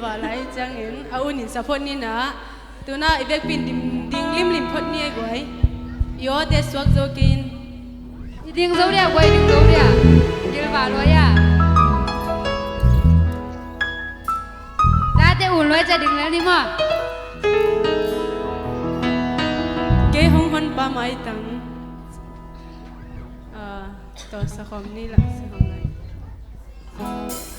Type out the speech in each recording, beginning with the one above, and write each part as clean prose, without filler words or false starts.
và lại chẳng in ôn in support ni na tu na evek pin ding lim phot ni goi yo te swak zo kin ding zo dia goi ding zo dia dil ba lo ya la te un lo cha ding la ni ma ke hong hon pa mai tang to sa khom ni la sa khom lai Hãy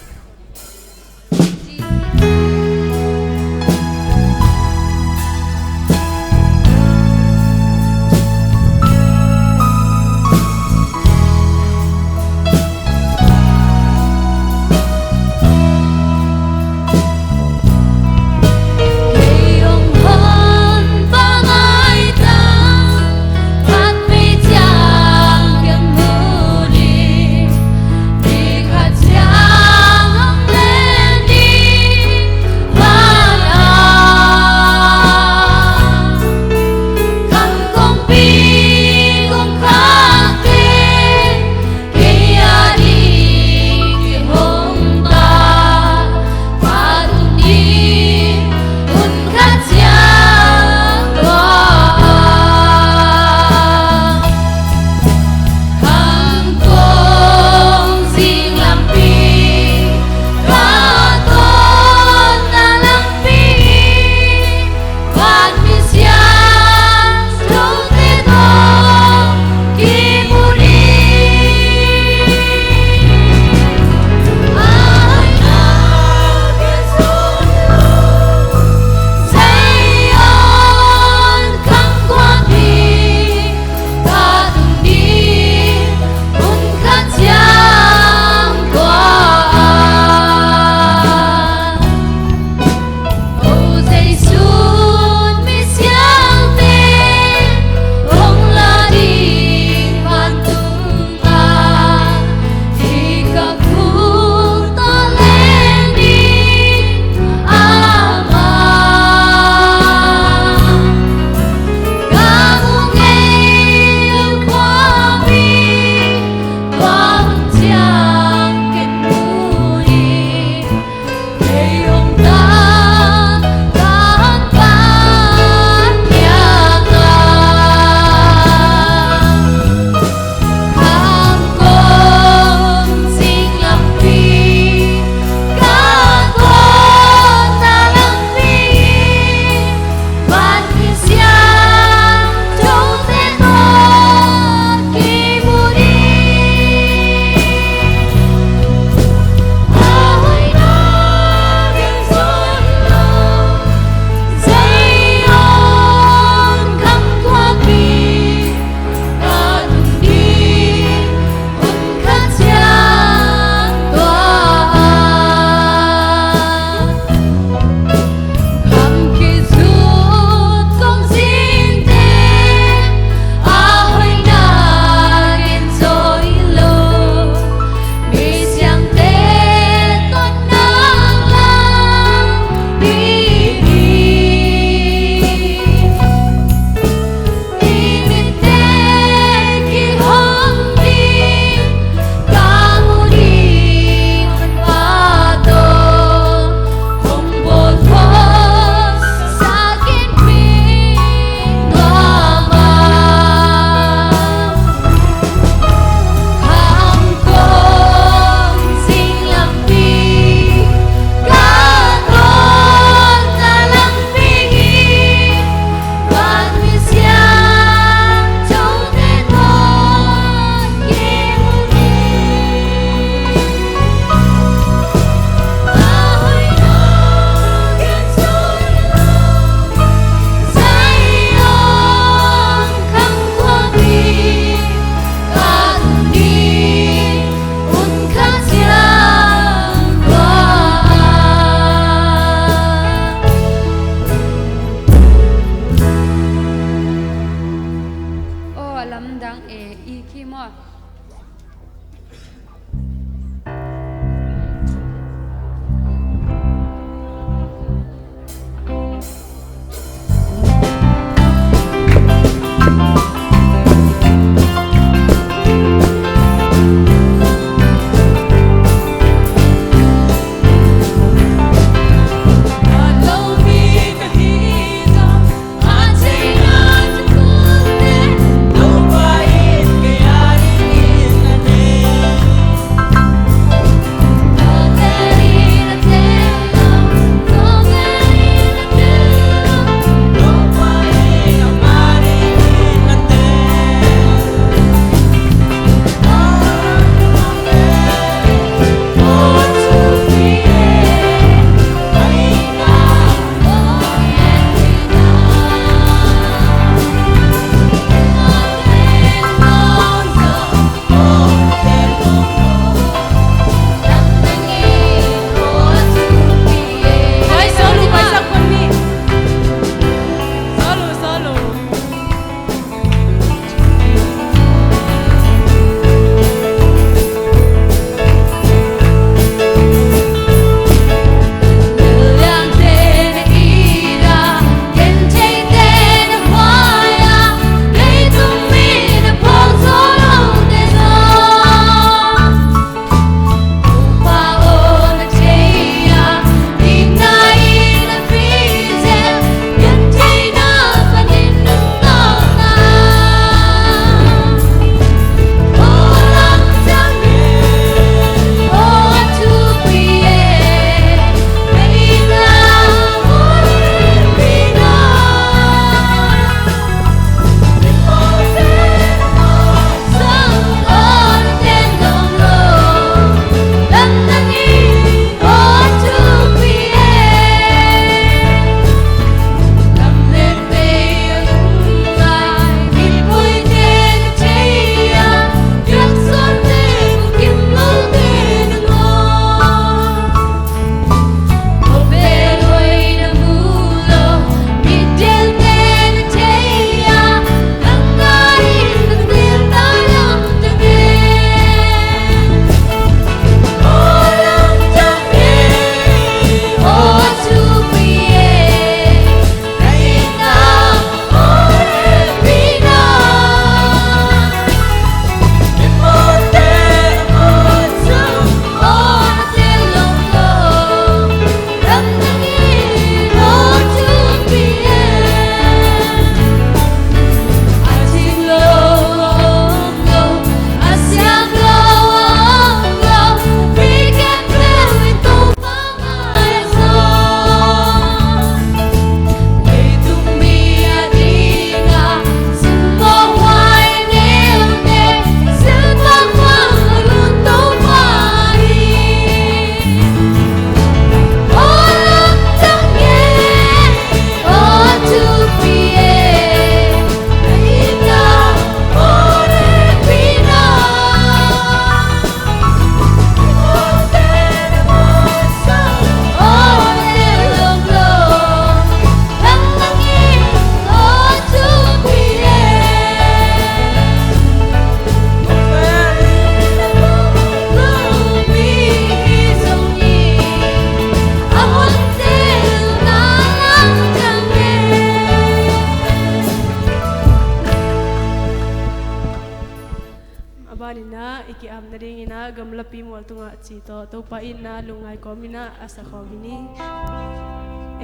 pi mol tunga chi to pa in na lungai ko mina asa kho bini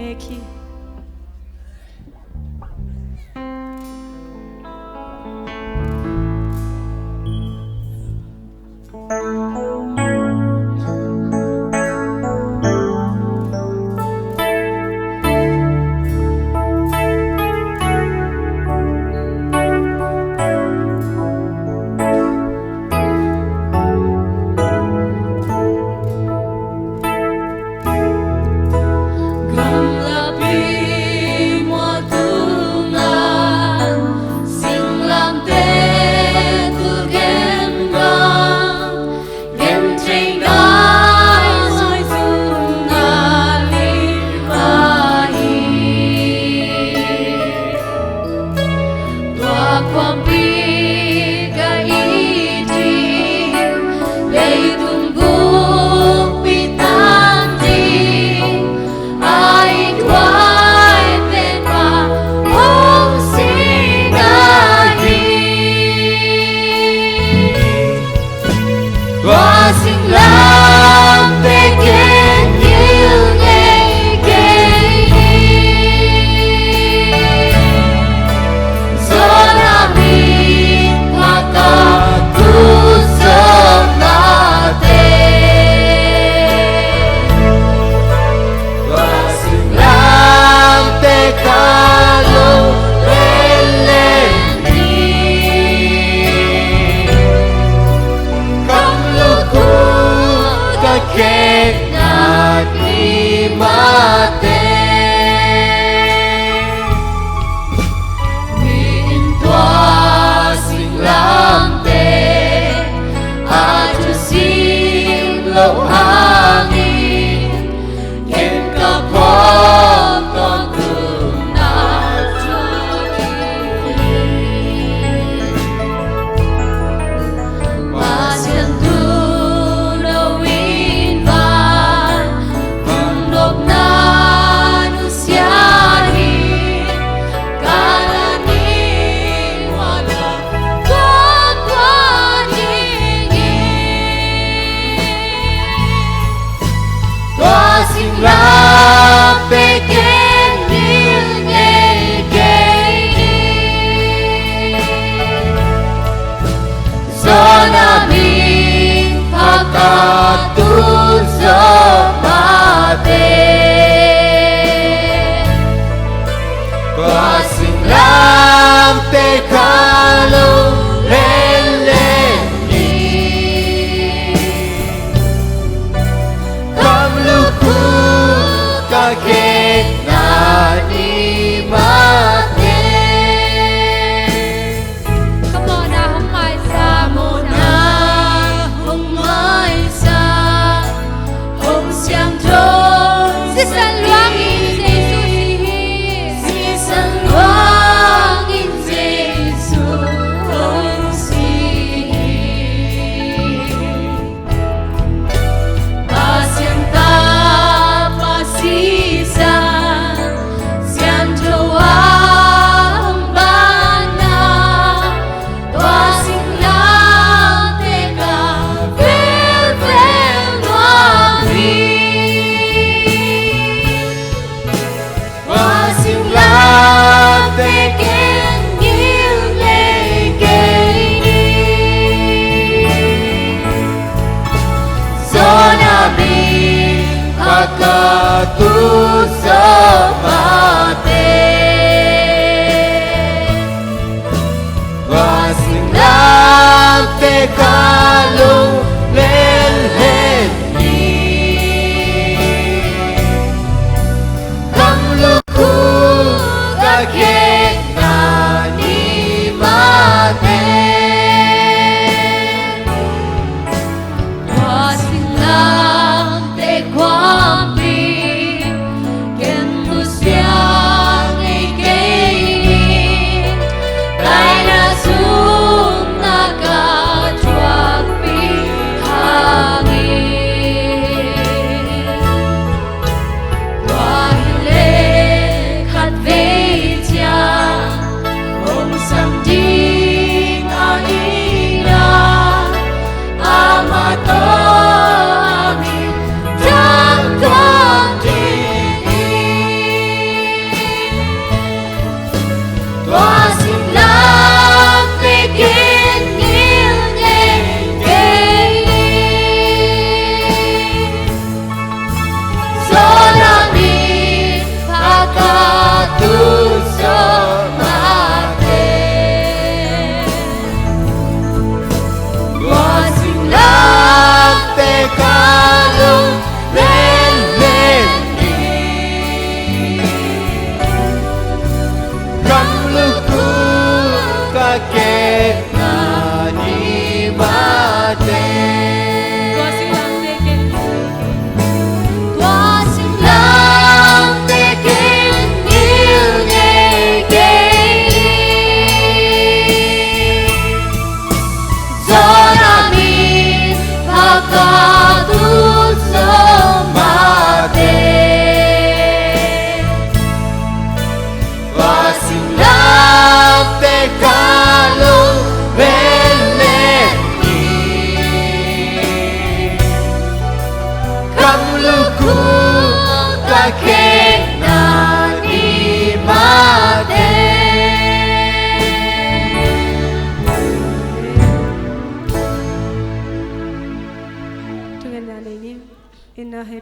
ekhi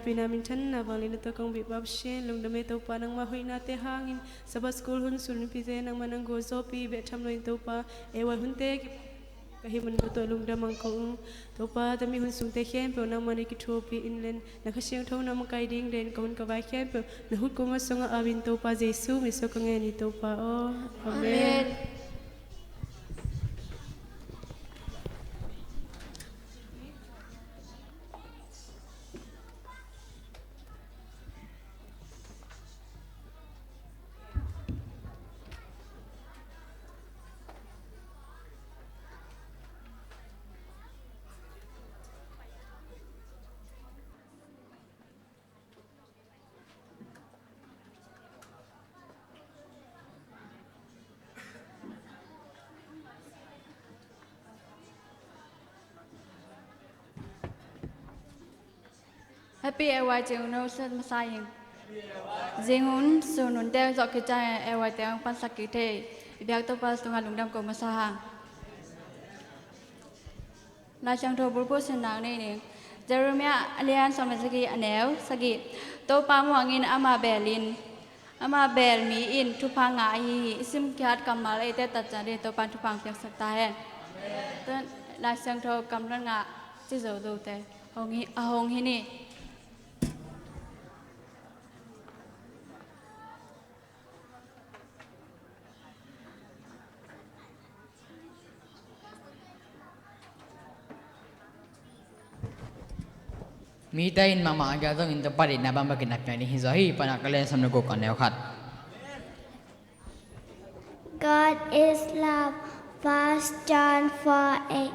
pina min chan na bang lin to kong bi bab shen lung dame to pa nang ma hoi na te hangin sabat school hun sun pi te nang manang go so pi be tham loin to pa e wa hun te kahi man to lung damang ko to pa tami hun sung te khem pe nang mani ki tho pi in len na kha siang thong nam kai ding den kon ka vai khem pe na hut ko ma songa awin to pa jesu mi so ka nge ni to pa o amen Happy AY jeng no sen masayeng. Zingun sunun teng zok kerja AY teng pan sakit te. Biak tu pas tungan lungdam ko masahang. Na chang tho burpo senang ni. Jeremia alian som sagi anel sagi. To pa mo angin ama Berlin. Ama bel mi in tupang ngai isim kiat kamal ite tatjari to pan tupang piak sakta hen. Ten na chang tho kamran nga chi zo do te. Hong hi ni.มีแต่อินมาๆก็ต้องอินตปารินาบัมบักินักนี่ฮิซาฮีปนักเล่นสำนึกกันแนวขัด God is love. 1 John 4:8.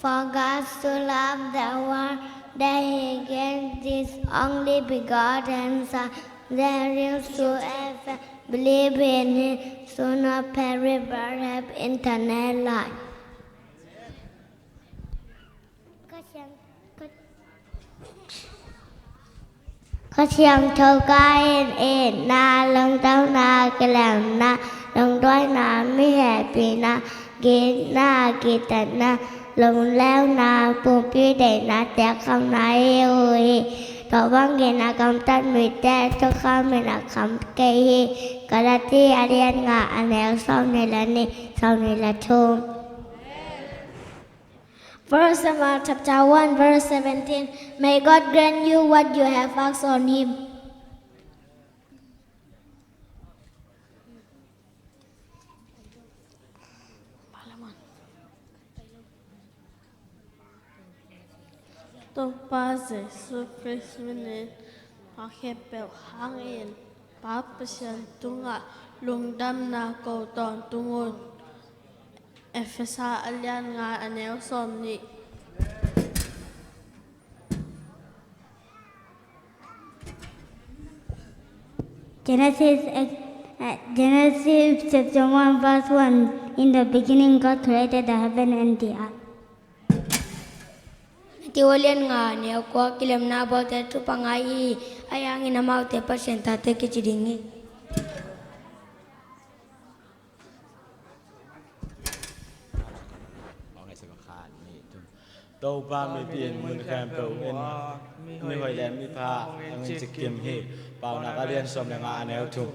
For God so loved the world that He gave His only begotten Son, that whosoever believe in Him shall not perish but have eternal life. Có chiang thâu cái na lông tao na cái làm na lông đói na mi hè pi na ghê tận na lông leo na bùn pi để na té không na ơi tao vang ghê na cầm tan mi té cho không mi na cầm cây cái là ti arian ngà anh em sau này là thôm. First Samuel chapter 1 verse 17. May God grant you what you have asked on Him. Tô base sufrisminin pakepel hangin papasan tunga lungdam na ko ton tungon Efesa alian nga anel somni Genesis chapter 1 verse 1. In the beginning God created the heaven and the earth. Tiwalian nga niya kwa kilam na about ito pangai ayangin na mau te pasenta te kicidingi. Tâu ba mươi tiền mừng khem tâu in mi hồi lem mi pha ang in sikim hi bao na ka lian som na nga anel tu.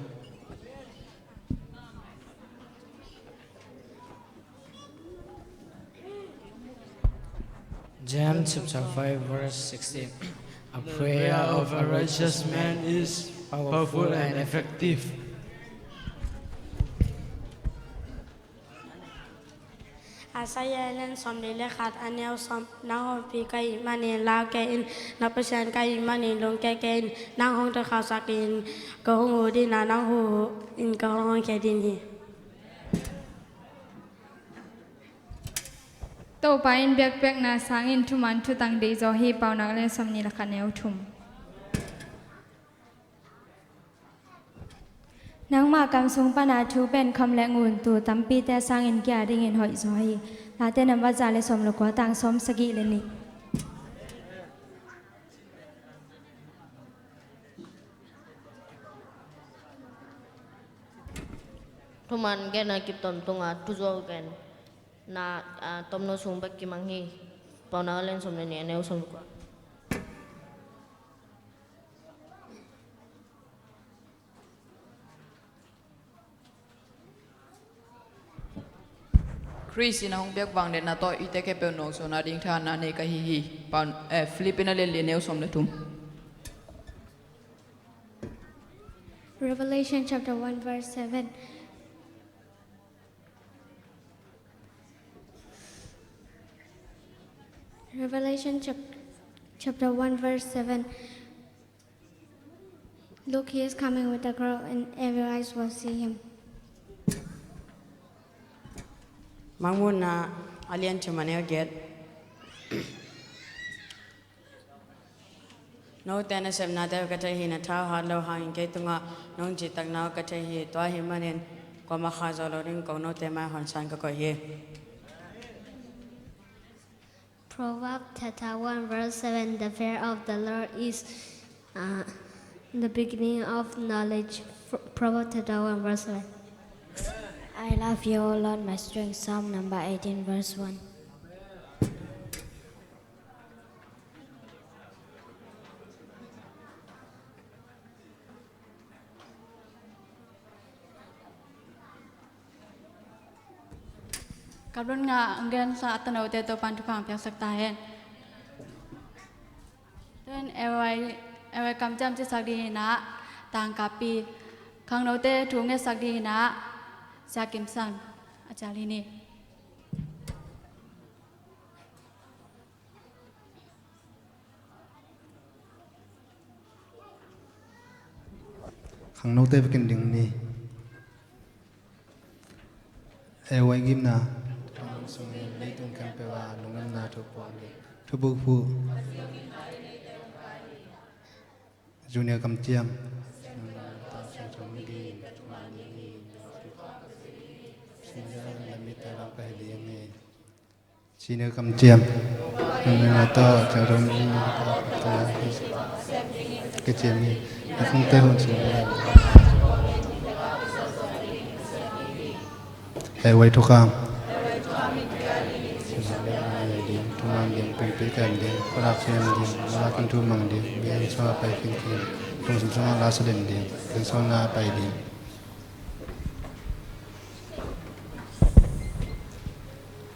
James chapter 5 verse 16. A prayer of a righteous man is powerful and effective. Saya len som le khat anel som nang hon pi kai manin lao ke in na pasan kai manin long ke ken nang hong ta khao sakin ko hong di na nang hu in ko hong ke din hi. To pain biak na sangin thuman thu tang de zo hi pau nak le somni la khaneu thum nang ma kam sung pana thu pen kham le ngun tu tampi te sangin kya ding in hoi zo hi la te nam wa za le som lo kwa tang som sagi le ni Tuman gen na kip ton tunga tuzo gen na tom no sung bak ki manghi pauna len som ne ne som ko Chris ina hong biak wang de na to ite ke pe no so na ding tha na ne ka hi hi pan Filipina le le neu som le tum Revelation chapter 1 verse 7. Revelation chapter 1 verse 7. Look, he is coming with a crowd, and every eyes will see him. Mangmuna alien chumane get. No tena sem na te kata hi na thao ha lo hang ke tunga nong ji tak na kata hi to hi manen ko ma kha zo lo ring ko no te ma hon san ko ye. Proverbs chapter 1 verse 7. The fear of the Lord is the beginning of knowledge. Proverbs chapter 1 verse 7. I love you, O Lord, my strength. Psalm number 18, verse 1. Kabron nga anggan sa atanaw te to pantupang piang saktahen. Then ewa kamjam ti sakdi na tang kapi kang no te thunge sakdi na sakim san achali ni. Khang no te vikin ding ni wai gim na sung nei tung kan pe wa lungam na thu po ni thu bu pu junior kam chiam senior kam chiam na to cha rom ta cái chiam ni không te hon sung wai thu kham tumang ding pe pe kan ding korak siam ding la kan tu mang ding bian so pai kin kin tung sim song la sa den ding kan so na pai ding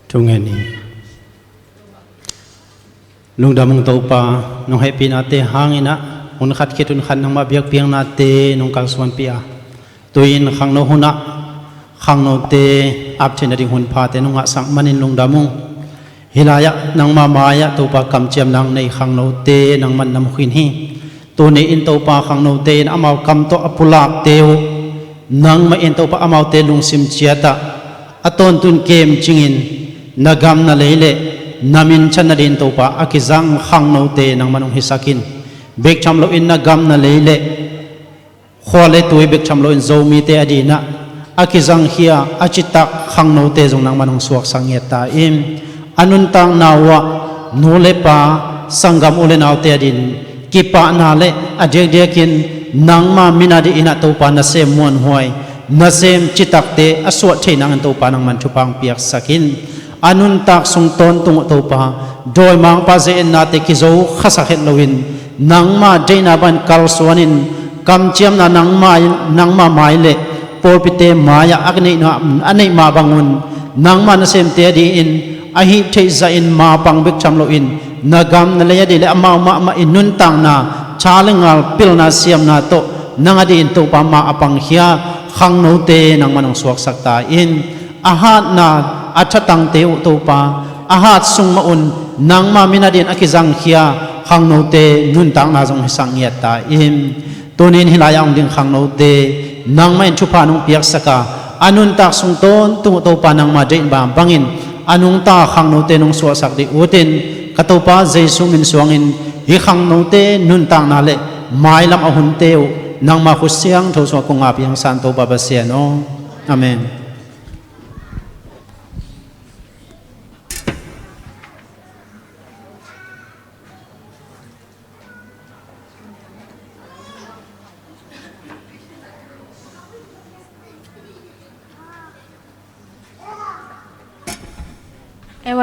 tung ni lung da mong to pa nong happy na te hangina un khat khitun khan nang ma biak piang na te nong kal swan pia tuin khang no huna khang no te ap chen ding hun pha te nong a sang manin lung da mong hilaya nang ma maya to pa kam chiam nang nei khang no te nang man nam khin hi to nei in to pa khang no te amau kam to apulak teu nang ma in to pa amau te lung sim chiata aton tun kem chingin nagam na leile namin chan na din to pa akizang khang no te nang manong hisakin bek cham lo in nagam na leile khole tuai bek cham lo in zomi te adina akizang hia achitak khang no te jong nang manong suak sanget ta im anun tang nawa nule pa sangam ule naw te adin kipa na le adek dekin nang ma minadi ina to pa na sem mon hoi na sem chitak te aswa thei nang to pa nang man thupang piak sakin anun tak sung ton tung to pa doi mang pa ze en na te ki zo khasa khet lowin nang ma deina ban kal swanin kam chiam na nang ma mai le porpite maya agne na anei ma bangun nang ma na sem te di in ahi thei za in ma pang bek cham lo in nagam na le di le ama ma inun tang na chalengal pil na siam na to nangadi in to pa ma apang hia khang no te nang manong suak sakta in ahat na achatang te to pa ahat sung ma un nang ma minadin akizang hia khang no te nun tang na jong sang yat ta in tonin hilaya ong ding khang no te nang ma in chupa nong piak saka anun tak sung ton tu to pa nang ma dein ba bangin anung ta khang no te nong suak sak di utin katopa jesu min suangin hi khang no te nun tang na le mai lam ahun teu nang ma khu siang tho so ko nga piang san to ba ba sia no amen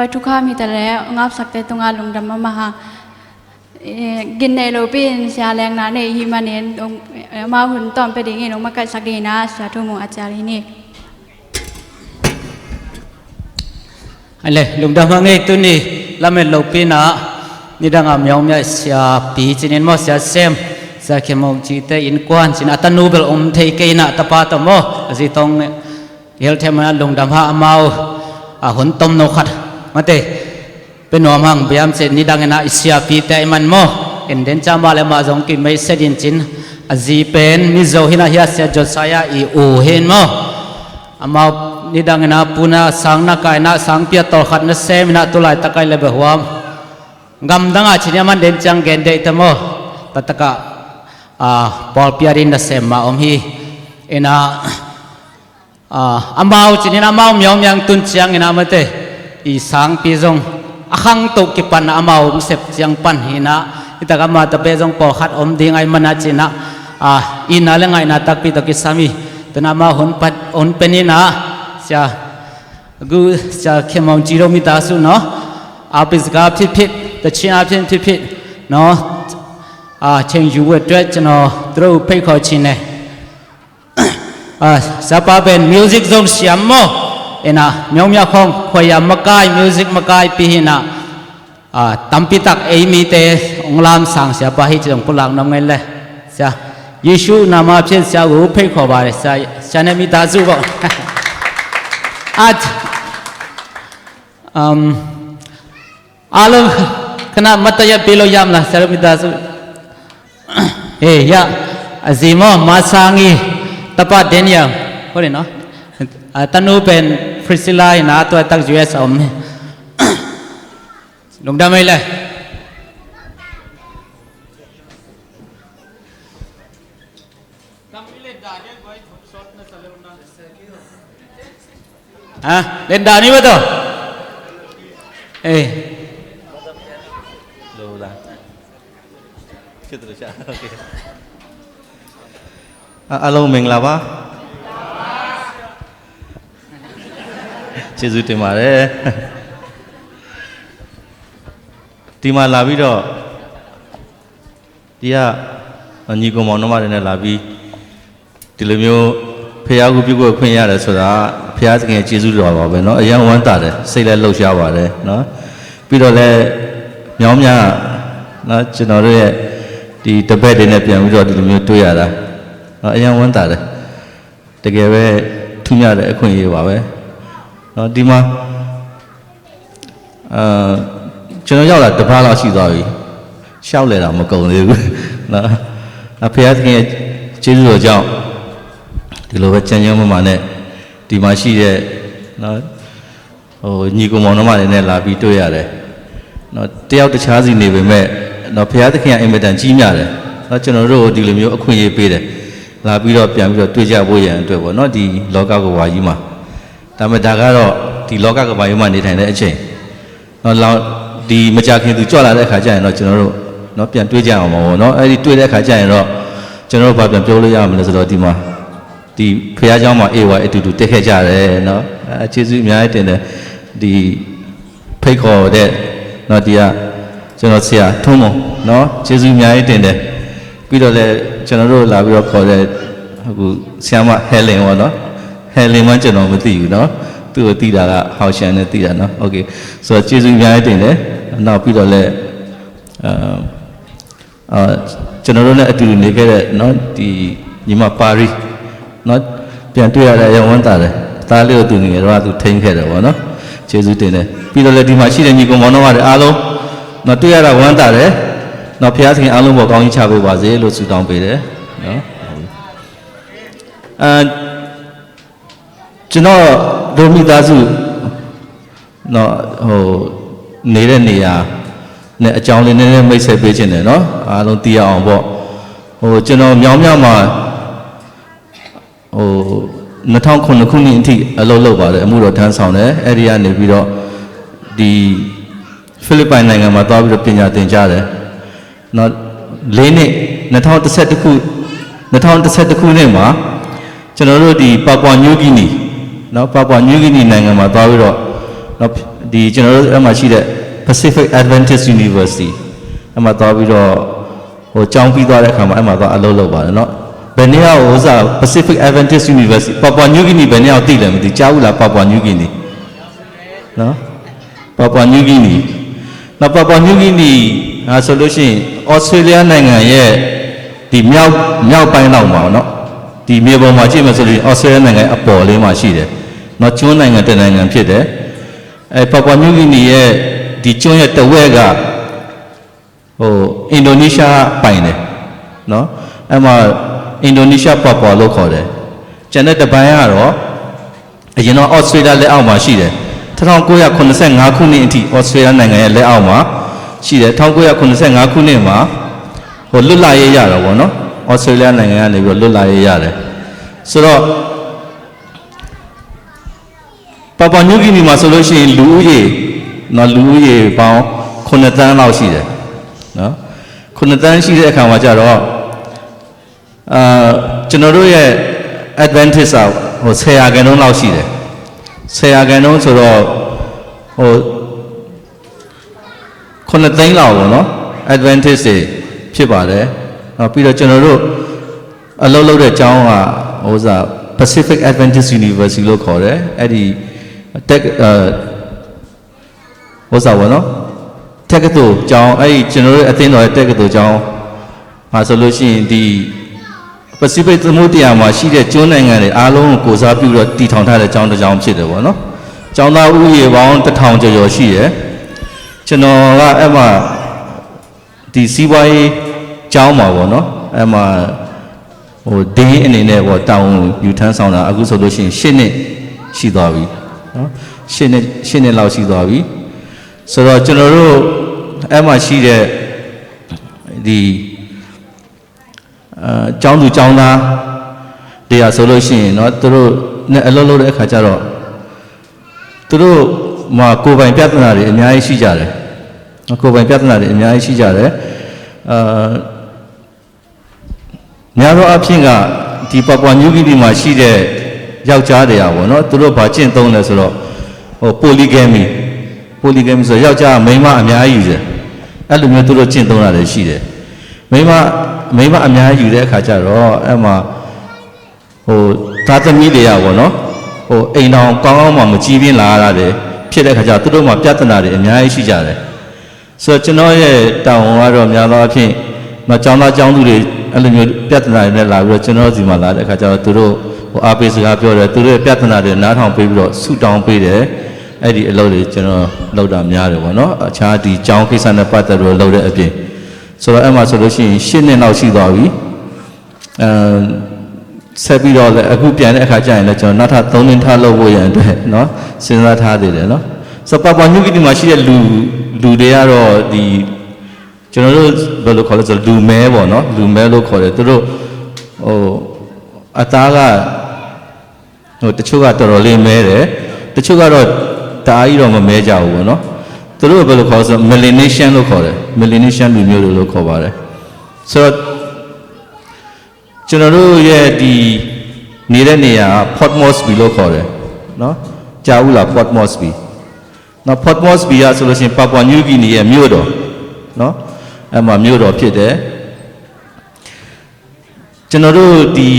วัยทุกข้ามีแต่แล้วงับสักแต่ตรงอาลงดำมาหากินในโลปีนเสียแรงนะในฮิมาเนนมาหุ่นตอนไปดิ่งเองมากัดสักดีนะสาธุโมอาจารย์นี่อะไรลุงดำมังเอกตัวนี้ละเมโลปีนะนี่ดังอ่ะมีองค์เสียปีจินินมอเสียเซมเสียเขมงจีเตอินกวนจินอัตนูเบลเทเกนะตะปาตโมสิตองเฮลเทมันลุงดำฮะมาหุ่นต้มนกขัดมาเตเป็นหัวมังพยายามเสร็จนี่ดังนะเสียปีเตมันโมเอ็นเดนจามาเลมาจงกิไม่เสดินจินจีเป็นมิโซหินาเฮียเสียจดสายอีอูเห็นโมมานี่ดังนะปุนาสังนักไก่นะสังเปียตอขัดนะเซมินะตุลายตะไคร้เลเบหัวกำดังอาชินีมันเดินจังเกนเดตโมตัตกะปอลพิอารินนะเซมมาอมฮีเอ็นะอมาชินีนะมามีอมยังตุนจังเอ็นะมาเตอีสังปีจงขังตุกิปันอมาอมเสพจังปันหินะอิตากามาตะเปจงปอขัดอมดิ่งไอมันอาชินะอินาเลงไอนาตักปีตกิสามีตนามาหุนปัดหุนเป็นนี่นะเสียกูจะเขมองจีโรมิตาสุเนาะอาปิสกาพิพิตแต่เชียพิพิพิเนาะเชิงยูเวดด้วยจะเนาะตรูไปขอชินเน่สภาพเป็นมิวสิกซงเสียมโมเอ็นะมีอมยาคงขวายมกายมิวสิกมกายปีหินะตัมปิตักเอมีเตองลามสังเสียบาฮิจงพุลังน้ำเงินเลยเสียยิชูนามาเพียงเสียรูปให้ขอบาร์เสียฉันมีตาจูบอาลงขณะมัตยาปิโลยามนะเสียมีตาจูเฮ้ยอาซิโมมาสังกีตะปัดเดนยังคนนี้เนาะตันูเป็นฟริสิลายนะตัวตักจูเอสอมลงดำไม่เลยเล่นดานี่วะตัวดูละคิดดูใช่โอเคอารมณ์เมงลาวะเชื่อสุดที่มาเลยที่มาลาบิโดที่อ่ะนี่ก็มองน้ำมันเนี่ยลาบิที่เรามีพยากุปิโกขยันเลยสุดาพยาสกินเชื่อสุดรอว่าเป็นเนาะยังวันตาเลยสิ่งเลยลูกชาวบ้านเลยเนาะพี่เราเลยยอมยังนะจะนอนเลยที่ตะเบ็ดเนี่ยเปลี่ยนวิธีที่เรามีตัวอย่างละเนาะยังวันตาเลยแต่แกเว้ทุ่งหญ้าเลยคนยี่ว่าเว้เนาะที่มาကျွန်တော်ရောက်လာတပတ်လောက်ရှိသွားပြီရှောက်လဲတာမကုန်သေးဘူးနော်ဖေရသခင်ရဲ့ကျေးဇူးတော်ကြောင့်ဒီလိုပဲချမ်းချမ်းမမှန်နဲ့ဒီမှာရှိတဲ့နော်ညီကောင်မောင်နှမတွေနဲ့လာပြီးတွေ့ရတယ်နော်တယောက်တခြားစီနေပေမဲ့နော်ဖေရသခင်ကအင်မတန်ကြီးမြတ်တယ်နော်ကျွန်တော်တို့ဒီလိုမျိုးအခွင့်အရေးပေးတယ်လာပြီးတော့ပြန်ပြီးတော့တွေ့ကြဖို့ရန်အတွက်ပေါ့နော်ဒီလောကကဘာကြီးမှာဒါပေမဲ့ဒါကတော့ဒီလောကကဘာကြီးမှာနေထိုင်တဲ့အချိန်နော်ဒီမကြခင်သူကြွလာတဲ့အခါကျရင်တော့ကျွန်တော်တို့เนาะပြန်တွေးကြအောင်ပါဘောเนาะအဲ့ဒီတွေးတဲ့အခါကျရင်တော့ကျွန်တော်တို့ဘာပြန်ပြောလို့ရမလဲဆိုတော့ဒီမှာဒီဖခင်เจ้าမှာအေဝါအတူတူတက်ခဲ့ကြတယ်เนาะကျေးဇူးအများကြီးတင်တယ်ဒီဖိတ်ခေါ်တဲ့เนาะဒီကကျွန်တော်ဆရာထုံးမเนาะကျေးဇူးအများကြီးတင်တယ်ပြီးတော့လည်းကျွန်တော်တို့လာပြီးတော့ခေါ်တဲ့အခုဆရာမဟဲလင်ပေါ့เนาะဟဲလင်မှကျွန်တော်မသိဘူးเนาะသူ့ကိုသိတာကဟောက်ရှန်နဲ့သိတာเนาะโอเคဆိုတော့ကျေးဇူးအများကြီးတင်တယ်နောက်ပြီးတော့လည်းကျွန်တော်တို့လည်းအတူတူနေခဲ့တဲ့เนาะဒီညီမပါရီเนาะပြန်တွေ့ရတဲ့ရဝန်းတာတယ်သားလေးကိုသူငယ်တော့သူထိန်းခဲ့တယ်ပေါ့เนาะကျေးဇူးတင်တယ်ပြီးတော့လည်းဒီမှာရှိတဲ့ညီကောင်မောင်နှမတွေအားလုံးเนาะတွေ့ရတာဝမ်းတာတယ်เนาะဖခင်အားလုံးပေါ်ကောင်းကြီးချပေးပါစေလို့ဆုတောင်းပေးတယ်เนาะကျွန်တော်ဒိုမီသားစုเนาะနေတဲ့နေရာနဲ့အကြောင်းလေးနည်းနည်းမိတ်ဆက်ပေးခြင်းတယ်เนาะအားလုံးသိရအောင်ပေါ့ကျွန်တော်မြောင်းမြောင်းမှာ2009ခုနှစ်အထိအလုပ်လုပ်ပါတယ်အမှုတော်ထမ်းဆောင်တယ်အဲ့ဒီကနေပြီးတော့ဒီဖိလစ်ပိုင်နိုင်ငံမှာသွားပြီးတော့ပညာသင်ကြားတယ်เนาะ4နှစ်2011ခုနှစ်မှာကျွန်တော်တို့ဒီပါပွာနယူးဂီနီเนาะပါပွာနယူးဂီနီနိုင်ငံမှာသွားပြီးတော့เนาะ ဒီကျွန်တော်တို့အဲ့မှာရှိတဲ့ Pacific Adventist University အဲ့မှာသွားပြီးတော့ဟိုကျောင်းပြီးသွားတဲ့အခါမှာအဲ့မှာသွားအလုပ်လုပ်ပါတယ်เนาะဘယ်နေ့ကဥစား Pacific Adventist University Papua New Guinea ဘယ်နေ့ကသိလဲမသိကြားဘူးလား Papua New Guinea เนาะ Papua New Guinea နောက် Papua New Guinea ဆိုလို့ရှိရင် Australia နိုင်ငံရဲ့ဒီမြောက်ပိုင်းလောက်မှာเนาะဒီမြေပေါ်မှာကြည့်မယ်ဆိုလို့ Australia နိုင်ငံအပေါ်လေးမှာရှိတယ်เนาะကျွန်းနိုင်ငံတစ်နိုင်ငံဖြစ်တယ်Papua New Guinea ရဲ့ဒီကျွန်းရဲ့တဝက်ကဟိုအင်ဒိုနီးရှားပိုင်တယ်เนาะအဲ့မှာအင်ဒိုနီးရှားပါပွာလို့ခေါ်တယ်ကျန်တဲ့တပိုင်းကတော့အရင်တော့ Australia လက်အောက်မှာရှိတယ်1985ခုနှစ်အထိ Australia နိုင်ငံရဲ့လက်အောက်မှာရှိတယ်1985ခုနှစ်မှာဟိုလွတ်လပ်ရေးရတာပေါ့နော် Australia နိုင်ငံကနေပြီးလွတ်လပ်ရေးရတယ်ဆိုတော့Papua New Guinea မှာဆိုလို့ရှိရင်လူဦးရေပေါင်း9တန်းလောက်ရှိတယ်နော်9တန်းရှိတဲ့အခါမှာကျတော့ကျွန်တော်တို့ရဲ့ Adventist ဟို10ရာခိုင်နှုန်းလောက်ရှိတယ်10ရာခိုင်နှုန်းဆိုတော့ဟို9သိန်းလောက်ပေါ့နော် Adventist တွေဖြစ်ပါတယ်နောက်ပြီးတော့ကျွန်တော်တို့အလုပ်လုပ်တဲ့ကျောင်းကဟိုစား Pacific Adventist University လို့ခေါ်တယ်အဲ့ဒီဟိုစားဘောနော်တက္ကသိုလ်ကျောင်းအဲ့ဒီကျွန်တော်တို့အသင်းတော်ရဲ့တက္ကသိုလ်ကျောင်းမှာဆိုလို့ရှိရင်ဒီ Pacific သမုဒ္ဒရာမှာရှိတဲ့ကျွန်းနိုင်ငံတွေအားလုံးကိုစားပြုတော့တည်ထောင်ထားတဲ့ကျောင်းတစ်ကျောင်းဖြစ်တယ်ပေါ့နော်ကျောင်းသားဥယေပေါင်း1000ကျော်ရှိတယ်ကျွန်တော်ကအဲ့မှာဒီစီးပွားရေးကျောင်းမှာပေါ့နော်အဲ့မှာဟိုဒင်းအနေနဲ့ပေါ့တောင်းယူထမ်းဆောင်တာအခုဆိုလို့ရှိရင်10နှစ်ရှိသွားပြီနော်10နှစ်လောက်ရှိသွားပြီဆိုတော့ကျွန်တော်တို့အဲ့မှာရှိတဲ့ဒီကျောင်းသူကျောင်းသားတရားဆိုလို့ရှိရင်เนาะသူတို့နဲ့အလုပ်လုပ်တဲ့အခါကျတော့သူတို့မှာကိုယ်ပိုင်ပြဿနာတွေအများကြီးရှိကြတယ်ကိုယ်ပိုင်ပြဿနာတွေအများကြီးရှိကြတယ်များသောအားဖြင့်ကဒီ Papua New Guinea မှာရှိတဲ့ယောက်ျားတွေကပေါ့နော်သူတို့ဘာကျင့်သုံးလဲဆိုတော့ဟို polygamy ဆိုယောက်ျားမိန်းမအများကြီးယူတယ်အဲ့လိုမျိုးသူတို့ကျင့်သုံးတာတွေရှိတယ်မိန်းမအများကြီးယူတဲ့အခါကျတော့အဲ့မှာဟိုသားသမီးတွေကပေါ့နော်ဟိုအိမ်တော်ကောင်းကောင်းမှမကြည်ပြင်းလာရတယ်ဖြစ်တဲ့အခါကျတော့သူတို့မှာပြဿနာတွေအများကြီးရှိကြတယ်ဆိုတော့ကျွန်တော်ရဲ့တောင်းဝန်ကတော့များသောအားဖြင့်ကျောင်းသားကျောင်းသူတွေအဲ့လိုမျိုးပြဿနာတွေနဲ့လာပြီးတော့ကျွန်တော်စီမှာလာတဲ့အခါကျတော့သူတို့ဟိုအားပေးစကားပြောတယ်သူတို့ရဲ့ပြဿနာတွေနားထောင်ပေးပြီးတော့ဆုတောင်းပေးတယ်အဲ့ဒီအလုပ်တွေကျွန်တော်လုပ်တာများတယ်ပေါ့နော်အခြားဒီကျောင်းကိစ္စနဲ့ပတ်သက်လို့လုပ်တဲ့အပြင်ဆိုတော့အဲ့မှာဆိုလို့ရှိရင်10နှစ်လောက်ရှိသွားပြီဆက်ပြီးတော့လည်းအခုပြန်တဲ့အခါကျရင်လည်းကျွန်တော်နောက်ထပ်3နှစ်ထားလုပ်ဖို့ရန်အတွက်เนาะစဉ်းစားထားသေးတယ်เนาะဆိုတော့Papua New Guineaမှာရှိတဲ့လူတွေကတော့ဒီကျွန်တော်တို့ဘယ်လိုခေါ်လဲဆိုတော့လူမဲပေါ့เนาะလူမဲလို့ခေါ်တယ်သူတို့ဟိုအသားကဟိုတချို့ကတော်တော်လေးမဲတယ်တချို့ကတော့တအားကြီးတော့မမဲကြဘူးပေါ့เนาะသူတို့ဘယ်လိုခေါ်ဆို Melanesian လို့ခေါ်တယ် Melanesian လူမျိုးတွေလို့ခေါ်ပါတယ်ဆိုတော့ကျွန်တော်တို့ရဲ့ဒီနေတဲ့နေရာ Port Moresby လို့ခေါ်တယ်เนาะကြားဘူးလား Port Moresby နော် Port Moresby ကဆိုလို့ရှိရင် Papua New Guinea ရဲ့မြို့တော်เนาะအဲ့မှာမြို့တော်ဖြစ်တယ်ကျွန်တော်တို့ဒီ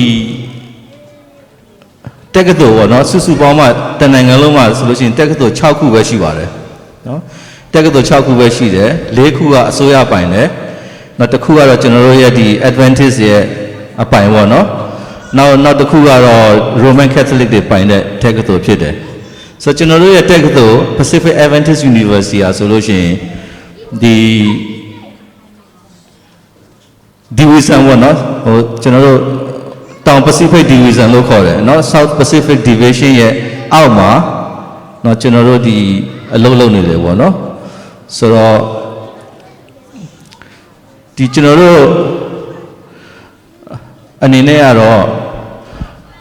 တက္ကသိုလ်ပေါ့နော်စုစုပေါင်းမှတနိုင်ငံလုံးမှာဆိုလို့ရှိရင်တက္ကသိုလ်6ခုပဲရှိပါတယ်နော်တက္ကသိုလ်6ခုပဲရှိတယ်4ခုကအစိုးရပိုင်တယ်နောက်တစ်ခုကတော့ကျွန်တော်တို့ရဲ့ဒီ Adventist ရဲ့အပိုင်ပေါ့နော်နောက်တစ်ခုကတော့ Roman Catholic တွေပိုင်တဲ့တက္ကသိုလ်ဖြစ်တယ်ဆိုတော့ကျွန်တော်တို့ရဲ့တက္ကသိုလ် Pacific Adventist University อ่ะဆိုလို့ရှိရင်ဒီ division ပေါ့နော်ဟိုကျွန်တော်တို့တောင် Pacific Division လို့ခေါ်တယ်เนาะ South Pacific Division ရဲ့အောက်မှာเนาะကျွန်တော်တို့ဒီအလုပ်လုပ်နေတယ်ပေါ့နော်ဆိုတော့ဒီကျွန်တော်တို့အနေနဲ့ကတော့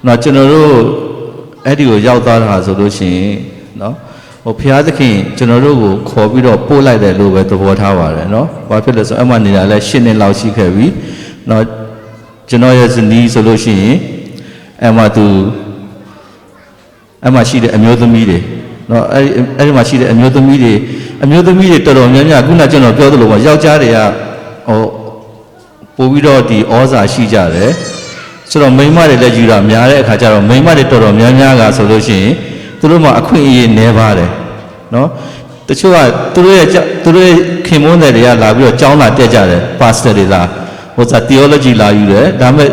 เนาะကျွန်တော်တို့အဲ့ဒီကိုရောက်သွားတာဆိုလို့ရှိရင်เนาะဟိုဘုရားသခင်ကျွန်တော်တို့ကိုခေါ်ပြီးတော့ပို့လိုက်တယ်လို့ပဲသဘောထားပါတယ်เนาะဘာဖြစ်လဲဆိုအမှနေတာလဲ10နှစ်လောက်ရှိခဲ့ပြီเนาะကျွန်တော်ရဲ့ဇနီးဆိုလို့ရှိရင်အမှရှိတဲ့အမျိုးသမီးတွေ နော်အဲ့ဒီမှာရှိတဲ့အမျိုးသမီးတွေတော်တော်များများခုနကျွန်တော်ပြောသလိုပါယောက်ျားတွေကပို့ပြီးတော့ဒီဩဇာရှိကြတယ်ဆိုတော့မိန်းမတွေလည်းယူတာများတဲ့အခါကျတော့မိန်းမတွေတော်တော်များများကဆိုလို့ရှိရင်သူတို့မှာအခွင့်အရေးနည်းပါတယ်နော်တချို့ကသူတို့ရဲ့ခင်မွန်းတွေကလာပြီးတော့ကျောင်းလာတက်ကြတယ်ပါစတာတွေလာtheology လာယူတယ်ဒါပေမဲ့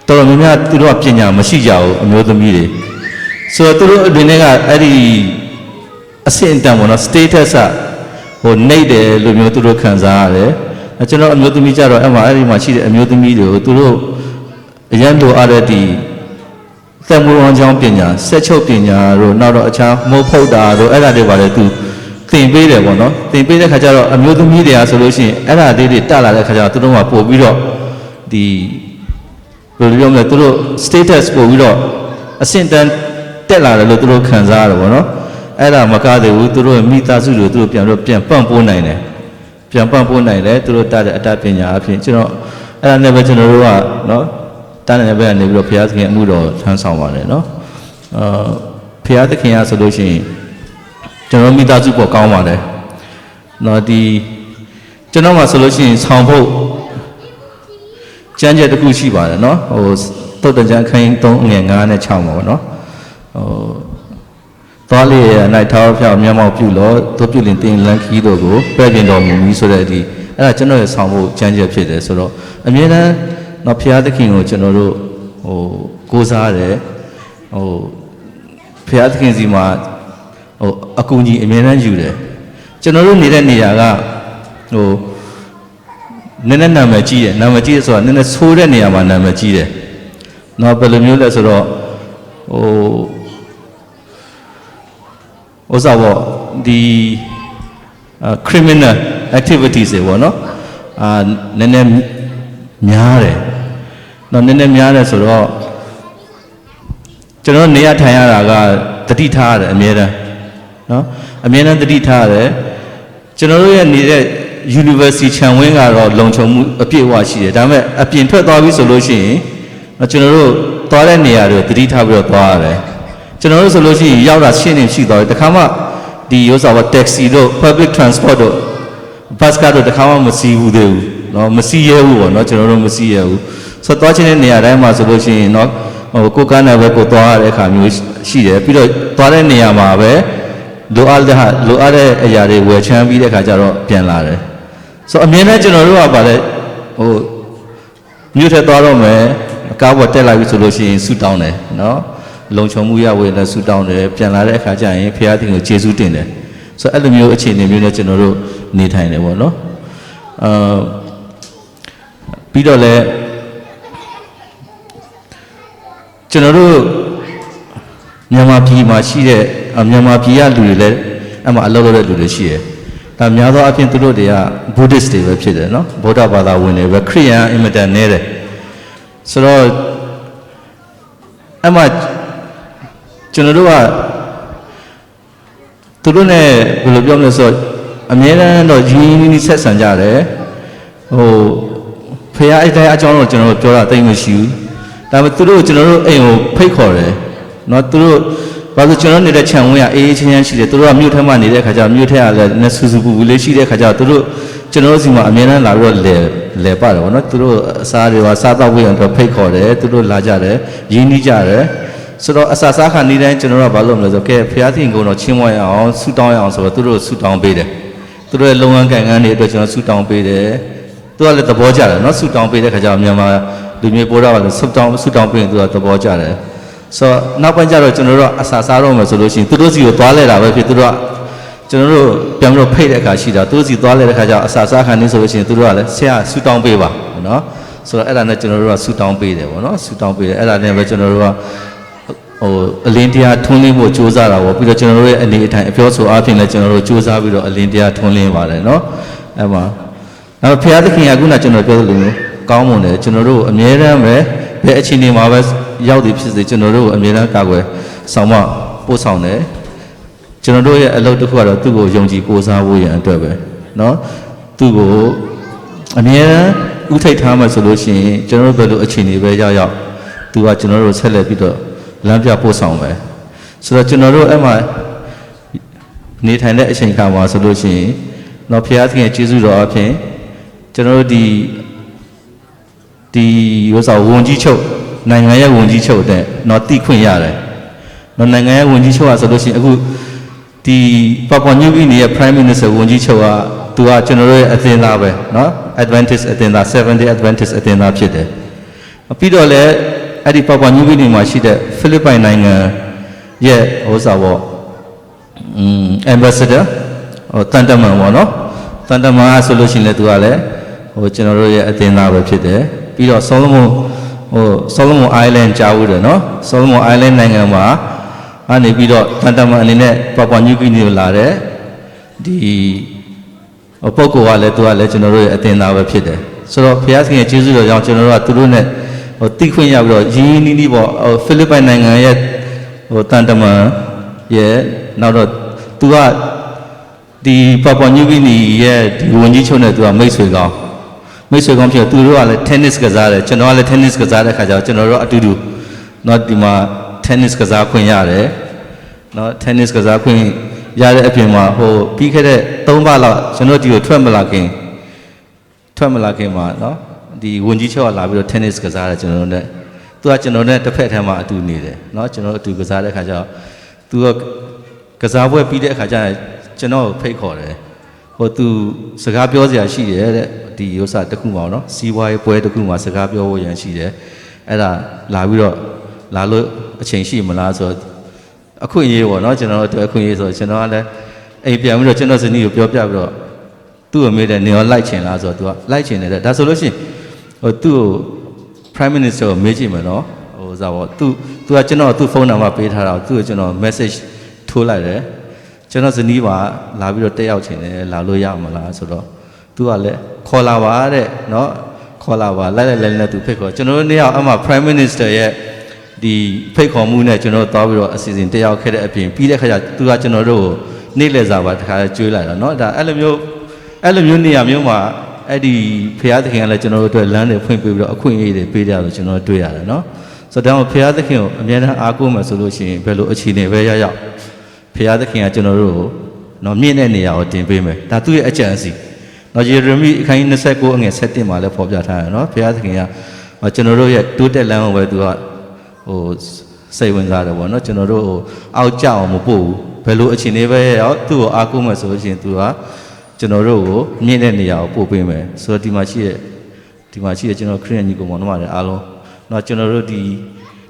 တော်တော်များများသူတို့ကပညာမရှိကြဘူးအမျိုးသမီးတွေဆိုတော့သူတို့အနေနဲ့ကအဲ့ဒီအဆင့်အတန်းပေါ့နော် status နှိပ်တယ်လို့မျိုးသူတို့ခံစားရတယ်ကျွန်တော်အမျိုးသမီးကြတော့အဲ့ဒီမှာရှိတဲ့အမျိုးသမီးတွေကိုသူတို့အရန်လိုအပ်တဲ့ဒီသက်မွေးဝမ်းကြောင်းပညာဆက်ချုပ်ပညာတို့နောက်တော့အခြားမုတ်ဖုတ်တာတို့အဲ့ဒါတွေပါလေသူသင်ပေးတယ်ပေါ့နော်သင်ပေးတဲ့ခါကျတော့အမျိုးသမီးတွေကဆိုလို့ရှိရင်အဲ့ဒါလေးတွေတက်လာတဲ့ခါကျတော့သူတို့ကပို့ပြီးတော့ဒီဘယ်လိုပြောမလဲသူတို့ status ပို့ပြီးတော့အဆင့်တန်းတက်လာတယ်လို့သူတို့ခံစားရတယ်ပေါ့နော်အဲ့ဒါမကားသေးဘူးသူတို့မိသားစုတွေသူတို့ပြန်ပံ့ပိုးနိုင်တယ်သူတို့တတ်တဲ့အတတ်ပညာအဖြစ်ကျွန်တော်အဲ့ဒါနဲ့ပဲကျွန်တော်တို့ကနော်တန်းတဲ့ဘက်ကနေပြီးတော့ဘုရားသခင်အမှုတော်ထမ်းဆောင်ပါတယ်နော်ဘုရားသခင်ကဆိုလို့ရှိရင်ကျွန်တော်မိသားစုပေါ်ကောင်းပါတယ်နော်ဒီကျွန်တော်မှဆိုလို့ရှိရင်ဆောင်ဖို့ကျမ်းကျက်တစ်ခုရှိပါတယ်နော်တုတ်တကြံခိုင်း3ငယ်9နဲ့6ပါပေါ့နော်သွားလေရဲ့အနိုင်ထောက်ဖျောက်မျက်မှောက်ပြုလို့သူပြုလင်တင်လန်းခီးတို့ကိုပဲ့ပြင်တော်မူပြီးဆိုတဲ့ဒီအဲ့ဒါကျွန်တော်ရဲ့ဆောင်ဖို့ကျမ်းကျက်ဖြစ်တယ်ဆိုတော့အမြဲတမ်းနော်ဘုရားသခင်ကိုကျွန်တော်တို့ကိုးစားတယ်ဘုရားသခင်စီမှာအကူကြီးအမြဲတမ်းယူတယ်ကျွန်တော်တို့နေတဲ့နေရာကနည်းနည်းနာမည်ကြီးတယ်ဆိုတာနည်းနည်းဆိုးတဲ့နေရာမှာနာမည်ကြီးတယ်နော်ဘယ်လိုမျိုးလဲဆိုတော့ဥစ္စာပေါ့ဒီ criminal activities တွေပေါ့နော်နည်းနည်းများတယ်နော်နည်းနည်းများတယ်ဆိုတော့ကျွန်တော်နေရာထိုင်ရတာကတတိထားရတယ်အမြဲတမ်းနော်အမြဲတမ်းတတိထားရတယ်ကျွန်တော်တို့ရဲ့နေတဲ့ university ခြံဝင်းကတော့လုံခြုံမှုအပြည့်အဝရှိတယ်ဒါပေမဲ့အပြင်ထွက်သွားပြီဆိုလို့ရှိရင်ကျွန်တော်တို့သွားတဲ့နေရာတွေတတိထားပြီးတော့သွားရတယ်ကျွန်တော်တို့ဆိုလို့ရှိရင်ရောက်တာရှင်းနေရှိသွားတယ်တခါမှဒီဥစ္စာပေါ့ taxi တို့ public transport တို့ bus ကတော့တခါမှမစီးဘူးသေးဘူးเนาะမစီးရဘူးပေါ့เนาะကျွန်တော်တို့မစီးရဘူးဆိုတော့သွားချင်တဲ့နေရာတိုင်းမှာဆိုလို့ရှိရင်เนาะကိုကန်းနဲ့ပဲကိုသွားရတဲ့အခါမျိုးရှိတယ်ပြီးတော့သွားတဲ့နေရာမှာပဲလိုအပ်တဲ့အရာတွေဝယ်ချမ်းပြီးတဲ့အခါကျတော့ပြန်လာတယ်ဆိုတော့အမြင်နဲ့ကျွန်တော်တို့ကပါလေမြို့ထက်သွားတော့မယ်ကားပေါ်တက်လာပြီဆိုလို့ရှိရင်ဆူတောင်းတယ်เนาะလုံခြုံမှုရဝေနဲ့ဆူတောင်းတယ်ပြန်လာတဲ့အခါကျရင်ဘုရားသခင်ကိုကျေးဇူးတင်တယ်ဆိုတော့အဲ့လိုမျိုးအခြေအနေမျိုးနဲ့ကျွန်တော်တို့နေထိုင်တယ်ပေါ့နော်ပြီးတော့လည်းကျွန်တော်တို့မြန်မာပြည်မှာရှိတဲ့မြန်မာပြည်ကလူတွေလည်းအဲ့မှာအလုပ်လုပ်တဲ့လူတွေရှိတယ်ဒါများသောအားဖြင့်သူတို့တွေက Buddhist တွေပဲဖြစ်တယ်နော်ဗုဒ္ဓဘာသာဝင်တွေပဲခရစ်ယာန်အင်မတန်နည်းတယ်ဆိုတော့အဲ့မှာကျွန်တော်တို့ကသူတို့နဲ့ဘယ်လိုပြောမလဲဆိုတော့အများအားတော့ရင်းနှီးဆက်ဆံကြတယ်ဖခင်အဲ့တိုင်းအကြောင်းတော့ကျွန်တော်တို့ပြောတာတိတ်မရှိဘူးဒါပေမဲ့သူတို့ကျွန်တော်တို့အိမ်ကိုဖိတ်ခေါ်တယ်နော်သူတို့ဘာလို့ကျွန်တော်နေတဲ့ခြံဝင်းကအေးအေးချမ်းချမ်းရှိတယ်သူတို့ကမြို့ထဲမှာနေတဲ့ခါကျတော့မြို့ထဲကလည်းနည်းဆူဆူပူပူလေးရှိတဲ့ခါကျတော့သူတို့ကျွန်တော်တို့စီမှာအများအားလာပြီးတော့လဲပါတယ်ဗောနော်သူတို့အစားတွေကစားတော့ဝေးအောင်တော့ဖိတ်ခေါ်တယ်သူတို့လာကြတယ်ရင်းနှီးကြတယ်ဆိုတော့အစာစားခါနေ့တိုင်းကျွန်တော်တို့ကဘာလုပ်မလဲဆိုတော့ကဲဖျားသခင်ကုံတော်ချင်းမွေးရအောင်ဆူတောင်းရအောင်ဆိုတော့သူတို့ဆူတောင်းပေးတယ်သူတို့ရဲ့လုံငန်းကန်ငန်းတွေအတွက်ကျွန်တော်ဆူတောင်းပေးတယ်သူကလည်းသဘောကျတယ်နော်ဆူတောင်းပေးတဲ့ခါကျတော့မြန်မာလူမျိုးပေါ်တော့လည်းဆူတောင်းပေးရင်သူကသဘောကျတယ်ဆိုတော့နောက်ပိုင်းကျတော့ကျွန်တော်တို့အစာစားတော့မယ်ဆိုလို့ရှိရင်သူတို့စီကိုသွားလဲတာပဲဖြစ်သူတို့ကကျွန်တော်တို့ပြန်ပြီးတော့ဖိတ်တဲ့အခါရှိတာသူတို့စီသွားလဲတဲ့ခါကျတော့အစာစားခါနေဆိုလို့ရှိရင်သူတို့ကလည်းဆရာဆူတောင်းပေးပါနော်ဆိုတော့အဲ့ဒါနဲ့ကျွန်တော်တို့ကဆူတောင်းပေးတယ်ပေါ့နော်ဆူတောင်းပေးတယ်အဲ့ဒါနဲ့ပဲကျွန်တော်တို့ကအလင်းတရားထွန်းလင်းဖို့ကြိုးစားတာပေါ့ပြီးတော့ကျွန်တော်တို့ရဲ့အနေအထိုင်အပြောဆိုအားဖြင့်လည်းကျွန်တော်တို့ကြိုးစားပြီးတော့အလင်းတရားထွန်းလင်းပါတယ်နော်အဲ့မှာနောက်ဘုရားသခင်ကခုနကျွန်တော်ပြောသလိုမျိုးကောင်းမွန်တယ်ကျွန်တော်တို့အမြဲတမ်းပဲဘယ်အခြေအနေမှာပဲရောက်သည်ဖြစ်စေကျွန်တော်တို့အမြဲတမ်းကာကွယ်ဆောင်မပို့ဆောင်တယ်ကျွန်တော်တို့ရဲ့အလုပ်တစ်ခုကတော့သူ့ကိုယုံကြည်ကိုးစားဖို့ရန်အတွက်ပဲနော်သူ့ကိုအမြဲတမ်းဥထိတ်ထားမှဆိုလို့ရှိရင်ကျွန်တော်တို့ဘယ်လိုအခြေအနေပဲရောက်သူကကျွန်တော်တို့ဆက်လက်ပြီးတော့လမ်းပြပို့ဆောင်ပဲဆိုတော့ကျွန်တော်တို့အဲ့မှာ နေထိုင်တဲ့အချိန်ခါမှာဆိုလို့ရှိရင်တော့ဘုရားသခင်ရဲ့ကျေးဇူးတော်အပြင်ကျွန်တော်တို့ဒီဥစ္စာဝန်ကြီးချုပ်နိုင်ငံရဲ့ဝန်ကြီးချုပ်တဲ့တော့တိခွင့်ရတယ်တော့နိုင်ငံရဲ့ဝန်ကြီးချုပ်ကဆိုလို့ရှိရင်အခုဒီPapua New Guineaရဲ့ Prime Minister ဝန်ကြီးချုပ်ကသူကကျွန်တော်တို့ရဲ့အသင်းသားပဲเนาะ Adventist အသင်းသား 7-day Adventist အသင်းသားဖြစ်တယ်ပြီးတော့လည်းအဲ့ဒီ Papua New Guinea မှာရှိတဲ့ဖိလစ်ပိုင်နိုင်ငံရဲ့ဥစ္စာပေါ့ambassador တန်တမန်ပေါ့နော်တန်တမန်ဆိုလို့ရှိရင်လည်းသူကလည်းကျွန်တော်တို့ရဲ့အသင်းသားပဲဖြစ်တယ်ပြီးတော့ဆောလမွန်Island ကြားဦးတယ်နော်ဆောလမွန် Island နိုင်ငံမှာအနေပြီးတော့တန်တမန်အနေနဲ့Papua New Guineaကိုလာတယ်ဒီပုဂ္ဂိုလ်ကလည်းသူကလည်းကျွန်တော်တို့ရဲ့အသင်းသားပဲဖြစ်တယ်ဆိုတော့ဘုရားသခင်ရဲ့ကျေးဇူးတော်ကြောင့်ကျွန်တော်တို့ကသူတို့နဲ့တိခွင့်ရပြီးတော့ရင်းနှီးနှီးပေါ့ဖိလစ်ပိုင်နိုင်ငံရဲ့တန်တမန်ရဲ့နောက်တော့သူကဒီ Papua New Guinea ရဲ့ဒီဝန်ကြီးချုပ်နဲ့သူကမိတ်ဆွေကောင်းဖြစ်သူတို့ကလည်း tennis ကစားတယ်ကျွန်တော်ကလည်း tennis ကစားတဲ့ခါကျတော့ကျွန်တော်တို့အတူတူတော့ဒီမှာ tennis ကစားခွင့်ရတယ်နော် tennis ကစားခွင့်ရတဲ့အပြင်မှာပြီးခဲ့တဲ့3ပတ်လောက်ကျွန်တော်ဒီကိုထွက်မလာခင်မှာနော်ဒီဝန်ကြီးချုပ်ကလာပြီးတော့ tennis ကစားတယ်ကျွန်တော်တို့နဲ့သူကကျွန်တော်နဲ့တစ်ဖက်ထဲမှာအတူနေတယ်နော်ကျွန်တော်တို့အတူကစားတဲ့ခါကျတော့သူကကစားပွဲပြီးတဲ့အခါကျရင်ကျွန်တော်ကိုဖိတ်ခေါ်တယ်သူစကားပြောစရာရှိတယ်တဲ့ဒီဥစ္စာတစ်ခုမှာနော်စီးပွားရေးပွဲတစ်ခုမှာစကားပြောဖို့ရန်ရှိတယ်အဲ့ဒါလာပြီးတော့လာလို့အချိန်ရှိမလားဆိုတော့အခွင့်အရေးပေါ့နော်ကျွန်တော်တို့အခွင့်အရေးဆိုတော့ကျွန်တော်ကလည်းအိမ်ပြန်ပြီးတော့ကျွန်တော်ဇနီးကိုပြောပြပြီးတော့သူ့ကိုမေးတယ်နေရောလိုက်ချင်လားဆိုတော့သူကလိုက်ချင်တယ်တဲ့ဒါဆိုလို့ရှိရင်သူ့ကို Prime Minister ကိုမေးကြည့်မယ်နော်ဥစ္စာပေါ့သူကကျွန်တော်သူ့ဖုန်းနံပါတ်ပေးထားတာသူ့ကိုကျွန်တော် message ထိုးလိုက်တယ်ကျွန်တော်ဇနီးပါလာပြီးတော့တက်ရောက်ချင်တယ်လာလို့ရမလားဆိုတော့သူကလည်းခေါ်လာပါတဲ့เนาะခေါ်လာပါလိုက်နဲ့သူဖိတ်ခေါ်ကျွန်တော်တို့နေ့ရောက်အမှ Prime Minister ရဲ့ဒီဖိတ်ခေါ်မှုနဲ့ကျွန်တော်တို့သွားပြီးတော့အစီအစဉ်တက်ရောက်ခဲ့တဲ့အပြင်ပြီးတဲ့ခါကျသူကကျွန်တော်တို့ကိုနေ့လည်စာပါတခါကျွေးလိုက်တာเนาะဒါအဲ့လိုမျိုးနေရာမျိုးမှာအဲ့ဒီဖရာသခင်ကလည်းကျွန်တော်တို့အတွက်လမ်းတွေဖွင့်ပေးပြီးတော့အခွင့်အရေးတွေပေးကြလို့ကျွန်တော်တို့တွေ့ရတယ်เนาะဆိုတော့ဖရာသခင်ကိုအမြဲတမ်းအားကိုးမှဆိုလို့ရှိရင်ဘယ်လိုအခြေအနေပဲရောက်ဖရာသခင်ကကျွန်တော်တို့ကိုနော်မြင့်တဲ့နေရာကိုတင်ပေးမယ်ဒါသူ့ရဲ့အကြံအစီနော်ယေရမိအခန်းကြီး29အငယ်7မှာလည်းဖော်ပြထားတယ်နော်ဘုရားသခင်ကကျွန်တော်တို့ရဲ့တိုးတက်လမ်းကိုပဲသူကစိတ်ဝင်စားတယ်ပေါ့နော်ကျွန်တော်တို့အောက်ကျအောင်မပို့ဘူးဘယ်လိုအခြေအနေပဲရောက်သူ့ကိုအားကိုးမှဆိုလို့ရှိရင်သူကကျွန်တော်တို့ကိုမြင့်တဲ့နေရာကိုပို့ပေးမယ်ဆိုတော့ဒီမှာရှိတဲ့ကျွန်တော်ခရစ်ယာန်ညီကောင်မောင်တို့အားလုံးနော်ကျွန်တော်တို့ဒီ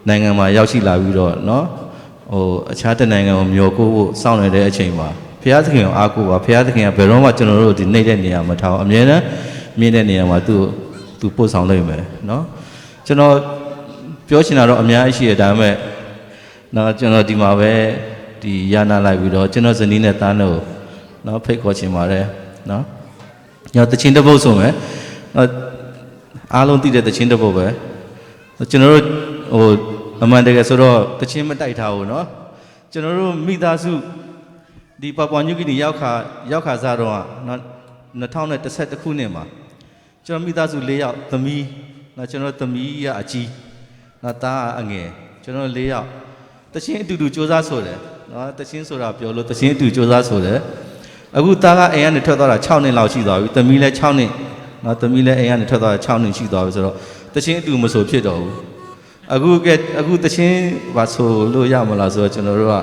နိုင်ငံမှာရောက်ရှိလာပြီးတော့နော်အခြားတနိုင်ငံကိုမျှော်ကိုးဖို့စောင့်နေတဲ့အချိန်မှာဘုရားသခင်ကိုအားကိုးပါဘုရားသခင်ကဘယ်တော့မှကျွန်တော်တို့ဒီနှိမ့်တဲ့နေရာမှာထားအောင်အမြဲတမ်းမြင့်တဲ့နေရာမှာသူပို့ဆောင်လိုက်မယ်နော်ကျွန်တော်ပြောချင်တာတော့အများကြီးရှိတယ်ဒါပေမဲ့နော်ကျွန်တော်ဒီမှာပဲဒီရနာလိုက်ပြီးတော့ကျွန်တော်ဇနီးနဲ့သားနဲ့ကိုနော်ဖိတ်ခေါ်ချင်ပါတယ်နော်ညတချင်းတစ်ပုတ်ဆိုမယ်နော်အားလုံးသိတဲ့တချင်းတစ်ပုတ်ပဲကျွန်တော်တို့အမှန်တကယ်ဆိုတော့တချင်းမတိုက်ထားဘူးเนาะကျွန်တော်တို့မိသားစုဒီPapua New Guineaရောက်ခါစားတော့2011ခုနှစ်မှာကျွန်တော်မိသားစု4ယောက်သမီးကျွန်တော်သမီးကအကြီးသားအငယ်ကျွန်တော်4ယောက်တချင်းအတူတူစူးစမ်းဆိုတယ်เนาะတချင်းဆိုတာပြောလို့တချင်းအတူစူးစမ်းဆိုတယ်အခုသားကအိမ်ကနေထွက်သွားတာ6နှစ်လောက်ရှိသွားပြီသမီးလည်း6နှစ်เนาะသမီးလည်းအိမ်ကနေထွက်သွားတာ6နှစ်ရှိသွားပြီဆိုတော့တချင်းအတူမဆိုဖြစ်တော့ဘူးအခုတချင်းဘာဆိုလို့ရမလားဆိုတော့ကျွန်တော်တို့က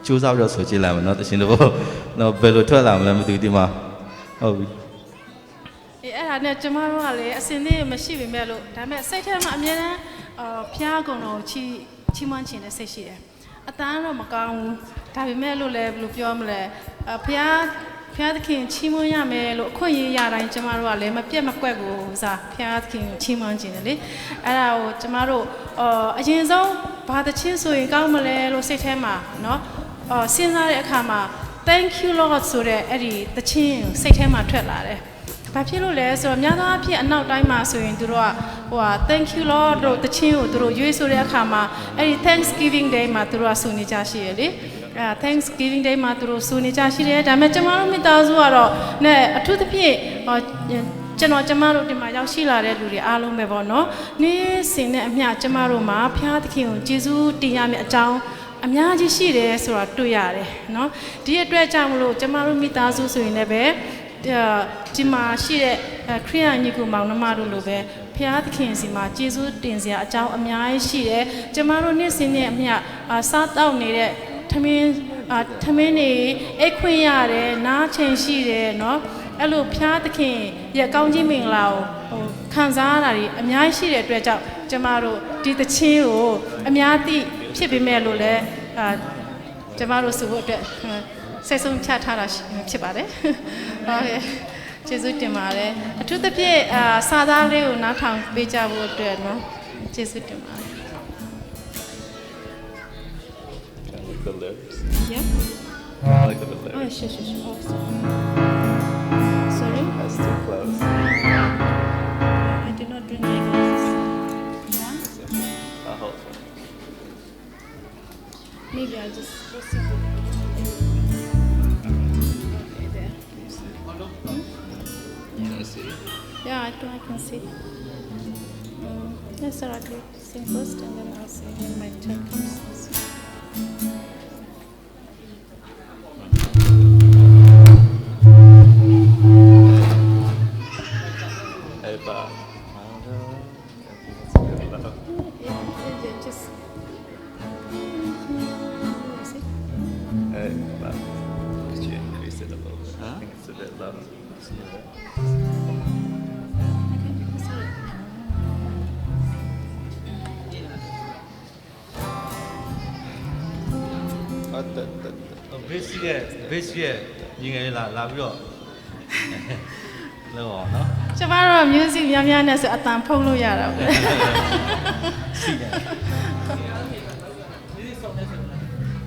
စူးစမ်းပြီးတော့ဆိုကြည့်လိုက်မယ်เนาะတချင်းတော့ဘယ်လိုထွက်လာမလဲမသိဘူးဒီမှာဟုတ်ပြီအဲ့ဒါနဲ့ကျမတို့ကလည်းအစင်လေးမရှိပေမဲ့လို့ဒါပေမဲ့စိတ်ထဲမှာအမြဲတမ်းဖျားကုန်တော့ချီးမွမ်းခြင်းနဲ့စိတ်ရှိတယ်အတန်းတော့မကောင်းဘူးဒါပေမဲ့လို့လည်းဘယ်လိုပြောမလဲဖျားသခင်ချီးမွမ်းရမယ်လို့အခွင့်အရေးရတိုင်းကျမတို့ကလည်းမပြတ်မကွက်ကိုစားဖျားသခင်ကိုချီးမွမ်းခြင်းလေအဲ့ဒါကိုကျမတို့အရင်ဆုံးဘာသချင်းဆိုရင်ကောင်းမလဲလို့စိတ်ထဲမှာเนาะစဉ်းစားတဲ့အခါမှာ thank you lord ဆိုတဲ့အဲ့ဒီသချင်းစိတ်ထဲမှာထွက်လာတယ်ဘာဖြစ်လို့လဲဆိုတော့များသောအားဖြင့်အနောက်တိုင်းမှာဆိုရင်သူတို့ကthank you lord တို့သချင်းကိုသူတို့ရွေးဆိုတဲ့အခါမှာအဲ့ဒီ Thanksgiving day မှာသူတို့ကဆုနေကြရှိရလေThanksgiving day မှာသူတို့ဆုနေကြရှိတယ်ဒါပေမဲ့ကျမတို့မိသားစုကတော့နဲ့အထူးသဖြင့်ကျမတို့ဒီမှာရောက်ရှိလာတဲ့လူတွေအားလုံးပဲပေါ့နော်နေ့စဉ်နဲ့အမျှကျမတို့မှာဖျားသခင်ကိုယေရှုတင်ရမယ့်အကြောင်း အများကြီးရှိတယ်ဆိုတာတွေ့ရတယ်နော်ဒီအတွက်ကြောင့်မလို့ကျမတို့မိသားစုဆိုရင်လည်းပဲဒီမှာရှိတဲ့ခရိယန်ညီကိုမောင်နှမတို့လိုပဲဖျားသခင်စီမှာကျေးဇူးတင်စရာအကြောင်းအများကြီးရှိတယ်ကျမတို့နေ့စဉ်နဲ့အမျှစားတောက်နေတဲ့ထမင်းနေအိတ်ခွင့်ရတယ်နားချိန်ရှိတယ်နော်အဲ့လိုဖျားသခင်ရဲ့ကောင်းကြီးမင်္ဂလာကိုခံစားရတာတွေအများကြီးရှိတဲ့အတွက်ကြောင့်ကျမတို့ဒီသချင်းကိုအများသိဖြစ်ပေမဲ့လို့လည်းကျမတို့ဆိုဖို့အတွက်စိတ်ဆုံးချထားတာဖြစ်ပါတယ်ဟုတ်ကဲ့ကျေးဇူးတင်ပါတယ်အထူးသဖြင့်စာသားလေးကိုနားထောင်ပေးကြဖို့အတွက်နော်ကျေးဇူးတင်ပါတယ် The lyrics. Yeah. I like the lyrics. Oh, sure. Oh, sorry. That's too close. I did not bring my glasses. I'll hold it. Maybe I'll just proceed. Okay, there. You want to see? Yeah, I can see. Yes, sir. I'll sing first and then I'll sing when my turn comes. Hey, Bob. Yeah, just. Hey, Bob. Could you increase it a little bit? I think it's a bit low. basic ညီငယ်လာပြီးတော့လောက်အောင်နော် ကျမတို့ music များများနဲ့ဆိုအတန်ဖုံးလို့ရတာပဲ စီတယ်ဟ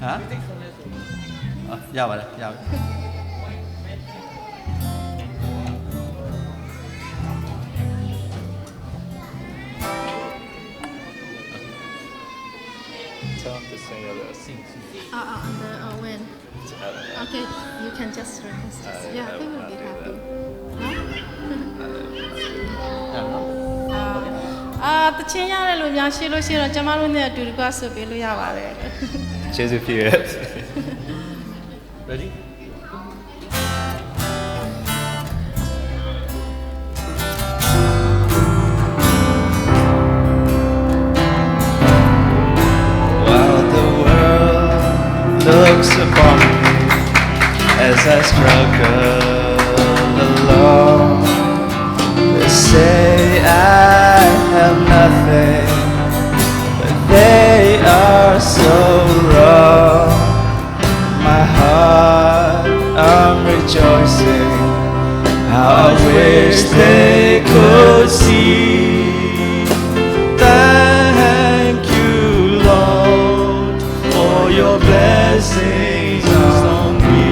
မ်ရပါတယ်ရပါတယ် Tell him to sing a little. Sing. When? Okay, you can just request us. Yeah, they will be happy. Huh? တချင်းရတယ်လို့များရှိလို့ရှိတော့ကျမတို့နဲ့အတူတကွဆိုပေးလို့ရပါတယ် Cheers if you Ready? While the world looks upon me as I struggle alone, they say I have nothing, but they are so wrong. My heart, I'm rejoicing. How I wish they could see. Thank you, Lord, for your blessings on me.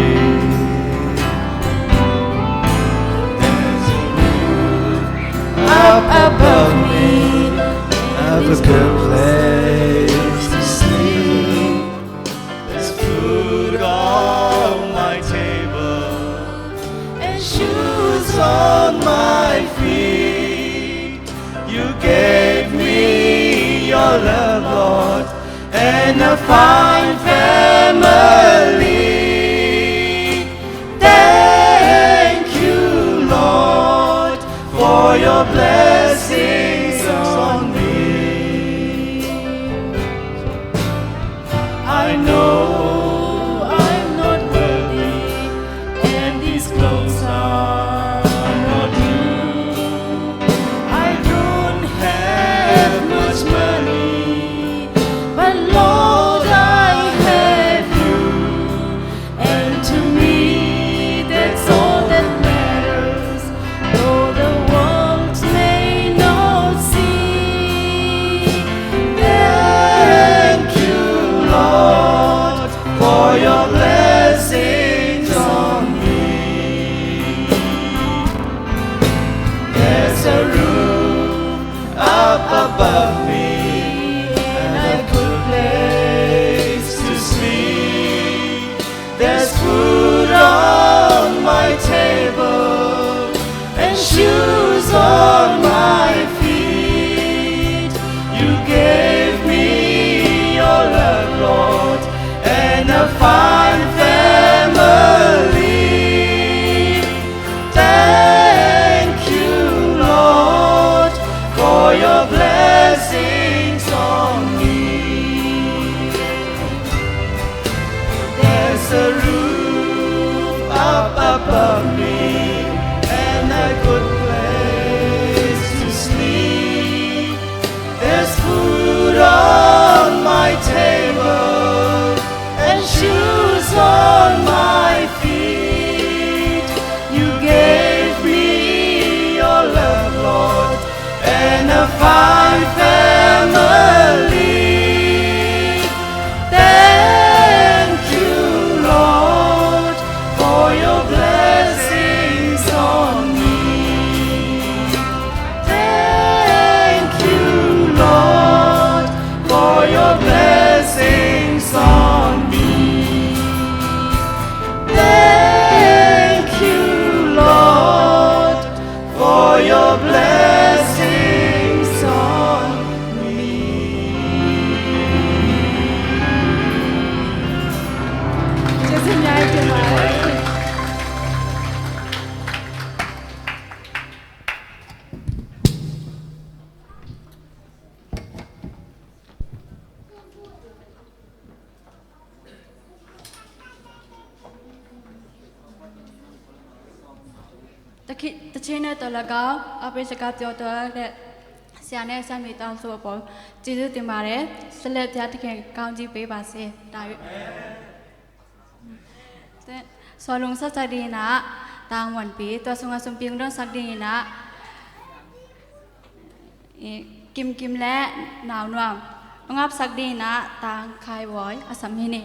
There's a roof up above me, I've a good place to sleep. There's food on my table and shoes on my feet. You gave me your love, Lord, and a fine family. Thank you, Lord, for your blessings on me. I know I'm not worthy, and these clothes are not new. I don't have much money, but Lord, I have you, and to me that's all that matters. Though the world may not my family. Thank you, Lord, for your blessings on me. Thank you, Lord, for your blessings on me. Thank you, Lord, for your blessings on me. Chúa xin nhai cho mãi. ta chế nơi tôi là có ở bên sạc tiêu tôi để sáng nay sang người ta số bộ chỉ được tìm mà đấy sẽ lên theo cái cao chỉ bé bà xe đại số lùng sắc đi nè tangวันปีตัวสงฆ์สมเพียงเรื่องสักดีนะกิมและหนาวนวมงับสักดีนะตางคายวอยอสัมมินี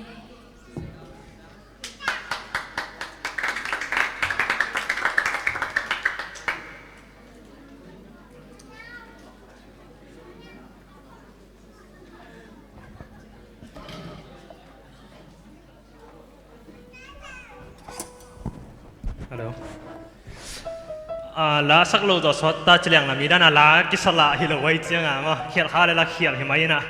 lá sắc lô đó sót ta chỉ làng là mi đa na lá cái sala hi là quay chiang à mà khiết khá là khiết hi mấy na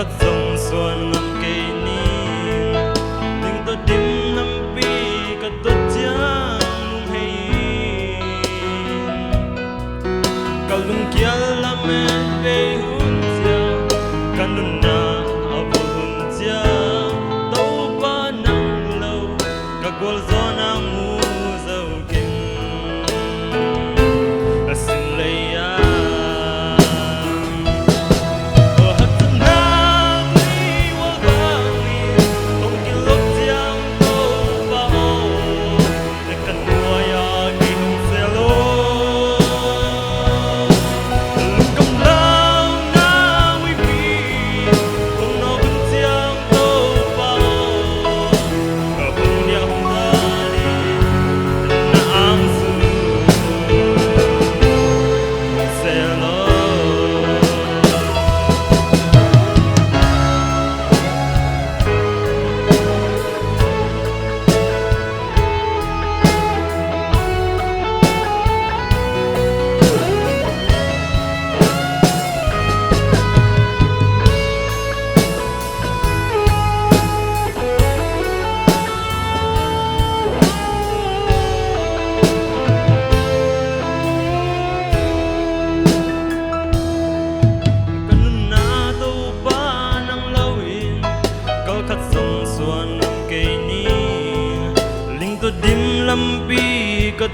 Hãy subscribe cho kênh Ghiền Mì Gõ để không bỏ lỡ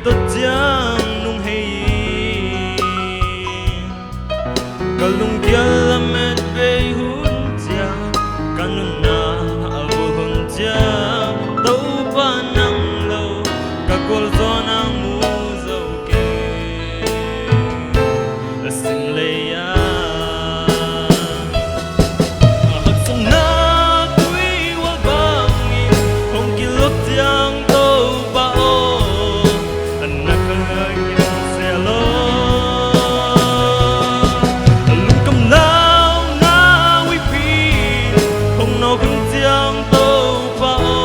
tot jang nung hei kalung kia met be hun ja kanun na avo hun ja tau pa nang lo kakol zonang mu zo ke asin le ya hak sung na kui wa bangi hong kilot jang tau pa o anak ngai se lo lung kam lao na wi pi hong no khung jang tau pa o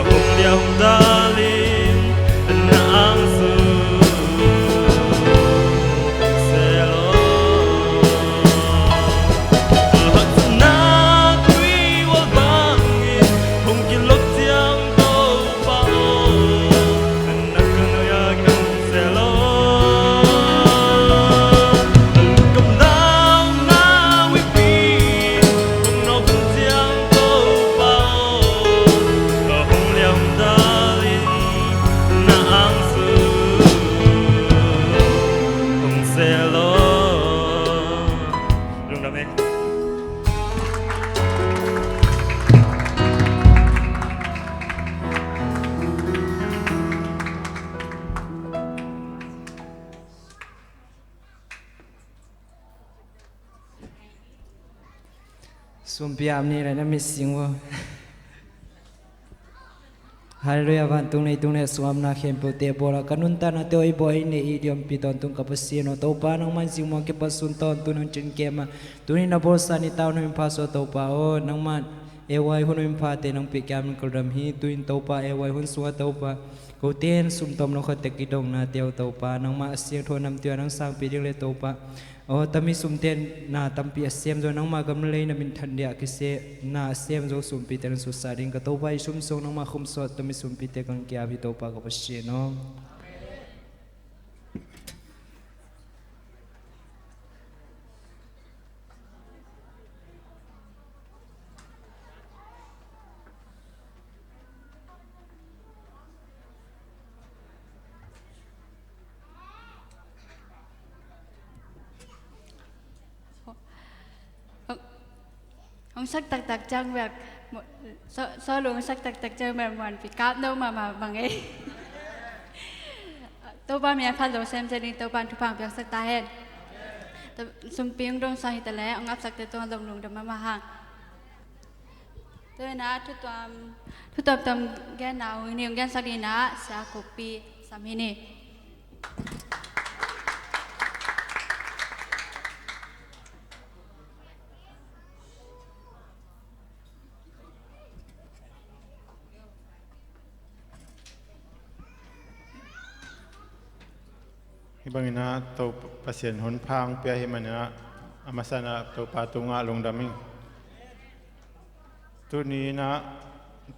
hong liao da lin na ang su se lo hak sung na kui wa bangi hong kilot jang tau pa o anak ngai se lo lung kam lao na wi pi hong no khung jang tau pa o hong liao da lin na ang su hong se lo lung da me Sumpiam ni rana missing wo. Hallelujah van tung nei tung ne suam na khem pu te bola kanun ta na te oi boy ne idiom piton tung kapasino to pa nang man sing mo ke pasun ton tu nang chin kema tunin na bosa ni taw no paso to pa o nang man ewai hun pa te nang pi kyam kaldam hi tuin to pa ewai hun suwa to pa ko ten sum tom no khate ki dong na teo to pa nang ma siang thon nam tyo nang sang pi ding le to pa o tami sum ten na tampi asem jo nang ma gam le na min than dia ki se na asem jo sum pi ten su sa ding ka to bai sum song nang ma khum so tami sum pi te kang kya bi to pa ka pashe no ông sắc tạc tạc trang việc so luôn sắc tạc tạc trang mềm mòn bị cáp đâu mà bằng ấy tôi ba mẹ phát đồ xem đi tôi ban thu phang việc sắc ta hết sum pieng dong sa hita le ông áp sắc te tôi dong lung đâm mà hàng tôi na thu tập tâm gan nào niềng gan sắc đi na sa copy sam hini Ibangina to pasien hon phang pia himana amasana to patunga longdaming tu ni na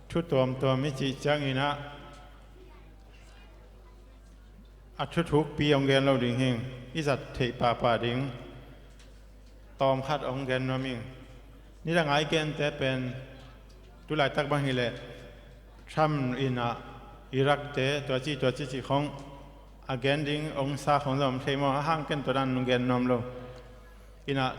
thu tom mi chi changina athu thuk pi ong gen lo ding hing izat thei pa ding tom khat ong gen noming ni la ngai gen te pen tu lai tak bang hi le tham ina Iraq te to chi khong again ding ong sa khong lom thei mo hang ken to dan nung gen nom lo ina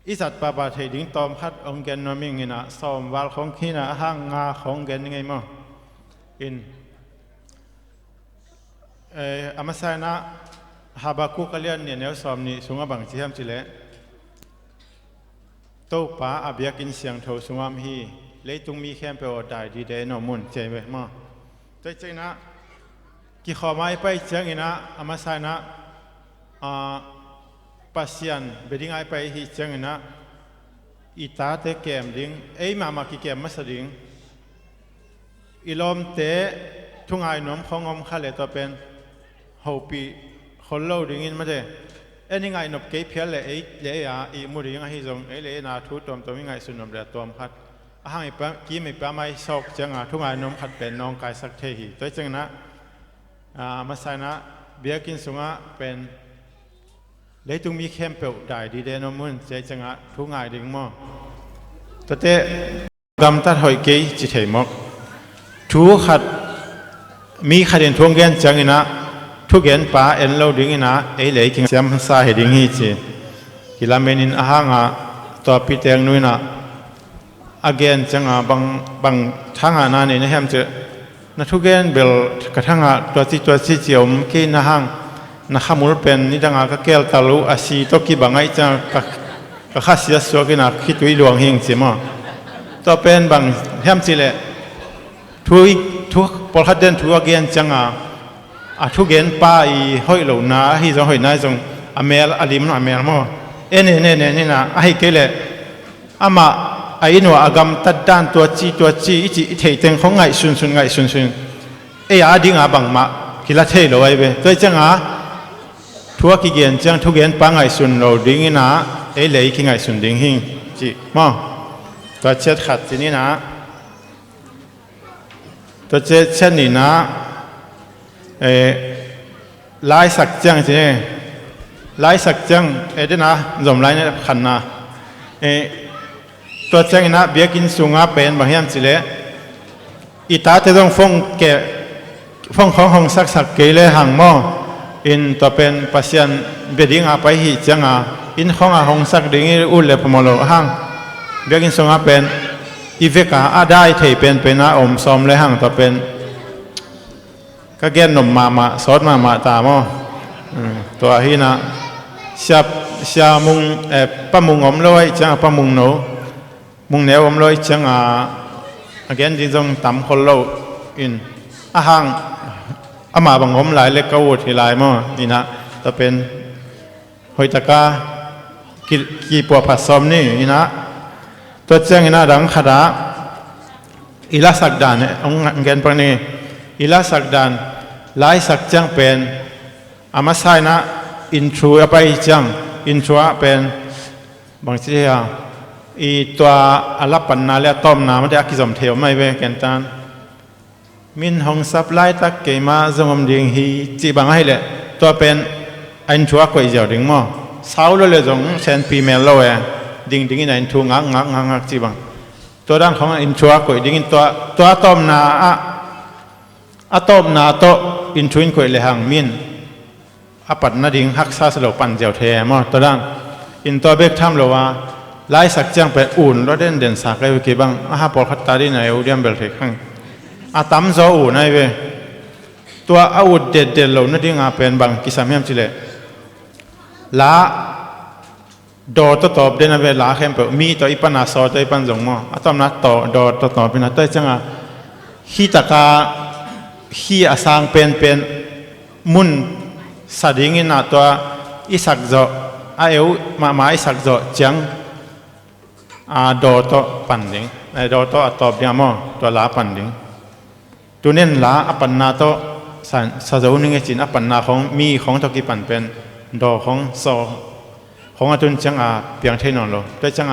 izat pa thei ding tom khat ong gen noming ina som wal khong khina hang nga khong gen ngai mo in amasana Habakuk kalian ne neu som ni sunga bang chi ham chi le to pa abyak in siang tho sungam hi leitung mi khem pe o dai di de no mun che we ma chai na ki khomai pai chang ina amasana pasian beding ai pai hi chang ina ita te kem ding ei ma ki kem ma sading ilom te thungai nom khongom khale to pen hopi hollo ding in ma de eni ngai nop ke phial le ei le ya i mu ding hi jong ei le na thu tom mi ngai sunom le tom khat hang pa ki me pa mai sok changa thungai nom khat pen nong kai sak the hi to chang na masana biakin sunga pen leitung mi khem pe dai di de no mun che changa thungai ding mo to te gam ta hoi ke chi thei mok thu khat มีขัดเดินทวงเงินจังอินะทุกเงินป้าเอ็นเราดิ้งอินะเลยกิงเสียมสาเหตุดิ้งฮีจีกิลาเมนินอาหางตัวพิเตงนุยนะagain จังบางทางนั้นนี่นะแฮมจะนัทุกเงินเบลกระทั่งตัวที่เจียวมกินนะหางนะขมุลเป็นนี่ดังก็เกลตาลูอาศีตกีบางไงจังก็ข้าเสียสวกินะคิดวิหลวงเฮงจีมาตัวเป็นบางแฮมจีเลยทุกพอขัดเดินทุกเงินจังทุกเงินป้าอีห้อยเหล่านาที่จะห้อยนายจงอเมลอลิมอเมลมั่วนี่นะไอ้เกลเลยอามาไอ้หนูอากำตัดด้านตัวจีอีจีเทเต็งของไงซุนไอ้ดิ้งบังมาคิลาเทโลไอ้เว้ยตัวจังทัวกิเกียนจังทุกเย็นปังไงซุนเราดิ้งนะไอ้เลยกิไงซุนดิ้งหิงจีมั่งตัวเช็ดขัดทีนี้นะตัวเช็ดนี่นะลายสักจังทีนี้ลายสักจังเดี๋ยวนะจมลายนี่ขันนะตัวจังนะเบียกินสูงเป็นบางอย่างสิเลอีตาจะต้องฟ้องของสักเกลเลยห่างหม้ออินตัวเป็นปัสยันเบียดิ้งไปหิจังอินของสักดิ้งอุ่นเลยพมโลห่างเบียกินสูงเป็นอีเวกาได้เทเป็นนะอมซอมเลยห่างตัวเป็นก็แกนนมมาซอสมาตามอตัวฮีนะชามุงปะมุงอมลอยจังปะมุงโนมุงเนวอมลอยจังแกนที่จงต่ำคนโลอินห่างมาบังอมหลายเล็กก็วุฒิหลายมอนี่นะตัวเป็นหอยตะกากีปัวผัดซอมนี่นะตัวจังนะดังขดาอิลาสักดานเนี่ยองแกนปนีอิลาสักดานหลายสักจังเป็นอามาไซนะอินทรูไปจังอินทรูเป็นบางทีอีตัวอาลับปันนาเลียต้มน้ำมันจะกิจสมเทวไม่เวกันตันมินหงสับไล่ตักเกมาจงอมดิ่งฮีจีบางให้เลยตัวเป็นอินทรูก็อีเจ้าดิ่งมั้งสาวเลยจงเซนปีเมลโลเอดิ่งในอินทรูงักจีบางตัวด้านของอินทรูก็ดิ่งตัวต้มน้ำต้มน้ำโตอินทรูก็เลยห่างมินปัดนาดิ่งฮักซาสโลปันเจ้าเทมั้งตัวด้านอินตัวเบกทำเลยว่าลายสักจังเป็นอุ่นรถเด่นสักเลยกี่บังปอลขัดตาดีในอุดมเบลเทขังตั้มโซอุ่นในเวตัวอาวุธเด็ดเหล่านั้นที่เป็นบังกิสามีมจิเลละดอตอบเดนเวลาเข้มเปมีตัวอีปันอาโซตัวอีปันจงมั้งตั้มนัดต่อดอตอบเป็นตัวจังฮีตะกาฮีอาสังเป็นมุนสะดิ้งน่ะตัวอิสักโจมาอิสักโจจังดอโตปันดิ้งดอโตตอบยามอตัวลาปันดิ้งตัวนี้ลาปันนาโตสะเจ้าหนึ่งจินปันนาของมีของตะกี้ปันเป็นดอของโซของตุนจังเพียงเท่านั้นโลด้วยจัง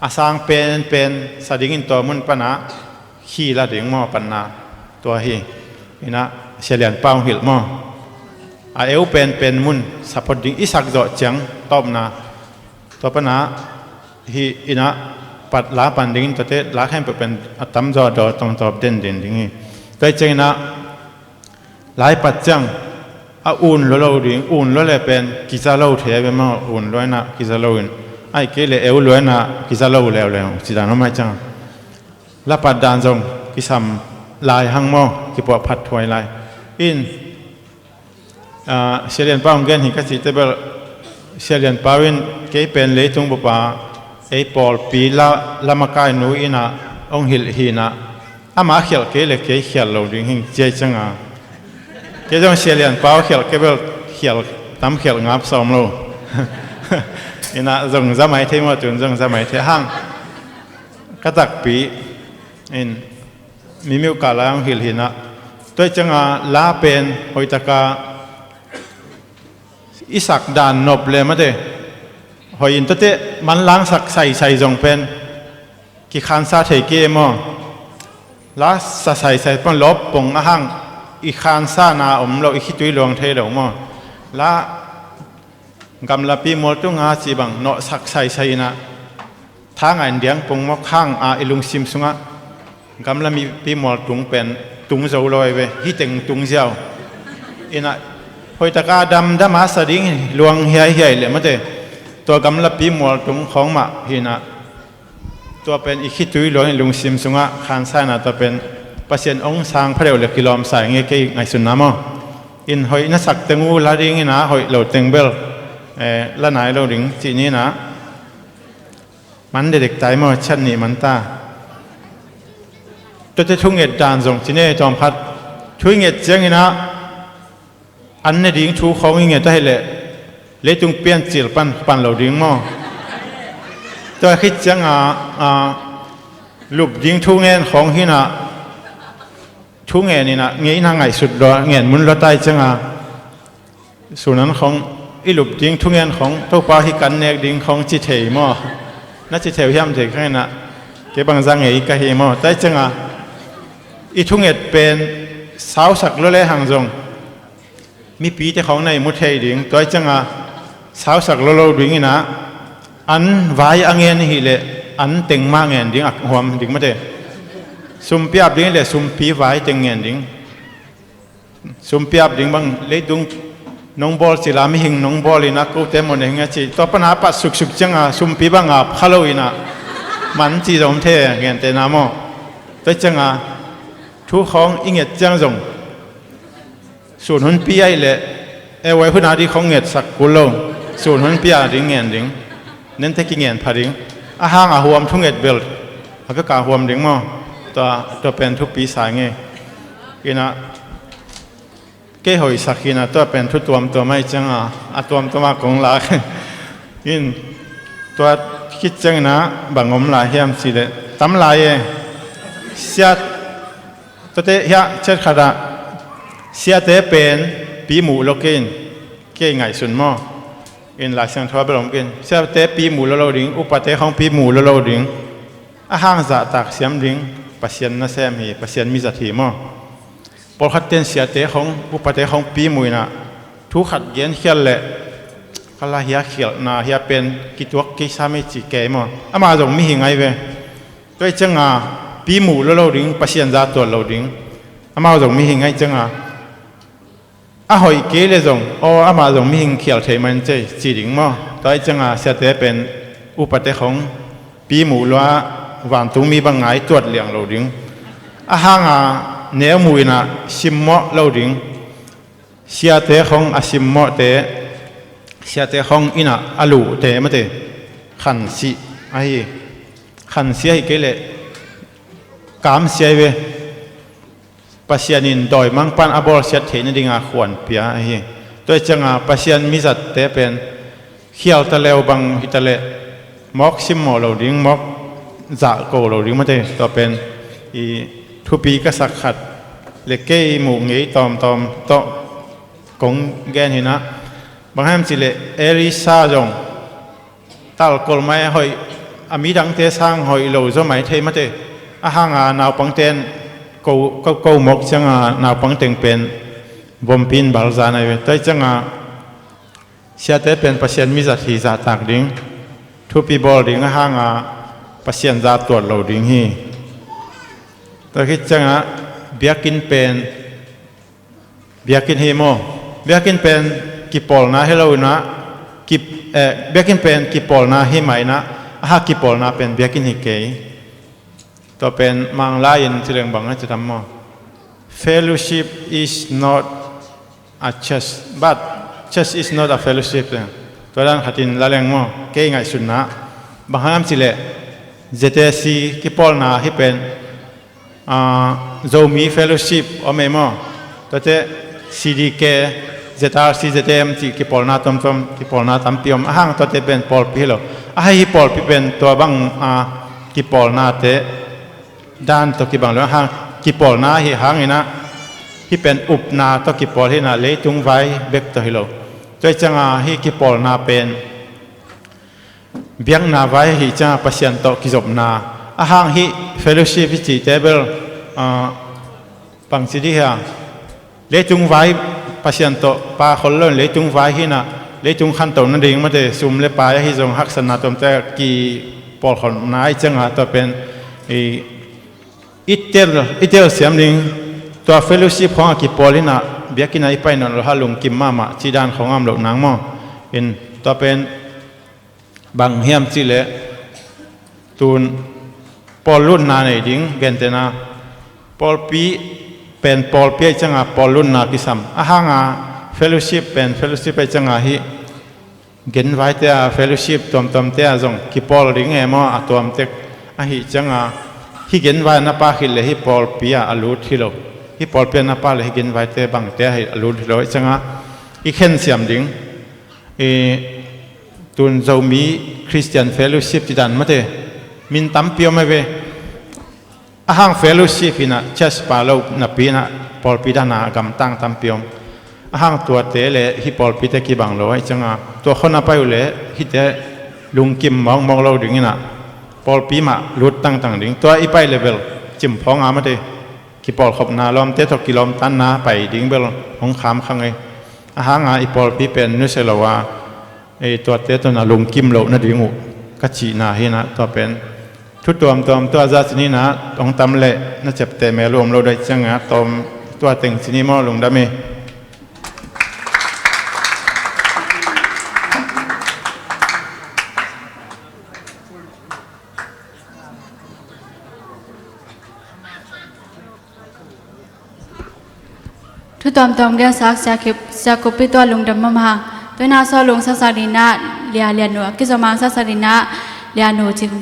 อาสังเป็นสะดิ้งตัวมุนปันนาขี้ละดิ้งมอปันนาตัวฮีนี่นะเฉลียนเป้าหิลมอเป็นมุนสัพพดิ้งอิสักโจจังตอบนาตัวปันนาฮีอินะปัดลาปันดิ้งตัวเตลาแค่เป็นตั้มจอดตรงตอบเด่นดิ้งตัวเจนะหลายปัจจังอุ่นเราดิ้งอุ่นเราเลยเป็นกิจเราเทียบมาอุ่นร้อยนะกิจเราไอ้เกลเอวร้อยนะกิจเราแล้วจิตาน้องไม่จังละปัดดานจงกิสามลายหังมอกิปวพัดถวยลายอินเชลียนป้าองเกนหิกัสิเตเบลเชลียนป้าวินเกยเป็นเลยตุงบุปผาไอ้ปอลปีละมากายนูอินะองหิลฮีนะมาเขียลเกลเกยเขียลเราดิ้งหิงเจจังเกยจงเชลียนป้าเขียลเกเบลเขียลตั้มเขียลงับสอมเราอินะจงจะไม่เทมาจุนจงจะไม่เทห้างกระตักปีอินมีโอกาสแล้วหิลฮีนะตัวจังลาเป็นหอยตะกาอิสักดานนบเลยมาเด้หอยอินตัวเตมันล้างสักใส่จงเป็นกิคันซาเทเกมอลาใส่ปนลบปงอาหังอีคันซานาอมเราอีคิตุยลวงเทเหลวมอลากำลับปีมอตุงาจีบังเนาะสักใส่นะทางอันเดียงปงมอข้างอิลุงซิมสุงะ กำลังมีปีหมอตุงเป็นตุงเจ้าลอยไปฮิตึงตุงเจ้าอินะหอยตะกาดำดำมาสดิ้งลวงเฮียเลยมั้งเตตัวกำลังปีหมอตุงของมาฮินะตัวเป็นอีกขี้ตุยลอยลุงซิมสุงะคานไซนะตัวเป็นเปอร์เซ็นต์องศาพระเดวเล็กกิโลมใส่เงี้ยกี่ไงสุนน้ำมั้งอินหอยนักสักเตงูลาดิ้งนะหอยเหลาเตงเบลละไหนเราดิ้งจีนี้นะมันเด็กใจมั้งชั้นนี้มันตาตัวจะทุ่งเงินจานส่งจีเน่จอมพัดทุ่งเงินเจียงนะอันนี้ดิ้งชูของเงินได้เลยเลยจุงเปลี่ยนจิลปันเราดิ้งมั้งตัวคิดเจียงลูกดิ้งทุ่งเงินของที่น่ะทุ่งเงินนี่นะเงี้ยน่าไงสุดดอเงินมุนละไตเจียงส่วนนั้นของอีลูกดิ้งทุ่งเงินของตัวปลาที่กันเนกดิ้งของจิตเหยมั้งน่าจิตเหยย่ำเด็กแค่นั้นเก็บบางจังเงยก็เฮมั้งแต่เจียงอีทุ่งเงินเป็นสาวสักเล่ๆห่างจงมีปีที่ของในมุทเทดิ่งตัวจังสาวสักเล่ๆดิ่งนะอันวายอังเงินหิเลอันเต็งมากเงินดิ่งอักหวมดิ่งมาเดสุมปีอับดิ่งเลยสุมปีวายเต็งเงินดิ่งสุมปีอับดิ่งบางเล็ดดุงน้องบอลสิลามิหิงน้องบอลอินะกูเต็มหมดเลยไงจีตัวปัญหาปัดสุกจังสุมปีบางอับฮัลโหลอินะมันจีจอมเทเงินเตนามอตัวจังทุกของอิงเงจังจงส่วนหุ่นปีไอเละไว้พุ่นาดีของเงสักกุลงส่วนหุ่นปีอาดิ่งเงินดิ่งนั่นเทกิเงินพาดิ่งห่างหัวมทุ่งเงเบลเขาไปกาหัวมดิ่งมั้งตัวเป็นทุกปีสายเงี้ยกินะเกี่ยหอยสักกินะตัวเป็นทุกตัวไม่จังตัวมากงลากินตัวคิดจังนะบางอมลายเฮียมสิเลตำลายเสียตัวเตะเฮียเชิดขาดเสียเตะเป็นปีหมูโลกินเกี่ยไงสุนมออินหลายเสียงทว่าไปลงกินเสียเตะปีหมูโลดิ่งอุปเตะของปีหมูโลดิ่งห่างจากตักเสียมดิ่งปัสยันน่าแซมฮีปัสยันมีจัตถีมอพอขัดเต้นเสียเตะของอุปเตะของปีหมูน่ะทุกขัดเย็นเขียนเลยก็ลาเฮียเขียนน่ะเฮียเป็นกิจวัตรกิจสามีจีเกมอมาจงมีหิงไงเว้ด้วยจังปีหมูโลดิ่งปัสยันจากตัวโลดิ่งมาจงมีหิงไงจังหอยเกลจงมาจงมีหิงเขียวเทมันเจจีดิ่งมั้งตัวจังเสียเตะเป็นอุปเตะของปีหมูล้วนหวานตุ้งมีบางไงตรวจเลี้ยงเราดิ่งห่างเนื้อมูน่ะชิมมอเราดิ่งเสียเตะของชิมมอเตะเสียเตะของอินะอลูเตะมาเตะขันสีไอ้ขันเสียเกลกามเสียเวปัสยานินโดยมังปันอบอลเสียเทนดิ่งขวนเปียไอ้ตัวจังปัสยานมิจัดเตะเป็นเขียวตะเลวบางฮิตะเลมอกชิมมอเราดิ่งมอกจ่าโกเราดิ่งมาเตะตัวเป็นอีทุปีก็สักขัดเล็กเก้หมูงี้ตอมโตกงแกนหินะบางแห่งสิเลเอริซาจงตัลกอลไม่หอยอามีดังเตสังหอยโลโซไม่เทมาเตห่างนาวปังเตนกูมกจังนาวปังเตงเป็นบอมปินบาลซานไอเวแต่จังเสียเตเป็นปัสยันมิจัดฮีจัดตักดิ่งทุปีบอลดิ่งห่างปัสยันจัดตัวเราดิ่งฮีแต่คิดจังเบียกินเป็นเบียกินเฮโมเบียกินเป็นกิปอลนะเฮโลนะกิเบียกินเป็นกิปอลนะเฮไม่นะกิปอลนะเป็นเบียกินเฮเกยตัวเป็นมังลายินที่เรื่องบางนะจะทำมั้ง fellowship is not a church but church is not a fellowship ตัวนั้นขัดอินละเรื่องมั้งเกยไงสุดนะบางครั้งสิเลเจเตซีกิปอลนะที่เป็นZomi fellowship อเมมอตัวเจซีดีเคเจตาร์ซีเจเตมที่กิปอลนาตอมกิปอลนาตัมพิอมห่างตัวเจเป็นปอลพิโลให้ปอลพิเป็นตัวบังกิปอลนาเตด้านตัวกิบังแล้วห่างกิปอลนาที่ห่างนี่นะที่เป็นอุปนาตัวกิปอลที่น่ะเลยจุงไว้เบกตัวฮิโลตัวจังให้กิปอลนาเป็นเบียงนาไว้ที่จะปัสยันตัวกิจบนาห่างที่ fellowship ที่เทเบิลปังสิที่ฮะเลจุงไว้ปัสยันโตปาคนเล่นเลจุงไว้ที่น่ะเลจุงขันโตนั่นเองมันจะซุ่มเลปายที่จงหักษณะตมแต่กี่ปอลคนนายจังหะตัวเป็น อิเตลเสียมลิงตัวเฟลชิพของกิปอลินะเบียกินไอไปนนเราฮาลุงกิมมามาจีดานของอัมหลกนางมอเป็นตัวเป็นบางเฮียมจีเลตูนปอลรุ่นนาในดิ้งเกนเตนาปอลปีเป็นปอลเปียจังอาปอลรุ่นนากิสัมอาหางาเฟลชิพเป็นเฟลชิพไปจังอาฮิเกนไว้เตะเฟลชิพตอมเตะจงกิปอลดิ้งเอมออาตอมเตกอาฮิจังอาฮิเกนไว้นับปาฮิเลฮิปอลปีอาลูดฮิโลฮิปอลเปียนับปาเลฮิเกนไว้เตะบังเตะฮิอาลูดฮิโลจังอาอีเข็นเสียมดิ้งตุน Zomi คริสเตียนเฟลชิพที่ดันมาเตมินตัมเปียวไม่เวอาหางเฟลชิพนะเชสปาโลนับปีนะปอลปีดานากำตั้งตัมเปียวอาหางตัวเตเลฮิปอลปีเตกีบังโลให้จังอาตัวคนนับไปอยู่เลยฮิเตลุงกิมมองเราดึงนะปอลปีมาลุดตั้งดึงตัวอีไปเลเวลจิมพองอามาเตกิปอลขบนาลอมเตทกิลอมตันนาไปดึงเบลของขามขังไงอาหางอีปอลปีเป็นนุเซลวาตัวเตตัวน่ะลุงกิมโลนะดึงอุกัจจีนาเฮนะตัวเป็นทุกตัวจัสนี้นะต้องทำเละน่าจะเตะเมรวมเราได้จังอ่ะตัวเต็งสินี้มอลงได้ไหมทุกตอมแกสักสักปิตัวลงดำมาตัวน่าสอลงสักดินาเลียนหนูกิจมาสักดินาเลียนหนูจิง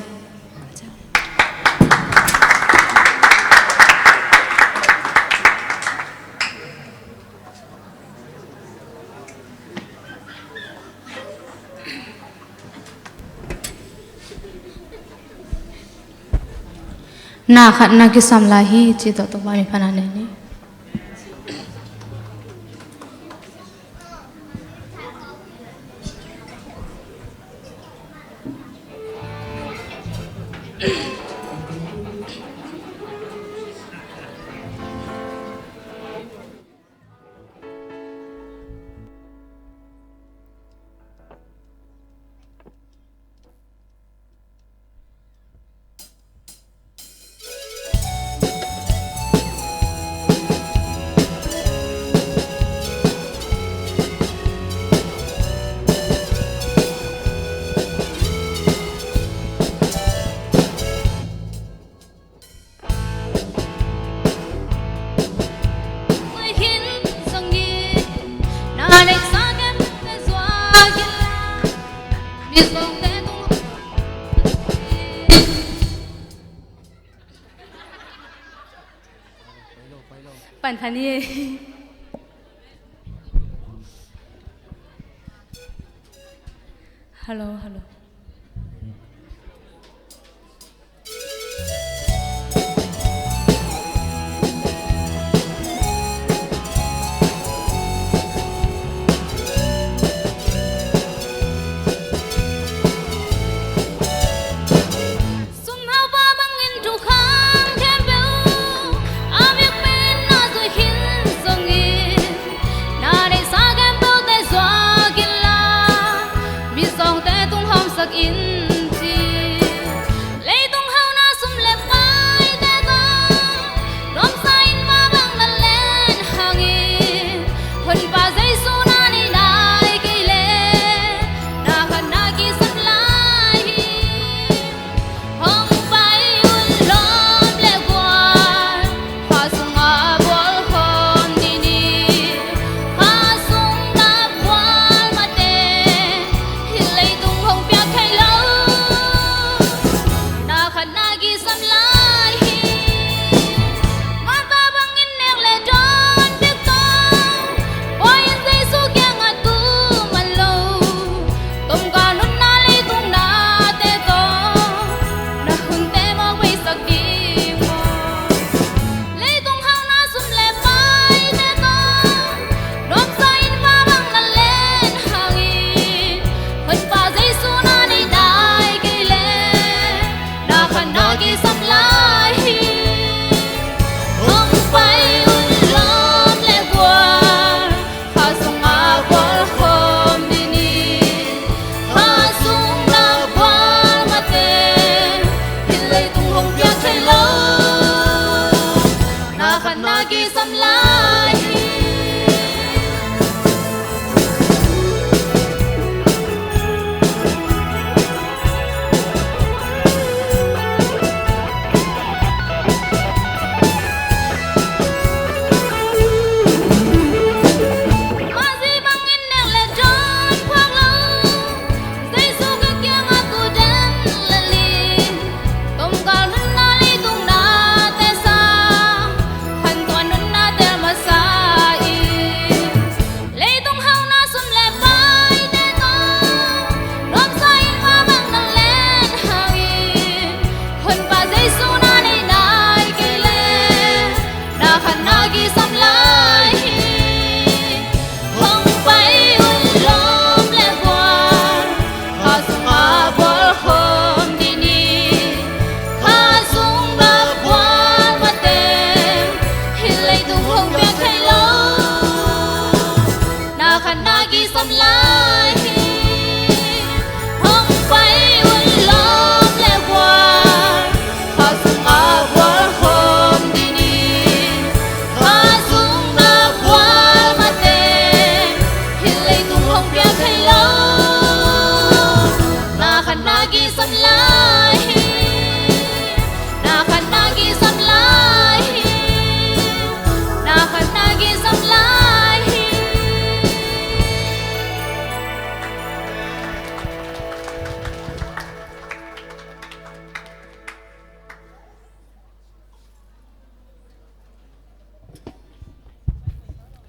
น่าขัดนักกิจสัมลาฮีจิตตัวบาริพนันนี่ ปั่นทันนี่ฮัลโหลมีสองแต่ตุ้งหอม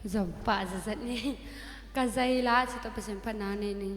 Zompa zat ni. Kazaila sito pesen panane ni.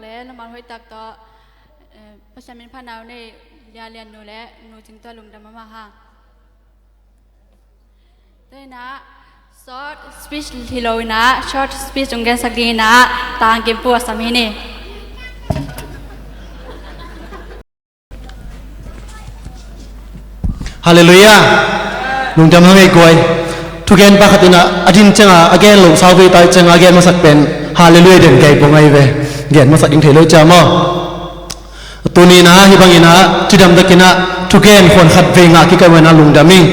แล้วน้ำมันห้อยตักต่อประชาชนพานาวในยาเรียนหนูและหนูจึงตัวลุงดำมาห่างด้วยนะ short speech ที่เรานะ short speech จงแกสักดีนะต่างเก็บปวดสามีนี่ฮาเลลูยาลุงจำให้กวยทุกแกนปะขัดนะอดินจังอาแกนลงสาวไปตายจังอาแกนมาสักเป็นฮาเลลูยาเด่นไก่ปงไงเวแกนมาสักยิ่งเทเลยจ้ามอตัวนี้นะที่บางอย่างนะที่ดำตะกินะทุกแกนคนขัดเวงอาคิกันไว้นะลุงดำมิง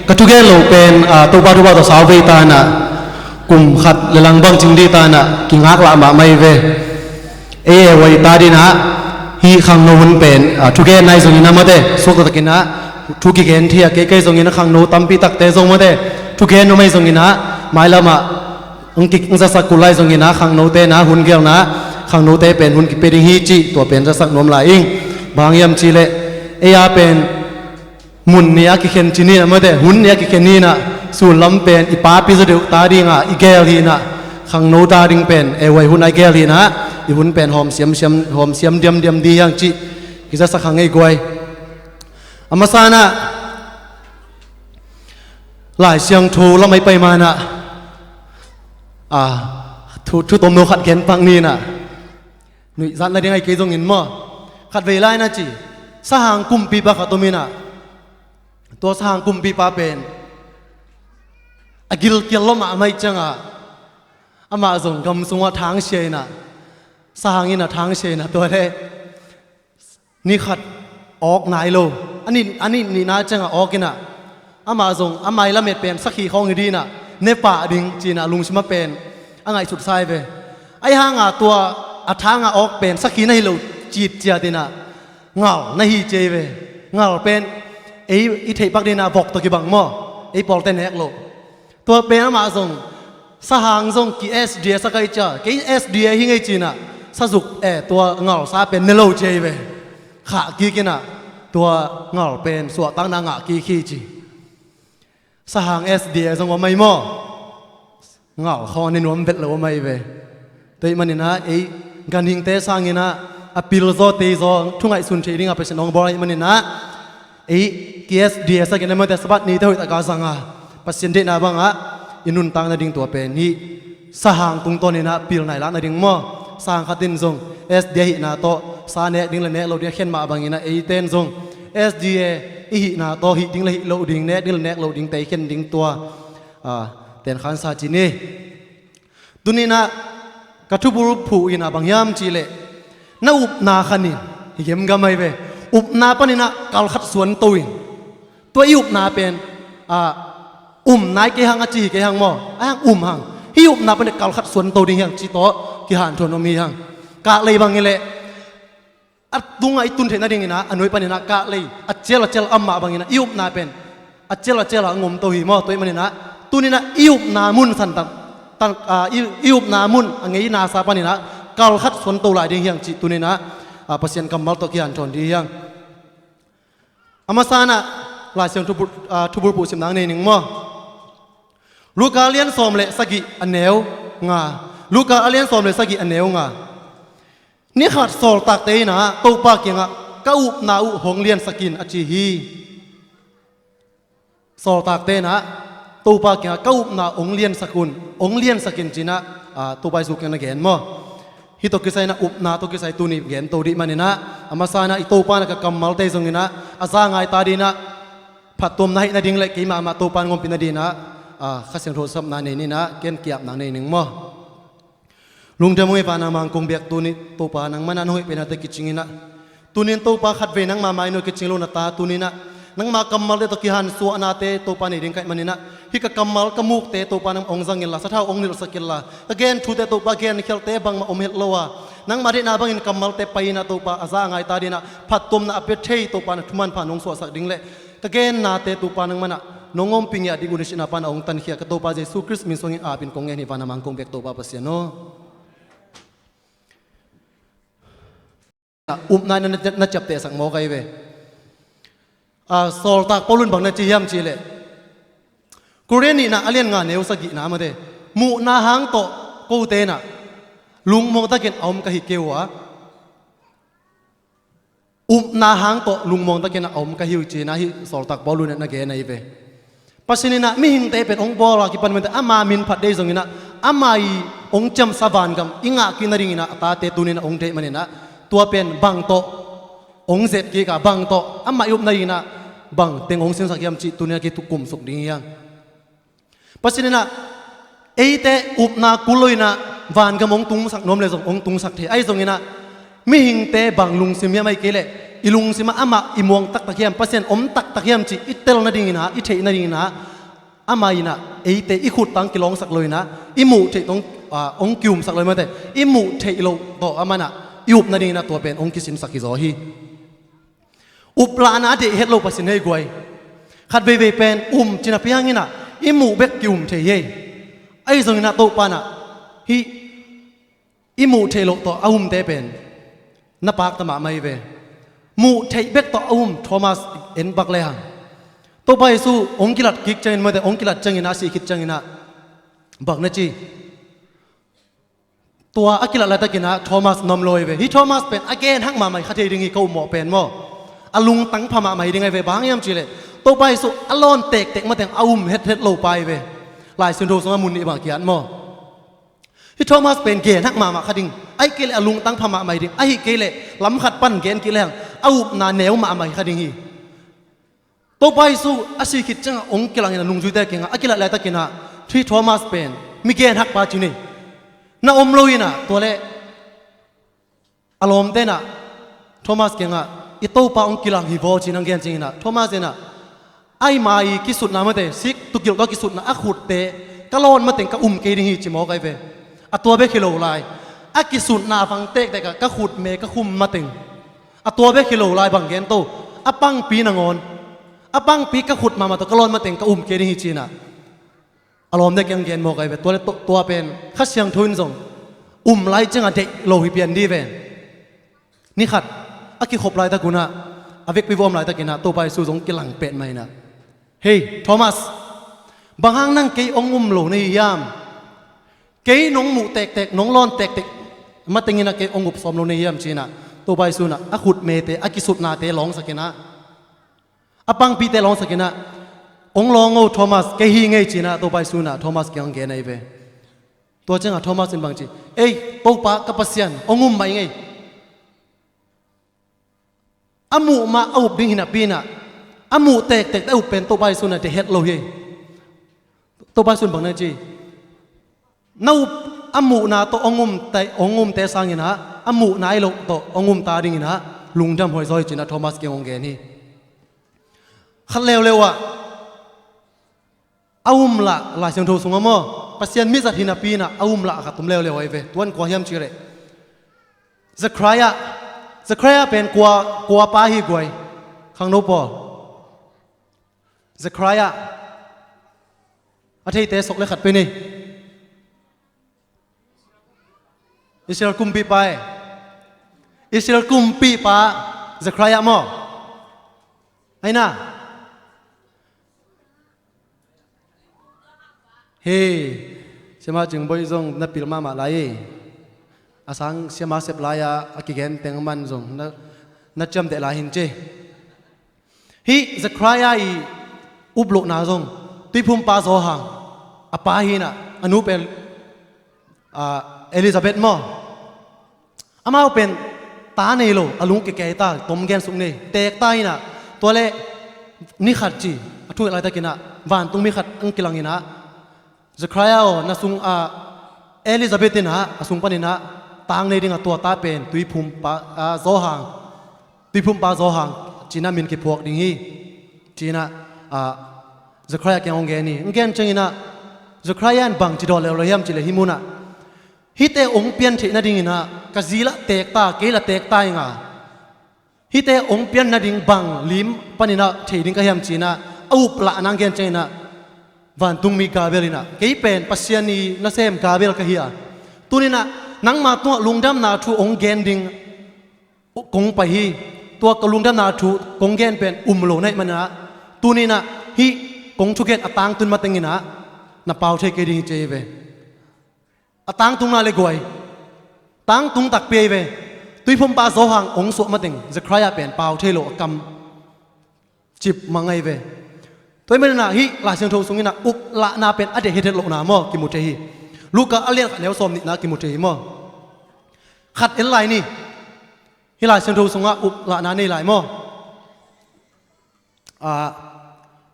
ก็ทุกแกนลงเป็นตัวบ้าตัวสาวไปตายนะกลุ่มขัดเลลังบังจิงดีตายนะกิงฮักละมาไม่เวไว้ตาดีนะฮีขังโนมันเป็นทุกแกนในส่วนนี้นะมาเดสุกตะกินะทุกแกนที่อาเกยส่งยินะขังโนตั้มปีตักเตส่งมาเดทุกแกนโนไม่ส่งยินะไม่ละมาองค์กิงจะสักกุไลส่งยินะขังโนเตนะหุ่นเกี่ยวนะขังโนเตเป็นหุ่นกิเป็นฮีจีตัวเป็นจะสักนมลายอิงบางยามจีเลเป็นมุนเนียกิเคนจีนี่นะมาเดหุ่นเนียกิเคนนี่นะส่วนลำเป็นอีป้าพิจารณาตาดิงอ่ะอีเกลีนะขังโนตาดิงเป็นไว้หุ่นไอเกลีนะอีหุ่นเป็นหอมเสียมเดียมดีอย่างจีกิจะสักขังไอ้กวยอามาซานะหลายเสียงทูแล้วไม่ไปมานะทุตมโนขัดเขียนฟังนี่นะหนุ่ยสันอะไรยังไงเกี่ยงเงินมั่วขัดเวลานะจีสหางกุมปีปะขัดตัวมีนะตัวสหางกุมปีปะเป็นกิลเกี่ยวล้มไม่จังอามาส่งกำสงว่าทางเชยนะสหางนี่นะทางเชยนะตัวเล่นี่ขัดออกไหนโลอันนี้นี่น่าจังออกกินอ่ะอามาส่งอาไม่ละเม็ดเป็นสักขีของดีน่ะเนปะดิงจีน่ะลุงชิมาเป็นอ่างไงสุดท้ายไปไอ้ห่างตัวทางออกเป็นสักขีในโลจีดเจียติน่ะเงาในฮีเจไปเงาเป็นไอ้เทปักดีน่ะบอกตัวกี่บังหม้อไอ้ปอลเตนแฮกโลตัวเป็นอามาส่งสหางส่งกี่SDสักไอ้จ้ากี่ SD หิ้งไอ้จีน่ะสะสุกตัวเงาซาเป็นเนโลเจไปขากี่กินอ่ะตัวเงาเป็นสวดตั้งนางะกี่ขี้จีสหาง SD ส่งว่าไม่หม้อเงาคอในนวมเบ็ดเลยว่าไม่เว้แต่มันนี่นะการหิงเตะสร้างนี่นะอพิลโซเตโซทุ่งไอสุนเชดิ้งอภิชนองบอลมันนี่นะKSD สักอย่างนั้นแต่สบัดนี้เท่าตะการสังปัสยันเดน่าบังอินุนตังนาดิ้งตัวเป็นนี่สหางตุงต้นนี่นะพิลไหนละนาดิ้งหม้อสร้างขัดดินส่ง SD หินาโตสาเนดิ้งละเนเราเดียเข็นมาบางนี่นะเต้นส่ง SDA หินาโตหิดิ้งละหิเราดิ้งเนดิ้งละเนเราดิ้งเตะเข็นดิ้งตัวเต้นขันซาจีนี่ตุนี่นะกระทุบุรุษผู้อินาบางยามจีเลน่าอุบนาขันินเยี่ยมกันไหมเวอุบนาปนินะกาลขัดสวนตัวอุบนาเป็นนายเกี่ยงจีเกี่ยงหม้อหังหังฮิอุบนาเป็นกาลขัดสวนตัวดิ้งหังจีโตกี่หันทวนมีหังกะเลยบางเลยตุงไอตุนเทน่าดิ้งนะอันนู้นปนินะกะเลยเจลอัมมาบางนะอุบนาเป็นเจลงมตัวหิมอตัวมันนี่นะตุนี่นะอุบนามุนสันตังอุบนามุนอันนี้นาซาปนินะกาลขัดสวนตัวหลายดิ้งหังจีตุนี่นะเปอร์เซ็นต์กำมัลตัวกี่หันทวนดิ้งหังอามาซานะหลายเสียงทุบุปุสิมนางในหนึ่งมั่วลูกาเลียนสมเลสกิอันเนวงาลูกาเลียนสมเลสกิอันเนวงานี่ขัดโซลตักเตยนะตัวปากยังก้าวนาอุหงเลียนสกินอจิฮีโซลตักเตนะตัวปากยังก้าวนาองเลียนสกินจีนะตัวใบสุกยังนักเห็นมั่วฮิตกิไซนะอุบนาตัวกิไซตัวนี้เห็นตัวดีมันนี่นะอามาซานะอีตัวปานะกับกำมัลเตยตรงนี้นะอาซาไงตาดีนะผัดตัวนั้นนาดิ้งเล็กกี่มาตัวปานงมปินาดีนะข้าเสียงโทรศัพท์นานนี่นะเกี่ยนเกียบนางในหนึ่งมั่วลุงจะมุ่งปานามังคงเบียกตัวนี้ตัวปานังมันนั่นห้อยเป็นอะไรกิจงินะตัวนี้ตัวปาขัดเวนังมาไม่โนกิจงิโลนัตตาตัวนี้นะนังมากำมัลเตตะกี้หันสัวนาเตตัวปาในดิ้งไก่มันนี่นะฮิกกำมัลกำมุกเตตัวปานังองซังเงินละสัทธาองนิลสกิลละแกนชูเตตัวปาแกนเขียวเตบังมาอมเฮลโลวะนังมาดีนาบังอินกำมัลเตไปนะตัวปาอาซาไงตาดีนะผัดตุมนะอเปเทยตัวปานะทุมันผ่านองสัวสักดิ้งเล่ตะเกนนาเตตุปานังมันน้องอมปิงยาดิกุนิชินาปานองตันเขียกตัวปาเจสุคริสมินทรงอาปินกงเงินฮิปานามังคงเบกตัวปาเปเสียโนอุบนายนัดจับเตะสังโมไกเวโซลตากปลุนบังนัดจียมจีเลกูเรนี่นะอเลียนงานเนวสกินามาเดมูนาหางโตกูเตนะลุงมองตะเกนอมกะฮิเกวะ อุบนาหางโตลุงมองตะเกนะอมกะหิวจีนะฮิสอลตักบอลูเนนะเกนะอีเวปัสนินะมิหิงเตเป็นองบอลากิปันมันอามามินพัดเดซงอินะอามาอีองจำสวานกัมอิงะกินริงอินะตาเตตุนินะองเทมันนะตัวเป็นบังโตองเซตกีกะบังโตอามายุบนารินะบังเต็งองเซนสักยามจิตุนินะกิตุกุมสุกดิ้งยังปัสนินะเอเตอุบนากุลอยนะวานกัมองตุงสักนมเลยซงองตุงสักเทไอซงอินะมิหิงเตบังลุงซิมยาไม่เกเลอิลุงซิมาอามาอิมวงตักตะเกียมปัสเซนอมตักตะเกียมจิอิเตลนาดิงนะอิเทนาดิงนะอามาอินะเอเตอิขุดตังกิลองสักเลยนะอิมูเทตององกิวมสักเลยมาแต่อิมูเทโลโตอามานะยุบนาดิงนะตัวเป็นองกิสินสักกิโซฮีอุปลานาเดเฮโลปัสเซนให้กวยขัดเวเวเป็นจินาพิยังอินะอิมูเบกกิวมเทเยไอซงอินะโตปานะฮีอิมูเทโลโตอาเตเป็นนับปากตมาไม่เวมูเทเบกต่อโทมัสเอ็นบักเลยฮังตัวไปสู้องกิลัดกิกจังอินมาแต่องกิลัดจังอินาสีคิดจังอินาบักนะจีตัวอักิลัดอะไรตะกินะโทมัสนอมลอยเวฮิโทมัสเป็นอเกนฮักมาไม่ขัดเฮดิงเขาหมอเป็นมั้งอลุงตั้งพม่าไม่ดิงไงเวบางยามจีเลยตัวไปสู้อลอนเตกมาแต่เฮ็ดโลไปเวลายสินโดสงมุนนี่บางกี่อันมั้งฮิโทมัสเป็นเกนฮักมาขัดดิงไอ้เกลอลุงตั้งพม่าไม่ดิงไอ้เกลล้ำขัดปั้นเกนกิเลงนาแนวมาไม่ขัดดิงฮีตัวไปสู้อาศัยคิดจังองกิลังอินะลุงจุดเด็กเองอากิลัดอะไรตะกินะที่โทมัสเป็นมีเกนฮักปาจินีน่าอมลอยนะตัวเล่อารมณ์เต้นะโทมัสเก่งอ่ะอีโตปาองกิลังฮิโวจินังเกนจริงนะโทมัสเนี่ยนะไอ้มาอีกิสุดนะมาเตสิกตุกิลตัวกิสุดนะอักขุดเตะกะลอนมาเต็งกะเกดิงฮีจิมอไกเวอะตัวเบคิโลไลอักกิสุดนาฟังเตกแต่กะขุดเมกะคุมมาเต็งอะตัวเบคิโลไลบังเกนโตอะปังปีนางอนอะปังปีกะขุดมาตัวกะลอนมาเต็งกะเกดิงฮีจีนะอารมณ์ได้เกนมอไกเวตัวเป็นขัดเสียงทุนส่งไลจังอะเด็กโลหิเปียนดีเวนี่ขัดอะกิขบไลตะกุนะอเวกปิวอมไลตะกินะตัวไปสู่สงกิลังเป็ดไหมนะเฮ้ยโทมัสบางครั้งนั่งเกยองโลในยามเกยน้องหมูแตกน้องร้อนแตกมาติงินะเกยองุบสมโลในยามจีนะตัวไปสู่นะอะขุดเมเตอะกิสุดนาเตลองสักนะอะปังปีเตลองสักนะองลองโอโทมัสเกยไงจีนะตัวไปสู่นะโทมัสเกยองเกนไอเวตัวจังอะโทมัสเป็นบางจีเอ้ยตัวปะกับปัสยันองุมไปไงอามูมาอุบดิ้งหินะปีนะอามูแตกได้อุบเป็นตัวไปสู่นะเดเฮ็ดโลเฮตัวไปสู่บางนั่นจีน่าอุบอามูนาตัวองุมเตสังยินะอามูนายโลตัวองุมตาดิ้งหินะลุงจำหอยซอยจีนะโทมัสเกยองเกนี่ขัดเร็วๆอ่ะละลายเสียงโทรส่งมาปัสยันมิสัตหินาปีนะละขัดตุ้มเร็วๆไอ้เวตัวนั้นกว่าเฮียมชีเร่สครายเป็นกว่าป้าฮีกวยข้างโน้ปอสครายอาทิตย์เตะสกเลยขัดไปนี่อิสราเอลกุมปีไปอิสราเอลกุมปีป้าสครายมั้งไอ้น่ะเฮ้เสมาจึงบริจงนับปีละมาหลายอาสังเสมาเสพลายอากิเกนเต็งมันจงนัดจำเดลาหินเจฮีจะใครอุบลุนาจงตุยพุ่มปาโซหังอาปาฮีน่ะอนุเป็นเอลิซาเบธมั้งอามาเป็นตาเนโลอลุงเกยตาตมแกนสุงเนเตกตาฮีน่ะตัวเล่นี่ขัดจีทุกอะไรตะกินะวานตุงมีขัดอังกิลังฮีน่ะจะใครน่ะสุงเอลิซาเบธน่ะสุงปานินะตางในดิ่งตัวตาเป็นตุยพุ่มปาโซหังตุยพุ่มปาโซหังจีน่ามินกิพวกดิ่งฮีจีน่าจะใครแกงเกนี่เกนจังอินะจะใครยันบังจีดอลเลยยามจีเลยฮิมุนะฮิเตองเปียนเทน่าดิ่งนะกะจีละเตกตาเกละเตกตายงาฮิเตองเปียนน่าดิ่งบังลิมปานินะเทดิ่งกะยามจีน่าอุปละนังเกนจังอินะวันตุงมีกาเบลินะเกยเป็นปัสยานีน่าเซมกาเบลกะฮียตุนินะนังมาตัวลุงดำนาทูองเกนดิ่งกงไปฮีตัวกลุงดำนาทูกงเกนเป็นโลในมันนะตุนินะฮีกงชุกเกตอตังตุนมาติงินะนับเปล่าเทเกดิ่งเจเวอตังตุงนาเลกวยตังตุงตักเปียเว ตุยพมปาโซหังองสวมาติงจะใครเป็นเปล่าเทโลกำจิบมังไงเวตัวมันน่ะฮิลาเชียงทงสุงินะอุปละนาเป็นอเดเฮเดโลนามอกิมุเทฮีลูกก็อเลียนขัดแนวสมนี่นะกิมุเทฮีมอขัดเอ็นไลนี่ฮิลาเชียงทงสุงะอุปละนานี่ไลมอ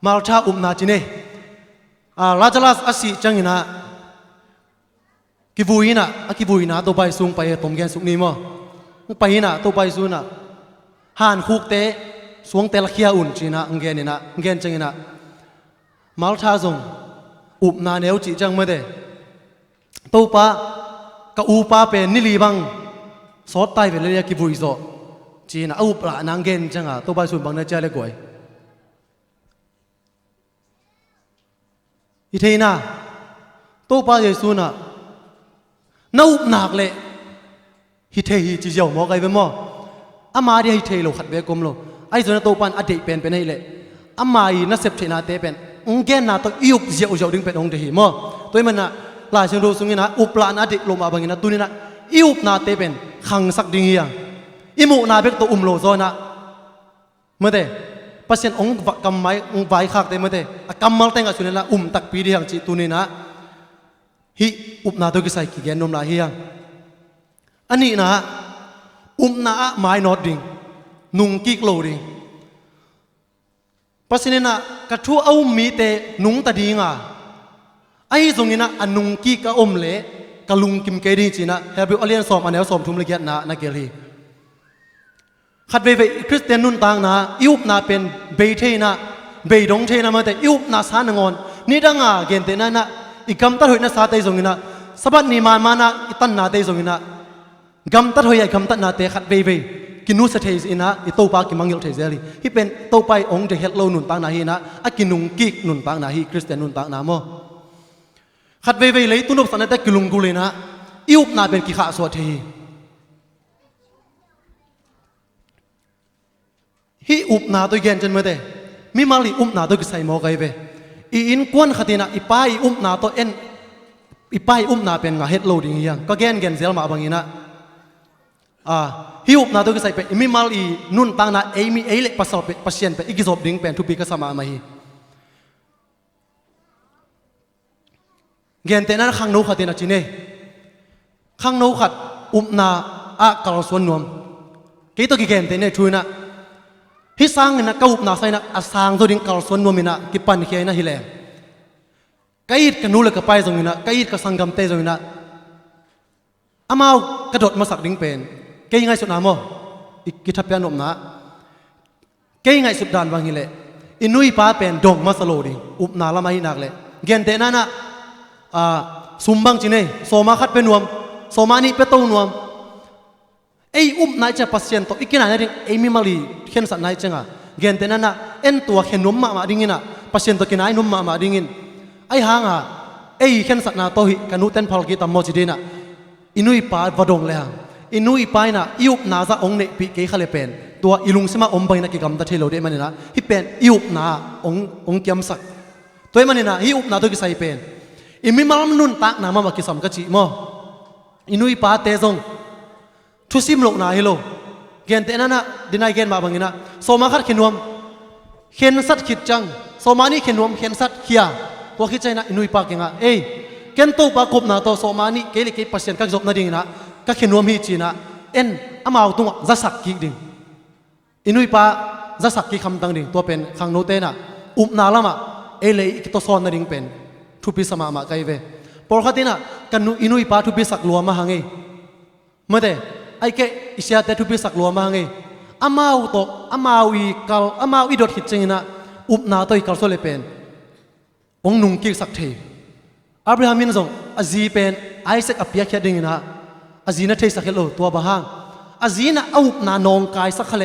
มาลชาอุปนาจิเนราชลาสอสิจังยินะกิบุยนะตัวไปสูงไปตมแกนสุกนี่มอไปนะตัวไปสูนะห่านคุกเตะสวงเตลเคียอุ่นจีนะเงนนี่นะเงนจังยินะมาลชาซงอุปนาเนวจิจังไม่ได้ตัวป้ากับอุป้าเป็นนิลีบังสอดไตเป็นเรียกกิบุยโซจีนะอุปละนางเงนจังอ่ะตัวไปสูงบังเนเจเลยกวยอีเทน่ะตัวป้าเยซูน่ะน่าอุปนักเลยฮิเทฮีจีเจ้าหมอไกเป็นหมออามาดีฮิเทโลขัดเวกมโลไอ้ส่วนตัวปันอดีตเป็นให้เลยอามาอีน่าเสพติดนาเตเป็นองเกนนาตัวอิวเจ้าดึงเป็นองเดียมอตัวมันน่ะลายเชิงดูสุงินะอุปลานาดิลงมาบางอย่างนะตัวนี้นะอิวนาเตเป็นขังสักดิ่งเฮียอิมุนาเบกตัวโลโซนะเมื่อเดปัสเซนองกำไม้องใบขากเตเมื่อเดกำมัลเตงกับสุนันละตักปีเดียงจีตัวนี้นะฮิอุปนาตัวกิสัยกิเกนนมลาเฮียอันนี้นะนาไม้นอดดิ่งนุ่งกิกโลดิ่งปัสเซนนะกระทัวเอามีเตนุ่งตะดิ่งอ่ะไอ้ตรงนี้นะอันนุ่งกิกก็เละกะลุงกิมเกดิ่งจีนะเฮบิวอเลียนสอมอันเนวสอมทุ่มละเอียดนะนักเกลีขัดเวคริสเตียนนุ่นต่างนะอิวนาเป็นเบยเทนะเบยดงเทนะมาแต่อิวนาสานงอนนี่ดังอ่ะเกณฑ์เตนะนะอีกคำตัดหอยนะสาเตยส่งนะสบัดนิมานมานะอีตันนาเตยส่งนะกำตัดหอยคำตัดนาเตขัดเวกินุสเทยสินะอีโตปากิมังยลเทเซลีที่เป็นโตไปองค์เดเฮตโลนุ่นต่างนาฮีนะอากินุงกิกนุ่นต่างนาฮีคริสเตียนนุ่นต่างนาโมขัดเวเลยตุนบสันแต่กิลุงกุเลยนะอิวนาเป็นกิขาสวดเทฮิอุปนาตัวเย็นจนเมื่อเดมิมาลีอุปนาตัวกิใส่หมอไกเวอินกวนขัดนะอีป้ายอุปนาตัวเอ็นอีป้ายอุปนาเป็นงาเฮดโลดิ้งยังก็แกนเซลมาบางอย่างนะฮิอุปนาตัวกิใส่เป็นมิมาลีนุ่นต่างนะเอมีเล็กปัสสาวะเป็นปัสเซียนเป็นอีกิซอบดิ้งเป็นทุบีก็สมามาฮีเย็นแต่นั้นข้างโน้ขัดนะจีเน่ข้างโน้ขัดอุปนากาลสวนนวมกี่ตัวกี่เย็นแต่เนี่ยช่วยนะฮิสังนะก้าอุปนาใส่นะอาสังตัวดิ้งกาลสวนนวมินะกิปันเขียนะฮิเลก้อีดกันนู้เลยกับไปตรงนี้นะก้อีดกับสังกัมเตตรงนี้นะอามาวกระโดดมาสักดิ้งเป็นก้ยังไงสุดน้ำมั้งอีกกิทับยันอุปนาก้ยังไงสุดด่านบางฮิเลอินุยป้าเป็นดงมาสโลดิ้งอุปนาละไม่นักเลยเย็นแต่นั้นนะสุมบังจีเน่โซมาคัดเป็นนวมโซมานี่เป็นตัวนวมไอ้นายจะพัศยันโตอีกขนาดนี้ไอ้มิมาลีเขียนสัตว์นายจังอ่ะเงินเท่านั้นนะเอ็นตัวเขียนนมมาดิ่งินอ่ะพัศยันโตกินไอ้นมมาดิ่งินไอ้ห่างอ่ะไอ้เขียนสัตว์นาโตหิกันนุเต็นพอลกิตามโมจิดีน่ะอินุยปาดวดงเลยฮะอินุยปายน่ะอิวนาซาองเนปีเกยขเลเป็นตัวอิลุงสมาอมไปนักกิจกรรมตะเทโลเดมันนี่นะฮิเป็นอิวนาองเกียมสักตัวมันนี่นะฮิวนาตัวกิไซเป็นอิมิมาลมนุนตักนามากิสมกจิโมอินุยปาเตซงทุสิมโลกนาฮิโลเกณฑ์เตนั้นนะดินายเกณฑ์มาบางอย่างนะโซมาคัดเขียนวมเขียนสัตขิดจังโซมานี่เขียนวมเขียนสัตเขียตัวคิดใจนะอินุยปาเก่งอ่ะเอ้เกณฑ์ตัวปากบนาตัวโซมานี่เกลิเกปัสเซนกักจบนาดิ่งนะกักเขียนวมฮีจีนะเอ็นอามาเอาตัวจะสักกิดิ่งอินุยปาจะสักกิคำตังดิ่งตัวเป็นขังโนเตนะอุปนาละมาเอเลยกิตัวซอนนาดิ่งเป็นทุพิสมามาไกเวพอขัดนะกันนุอินุยปาทุพิสักลัวมาหังเอเมื่อเดไอ้แกอิสยาเตทุพิสักลัวมาหังเออามาอุโตอามาวิกัลอามาวิดดหิตจิงนะอุปนาตัวอิกัลโซเลเป็นองนุงกิสักเทอับราฮัมินซงอาจีเป็นไอเซกอภิยาเขียดิ่งนะอาจีน่ะเทสักเลตัวบ้างอาจีน่ะอุปนานองกายสักเล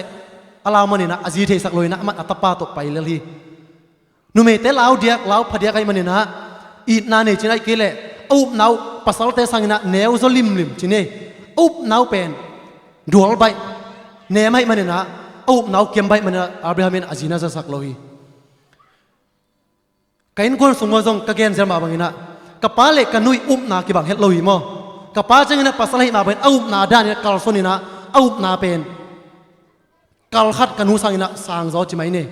อาลามันนี่นะอาจีเทสักลอยนะมันอัตปาตกไปเลยฮีนุเมเตลาวเดียกลาวพเดียกไอมันนี่นะอีนาเนจินไอเกเลอุปนาวปัสสาวะเตสังนะเนวโซลิมจินเนอุปนาวเป็นดวลใบเนไม่มันนี่นะอุปนาวเกี่ยมใบมันนะอับราฮัมินอาจีน่าจะสักลอยกัยนคนสมมติว่าก็เกณฑ์เสียมาบางอย่างนะกับป้าเล็กกันนุยอุปนากิบังเฮตลอยมั้งกับป้าจังนะปัสสาวะมาเป็นอุปนาด้านนี้กาลสนินะ อุบนาเป็นกัลขัดกันหูสังอินะสางจอจิไหมเนี่ย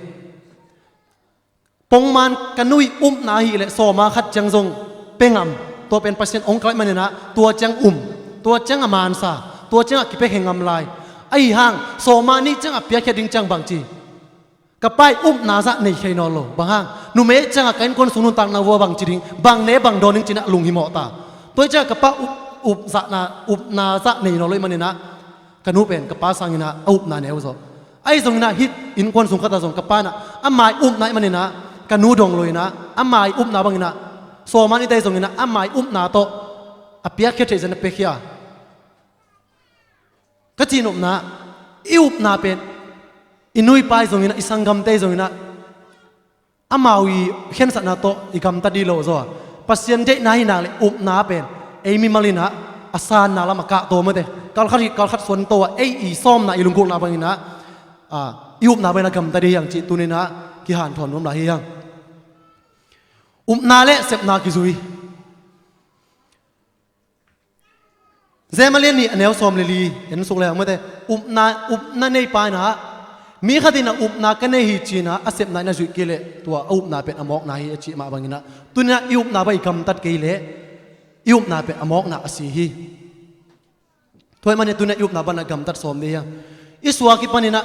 ปงมันกันนุยนาฮีเลยโซมาขัดจังจงเป่งตัวเป็นเปอร์เซ็นต์องค์กรมันเนี่ยนะตัวจังตัวจังอมานซาตัวจังกิเปเหงลายไอ้ห่างโซมานี่จังเปียแค่ดิ้งจังบางจีกับไปนาซะในใครนอโลบางห่างนุเมจังกันคนสุนุนตังนาวัวบางจีดิ้งบางเนบางโดนิงจีน่ะลุงหิมอตาตัวจังกับป้านาซะในนอโลมันเนี่ยนะกันนุเป็นกับป้าสังอินะนาเนวโซไอ้ส่งนะฮิตอินคนส่งขัดส่งกับป้านะอาหมายนายมันเนี่ยนะกันนูดงเลยนะอาหมายนาบังนะโซมานี่ได้ส่งนะอาหมายนาโตอเปียกแค่เทจันเปียกก็จีนนะนาเป็นอินุยไปส่งนะอิสังกัมเตส่งนะอาหมายเข็นสันนาโตอิกัมตัดดีโลโซปัสยันเจนายนาเลยนาเป็นเอมิมาลินะอาสานนาละมากะโตมาเตกัลขัดส่วนตัวอีซ้อมนะอิลุงกุนาบังนะนาเป็นกัมตัดดีอย่างจิตุนินะกิหานถอนน้ำลายยังนาเละเสพนากิจุยเจมาเลียนี่อันเนวสอมเลลีเห็นสุกแล้วเมื่อแต่นาในปายนะมีขดินะนากันในฮิจีนะอาเสพนาจุยกิเลตัวนาเป็นอมอกนาฮิจีมาบังนะตุนะนาไปกำตัดกิเลนาเป็นอมอกนาอสีฮีถอยมันเนี่ยตุนะนาบันกำตัดสอมเดียอิสวากิปันินะ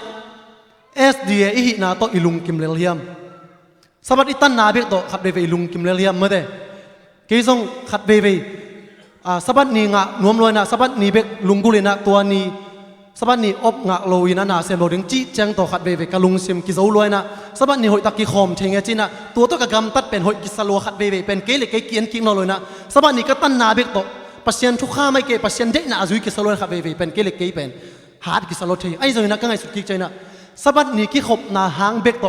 SDA อีนาโตอิลุงกิมเลเลียมสบัดอิตันนาเบกโตขัดเบย์ลุงกิมเลเลียมเมื่อเดกิจงขัดเบย์สบัดนี้งะนวมลอยนะสบัดนี้เบกลุงกุเลนะตัวนี้สบัดนี้อบงะลอยนะนาเซมโลดึงจีแจงโตขัดเบย์กะลุงซิมกิโซลอยนะสบัดนี้หอยตะกิคอมเชงเงจินะตัวตัวกะกำตัดเป็นหอยกิสโลขัดเบย์เป็นเกลิเกเกียนกิงนอลอยนะสบัดนี้ก็ตันนาเบกโตปัสเซียนทุกข้าไม่เกปัสเซียนเด็กนะอาจุยกิสโลขัดเบย์เป็นเกลิเกเป็นฮาร์ดกิสโลเทไอ้จอยนะก็ไงสุดกิจใจนะสบัดนี้กิขบนาหางเบกโต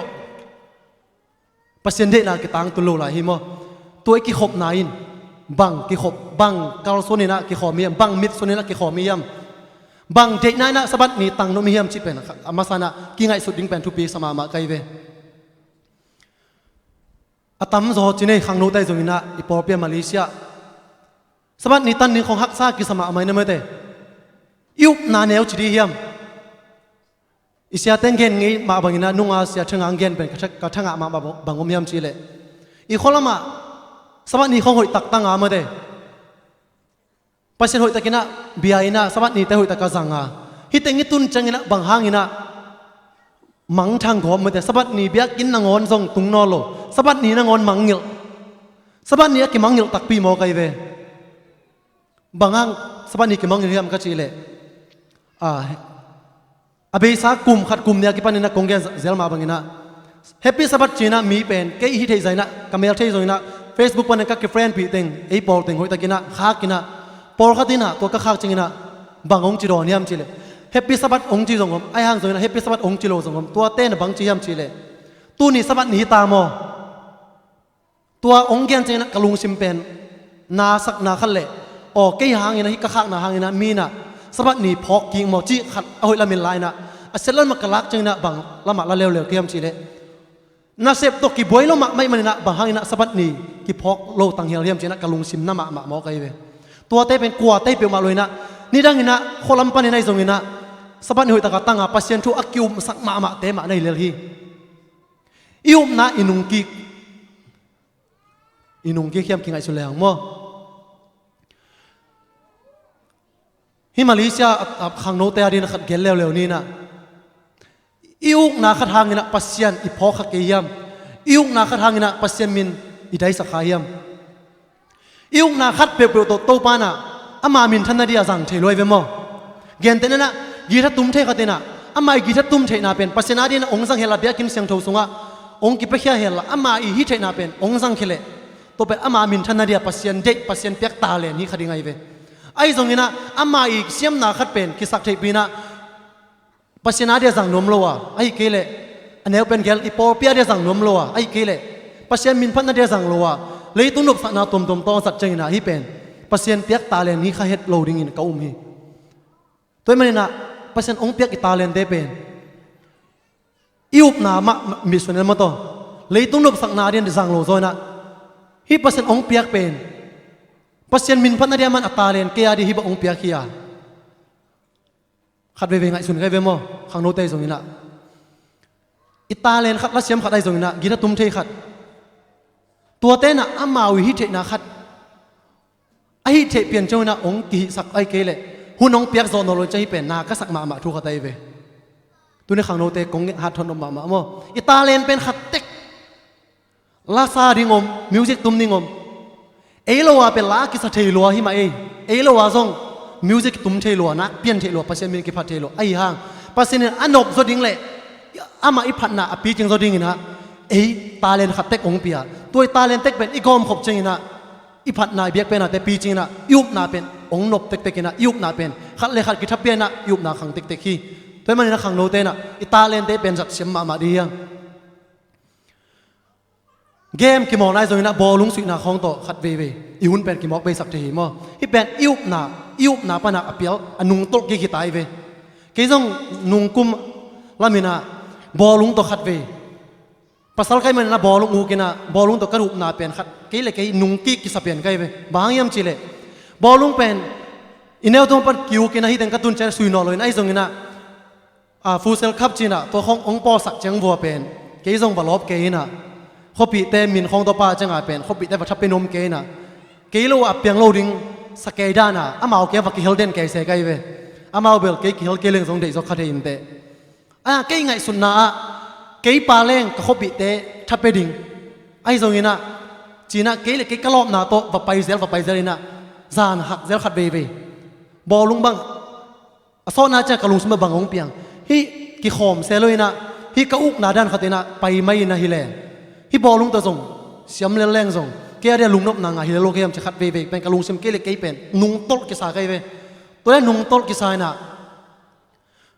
ปัสยันเดนากิตังตุโลลาฮิโมตัวกิขบนาอินบังกิขบบังกาลโซนีนะกิขอมียมบังมิดโซนีนะกิขอมียมบังเจนายนะสบัดนี้ตังโนมียมชิเป็นอามาสานะกิไงสุดดิ้งเป็นทุปีสมามาไกเวอาตัมโซจินเนขังโนได้จงอินะอิปอเปียมาเลเซียสบัดนี้ตันนี้ของฮักซากิสมาไม่นะเมื่อเตยุบนาเนวจิดียมอิสยาเต็งเงินงี้มาบังอินะนุ่งอาเซียชงอังเงินเป็นกระทั่งมาบังอมยามชีเลอีคนละมาสมัยนี้เขาหอยตักตั้งอามาเดปัจจุบันหอยตักกินะเบียอินะสมัยนี้แต่หอยตักกะจังอาฮิตเต็งตุนจังอินะบังหางอินะมังทางกอมมาเดสมัยนี้เบียกินนางอนทรงตุงนอโลสมัยนี้นางอนมังเงลสมัยนี้กิมังเงลตักปีโมไกเวบังหางสมัยนี้กิมังเงลยามกัจจิเลอเบซ่ากลุ่มขัดกลุ่มเนี่ยกิปันนะกงเกนเซลมาบังอินะแฮปปี้สับัดจีน่ามีเป็นเกย์ฮิตเฮใจนะกัมเมลเทใจนะเฟซบุ๊กปันนะกับเฟรนด์ปีเต็งไอ้ปอลเต็งหอยตะกินะข้ากินะปอลขัดดินะตัวก็ข้าจริงนะบังองจิโร่เนี่ยมจิเลแฮปปี้สับัดองจิจงผมไอ้ห่างใจนะแฮปปี้สับัดองจิโร่จงผมตัวเต้นบังจียมจิเลตัวนี้สับัดนี้ตามอตัวองเกนจริงนะกะลุงซิมเป็นนาสักนาขัดเละโอเกย์ห่างนะฮิกะข้างนาห่างนะมีนะสบัดนี้พอกกิงหมอจีขัดเอาละมินไลนะเสร็จแล้วมากลักจังนะบังละมาละเร็วๆเกี่ยมชีเลน่าเสพตัวกี่บ่อยแล้วมาไม่มันนะบังหางนะสบัดนี้กี่พอกโลตังเฮียเรียมชีนะกะลุงซิมนะมาหมอไกเวตัวเต้เป็นกลัวเต้เปียวมาเลยนะนี่ดังนะโคลัมปันในตรงนี้นะสบัดนี้หอยตะกะตั้งปัสเซียนทุอักกิวสักมาเต้มาในเรื่องอิวนะอินุงกิเขียมกิงไอสุเลงมั้งฮิมาเลเซียขังโนเตอดีนะขัดเกลเร็วๆนี่นะอิวนาขัดหางนะปัสยันอิพอขัดเกียมอิวนาขัดหางนะปัสยันมินอิได้สักขายมอิวนาขัดเปรียวโตปานะอามามินทันนาดีอาจังเทลอยเวมอเกนเตนะนะกีทัดตุ้มเทขัดเตนะอามากีทัดตุ้มเทน่าเป็นปัสยันนาดีนะองค์สังเฮลาเบียกินเสียงทูสุงะองค์กิเปเฮียเฮลาอามาอีฮิเทน่าเป็นองค์สังเฮเลตัวเป็นอามามินทันนาดีปัสยันเด็กปัสยันเปียกตาเลนี่ขัดยังไงเวไอ้ตรงนี้นะอามาอีกเสียมนาขัดเป็นกิสักเทปีนะปัสนาเดียสังนมโลวะไอ้เกลอันนี้เป็นเกลอีโปเปียเดียสังนมโลวะไอ้เกลปัสมินพันนาเดียสังโลวะเลยตุ้นบสักนาตุ่มตองสัจจ์นะฮิเป็นปัสเปียกตาเลนนี่ข้าเฮ็ดโลดิ้งอินก้าวมีตัวมันนะปัสองเปียกตาเลนเดเป็นอิวนามามิสเนลมาต่อเลยตุ้นบสักนาเดียสังโลโซนะฮิปัสองเปียกเป็นปัสมินพันนาเดียมันอัตาเลนเกียดีฮิบองเปียกเฮีย ขัดเวงไงสุนไงเวมอขังโนเตยตรงนี้นะอิตาเลนขัดรัสเซียมขัดได้ตรงนี้นะกีตาตุ้มเทขัดตัวเต้นอามาวิฮิเทนะขัดไอเทเปลี่ยนเจ้านะองกีสักไอเกลเลยหุ่นน้องเปียกโซนโลจะให้เป็นนาก็สักมาทุกขัดได้เวตัวนี้ขังโนเตกงหัดทนอมมาโมอิตาเลนเป็นขัดเต็กลาซาดิงอมมิวสิกตุ้มดิงอมเอโลวาเป็นลากิสเทลัวฮิมาเอโลวาซงมิวสิกตุ้มเทลัวนะเปลี่ยนเทลัวปัสเซมินกิพัดเทลัวไอห่างปัสเซนินอันนบโซดิงเลยอามาอิพัดนาอปีจิงโซดิงนะตาเลนขัดเต็กองเปียตัวตาเลนเต็กเป็นอีกอมขบจิงนะอิพัดนาเบียกเป็นนะแต่ปีจิงนะยุบนาเป็นองนบเต็กนะยุบนาเป็นขัดเลยขัดกิทับเปียนะยุบนาขังเต็กฮีตัวมันนะขังโนเตนะอิตาเลนเตเป็นสักเสียมมาดียังเกมกี่โมงนายส่วนนั้นบอลลุงสุยนาของโตขัดเวอีหุ่นเป็นกี่โมงไปสักทีมั้งที่เป็นยุบนาปนักอเปียวอนุงตกกี่ตายเวกี่ส่งนุงกุมลามินาบอลลุงโตขัดเวภาษาไทยมันนะบอลลุงอูกินะบอลลุงโตกระดูกนาเป็นขัดกี่เลยกี่นุงกี่สับเปลี่ยนกี่เวบางยามจิเลบอลลุงเป็นอินเนลตัวเป็นคิวกินะที่แต่งกระตุ้นใจสุยนอเลยนายส่วนนั้นฟูเซลคับจีน่ะตัวขององค์ปอสักจังวัวเป็นกี่ส่งบอลลบกี่น่ะเขาปีเตมินของตัวป้าจังอาเป็นเขาปีเตวัชเป็นนมเกน่ะเกลูอับเปียงโลดิงสเกด้าน่ะอามาเอาเกวักเฮลเดนเกเสกไอเวอามาเอาเบลเกเฮลเกเลงสงเดย์สกัดอินเตเกไงสุนนะเกปาเลงกับเขาปีเตทับไปดิ่งไอสงนี้น่ะจีน่ะเกเลเกกลอบน่ะโตวับไปเซลน่ะจานหักเซลขัดเวบอลลุงบังโซน่าจะกระลุงสมบังองเปียงฮิกิขอมเซลเลยน่ะฮิกะอุกนาดันขัดน่ะไปไม่นะฮิเลฮิบอลลุงตัวส่งเสียมเลี้ยงแรงส่งเกลียลุงนบนางฮิเลโลเกมจะขัดเวเป็นกระลุงเสียมเกลียเกยเป็นนุงตลกิสาเกยเวตัวนั้นนุงตลกิสาน่ะ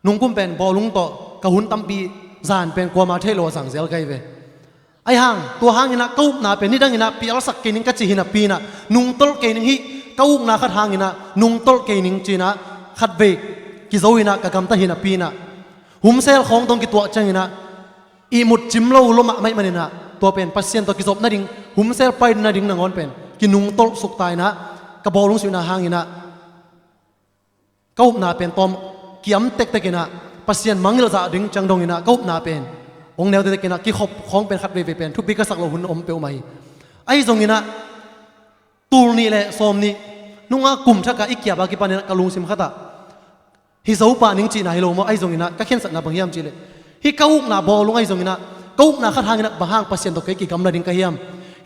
นุงกุมเป็นบอลลุงโตกระหุนตั้มปีจานเป็นกัวมาเทโลสังเซลเกยเวไอห่างตัวห่างนี่นะกะอุกนาเป็นนี่ดังนี่นะปีละสักเกนิงกัจจิหินะปีน่ะนุงตลเกนิงฮิกะอุกนาขัดห่างนี่นะนุงตลเกนิงจีน่ะขัดเวกิโซวินะกะกำตะหินะปีน่ะหุมเซลของตรงกิตัวจังนี่นะอีมุดจิมโลลมะไม่มันนี่นะตัวเป็นปัสเซียนตัวกิจบนาดิงหุมเซลไปนาดิงนางอนเป็นกินุงตลสุกตายนะกระบอกลงสุนาหางอินะก้าวนาเป็นตอมเกี่ยมเต็กกินะปัสเซียนมังเงลจ่าดิงจังดงอินะก้าวนาเป็นองแนวเต็กกินะกิขบของเป็นขัดเวเป็นทุกปีก็สักโลหุ่นอมเปลวใหม่ไอ้ตรงอินะตูนี่แหละซอมนี่นุ่งอากลุ่มชักกะอีกเกียบากิปานี่กะลุงซิมขัดอะฮิซาอุปานิงจีน่าฮิโลมไอ้ตรงอินะก็เขียนสักนาบางยามจีเลยฮิก้าวนาบอลลงไอ้ตรงอินะก้าวนาขัดหางนะบางหางปัสเซียนตัวเกกิกำนาดิงกะเฮียม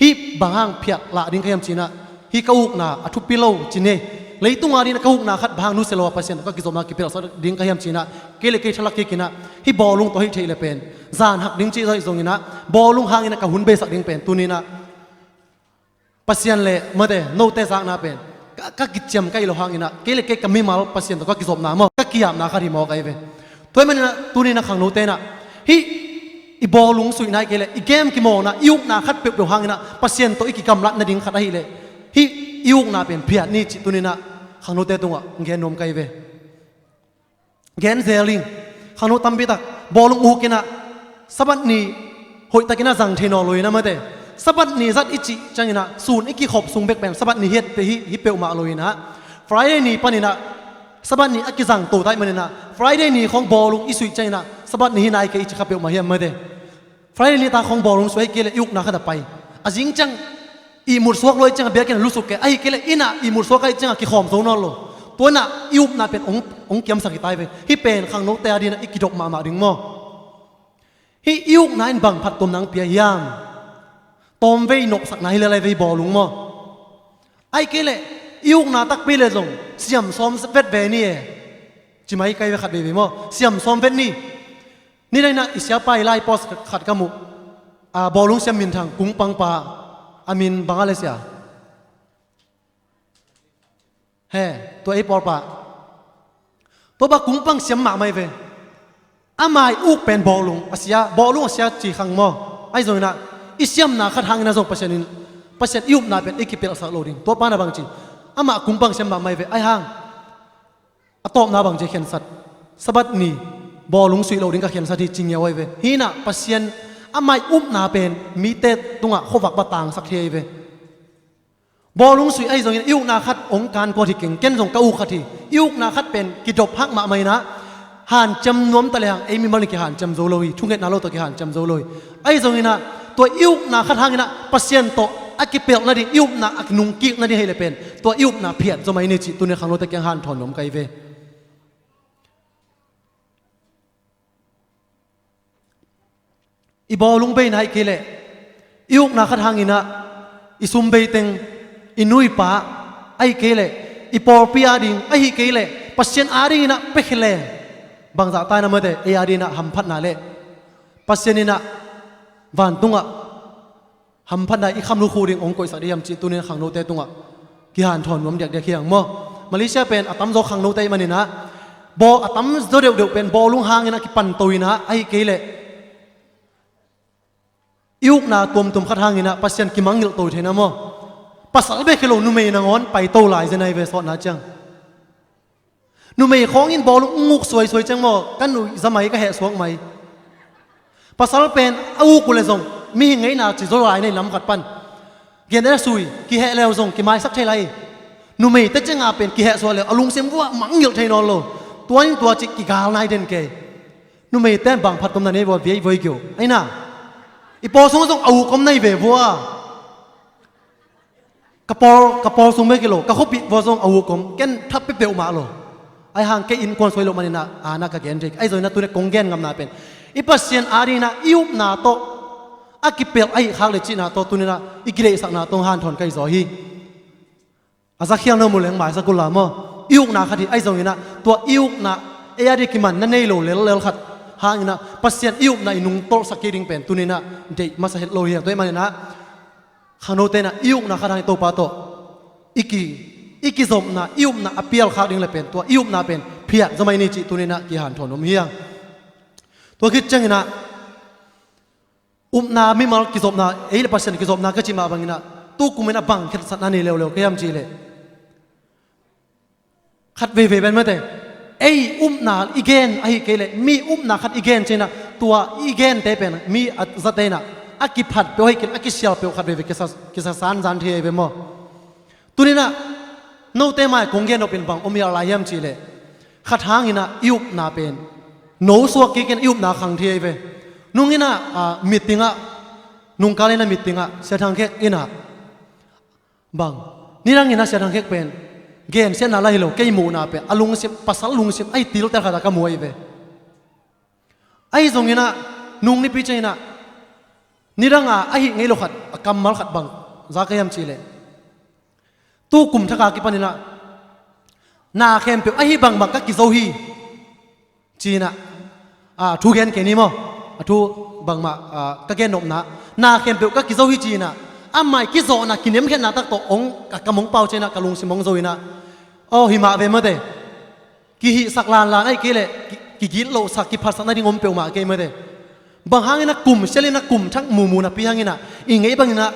ฮิบางหางเพียละดิงกะเฮียมจีน่าฮิก้าวนาอัทุปิโลจีเน่เลยตุ้งอารีนะก้าวนาขัดบางหางนุเซลวาปัสเซียนก็กิจมากิเปลสดิงกะเฮียมจีน่าเกลเกชลักเกกินะฮิบอลลงตัวฮิเทเลเป็นจานหักดิงจีไอ้ตรงนี้นะบอลลงหางนะกะหุนเบสักดิงเป็นตัวนี้นะปัสเซียนเล่เมื่อเดโนเตสักนาเป็นก็กิจมก็อีโลหางนะเกลเกกำมีมาลปัสเซียนตัวก็กิจมาหมดก็กิยามนาขัดฮิมอกันเว้ตัวมันนะตัวนี้นะขังโนเตนะฮิอีบอลลุงสุยนายเกลอีเกมกิโมนะยุกนาขัดเปรียบดูหางนะปัสเซียนตัวอีกิกำลัดนาดิงขัดให้เลยฮิยุกนาเป็นเพียรนี่จิตุนี่นะขังโนเตตัวเกนนมไกเวเกนเซลิงขังโนตัมบิตักบอลลุงอูกินะสบัดนี้หอยตะกินะจังเทนอลอยนะมาเตสบัดนี้จัดอิจิจังนะศูนย์อีกิขบสูงเบกแบงสบัดนี้เฮ็ดไปฮิเปลมาลอยนะฟรายเดย์นี้ปนี่นะสบัดนี้อักิจังโตได้มันนะฟรายเดย์นี้ของบอลลุงอิสุยจังนะสบัดนี้นายเกอิจิขับเปลมาเฮียมาเตฟรายเดย์นี้ตาของบอลลุงสวยเกลยุกนาขัดไปอาจิงจังอีมุดสวกลอยจังเบียกันรู้สึกแกไอ้เกลอินะอีมุดสวกไอ้จังกิขอมโซนอลโลตัวน่ะยุบน่ะเป็นองเกียมสักตายไปฮิเป็นขังโนเตอดีนะอีกิดกมาดึงมอฮิยุกนายบังพัดตมนังเปียยามตอมเวนกสักนายเลยเวบอลลุงมอไอ้เกลยุกนาตักปีเลยจงเสียมซ้อมเวทเวนี่จิไม่ไกลไปขัดเวมอเสียมซ้อมเวทนี่ได้นะอิสยาไปไล่ปอสขัดกมุบอลลุงเสียมินทางกุ้งปังปาอามินบังอะไรเสียเฮ้ตัวไอ้ปอลปาตัวบักกุ้งปังเสียมหมาไม่เวอาไม่อุกเป็นบอลลุงอาเซียบอลลุงอาเซียจีขังมอไอ้ส่วนนั้นอิสยามนาขัดหางนะส่งปัสเซนินปัสเซนยุบนาเป็นอีกิเปลสักโลดิงตัวป้านาบางจีอามากุ้งปังเสียมหมาไม่เวไอ้ห่างอตอมนาบางจีเขียนสัตสบัดนี้บอลลุงสุยโลดิงก็เขียนสัตที่จริงเอาไว้เวฮีน่ะปัสเซนอาไม่อุบนาเป็นมีเตตรงอ่ะขวักบะตางสักเทเวบอลลุงสุยไอ้ส่วนนี้ยุกนาขัดองค์การกอที่เก่งเก้นส่งกะอูขัดที่ยุกนาขัดเป็นกิจบพักมาไม่นะ หันจำนวนตะเลยไอ้มีมันกี่หันจำโซโลยทุ่งเงินนาโลตัวกี่หันจำโซโลยไอ้ตรงนี้นะตัวอิวนาขัดทางนี้นะปัสเซียนโตอักกิเปียกนั่นดิอิวนาอักนุงกิกนั่นดิให้เลยเป็นตัวอิวนาเพียรสมัยนี้จิตัวนี้ขังโลตะเกียงหันถอนนมไกเวอีบอลุงเบย์นายเกลอิวนาขัดทางนี้นะอีซุมเบย์เต็งอินุยป้าไอ้เกลอีปอร์ปีอาดิงไอ้เกลปัสเซียนอาดิงนะเปกเลบางจากตายนะเมื่อเดไอ้อาดินะหัมพัดนาเลปัสเซียนนะวันตุงะหัมพันได้อีคำลูคูดิงองค์กอยสักเดียมจิตตัวนี้ขังโนเตตุงะกิหันถอนนวมเด็กเด็กเขียงมั่วมาเลเซียเป็นอัตมโซขังโนเตมันนี่นะบออัตมโซเดียวเป็นบอลุงหางนะกิปันตุยนะไอ้เกลอิวนาตุ่มขัดหางนะปัสเซียนกิมังยิลตุยเทนะมั่วปัสสาวะเบกโลนุเมย์นางอนไปโตหลายเจนายเวสอดนะจังนุเมย์ของอินบอลุงงุกสวยจังมั่วกันหนุ่ยสมัยก็แห่สวงไหมปัสสาวะเป็นอู้กุเลซงมีไงน่าจิโซลายในลำขัดปันเกียนได้สุยกี่แห่แล้วส่งกี่ไม้สักเท่าไรนุ่มแต่จะงาเป็นกี่แห่ส่วนแล้วอลุงเสียมว่ามังหยดไทยนอนโลตัวนี้ตัวจิกี่กาลนายเด่นเกยนุ่มแต่บางพัดตรงนั้นเนี่ยว่าเวียเวียเกี่ยวไอ้น่ะอีปอส่งเอาคำในเวียว่ากระปอส่งไม่กี่โลกระเขาปิดว่าส่งเอาคำแกนทับไปเปลวมาโลไอ้ห่างแกอินควนสวยลงมาเนี่ยนะนักกะเกนเด็กไอ้ส่วนนั้นตัวนี้กงแกนกำนาเป็นอีปัสเซียนอารีนะอิวนาโตอากิเปียกไอ้ข้างเลยจีน่าตัวตุนีน่ะอีกิเลสน่ะตรงหันถอนไกจอฮีอาศักเขียงน้ำมูลแหลงหมายสกุลละมั่วอิวนาขัดไอ้ตรงนี้น่ะตัวอิวนาเอียดิกิมันนั่นเองโลเลขัดห่างน่ะปัสเซียนอิวนาอินุงโตสักกีริงเป็นตุนีน่ะเด็กมาสเหตุโลเฮียตัวมันน่ะข้างโน้ตน่ะอิวนาขัดให้โตปาโตอีกิสมน่ะอิวนาอเปียลข้างดิ่งเลยเป็นตัวอิวนาเป็นเพียสมัยนี้จีตุนีน่ะกี่หันถอนนมเฮียตัวคิดจังน่ะนาไม่มากิจสมนาเอ้ยปัสสาวะกิจสมนาก็จิมาบังนะตู้กุมินะบังขัดสัตว์นั่นเร็วๆก็ยังจีเลยขัดเวเป็นไม่ได้เอ้ยนาอีเกนไอ้เกลมีนาขัดอีเกนเช่นนะตัวอีเกนเตเป็นมีจัตเตนะอากิพัดเปียวให้กินอากิเสียวเปียวขัดเวกิสสารจานเทียเป็นมั้งตัวนี้นะโน้ตเตมาคงเกนเราเป็นบังอมีอะไรยังจีเลยขัดหางนะนาเป็นโน้สวกกินนาขังเทียเป็นนุ่งอินะมิตติ้งนุ่งกาเลนะมิตติ้งเสียทางเค้กอินะบังนี่รังอินะเสียทางเค้กเป็นเกณฑ์เสียนาลายโลเกยมูนาเป็นอลุงสิปัสสาวะลุงสิไอติลแต่ขัดกับมวยเวไอตรงอินะนุ่งนี่พิจารณานี่รังไอไงโลขัดกำมัลขัดบังจากยามชีเลตู้กลุ่มทักกิปันนะนาเข้มเปียวไอบังก็กิโซฮีจีนะทุกเกณฑ์แค่นี้มั้งทุบางมาก็แค่นมนะนาเข้มเปียวก็กิโซฮิจีนะไม่กิโซนะกินเอ็มแค่นาตักโตองกะมงเปาเจนะกะลุงสิมงโซยนะโอ้หิมะเวมเดกิฮิสักลานไอ้เกลกิกิโลสักกิพัสนาดิงอมเปียวมาเกมเดบางหางนะกลุ่มเชลินะกลุ่มทั้งมูนะพี่หางนะอีไงบางนะ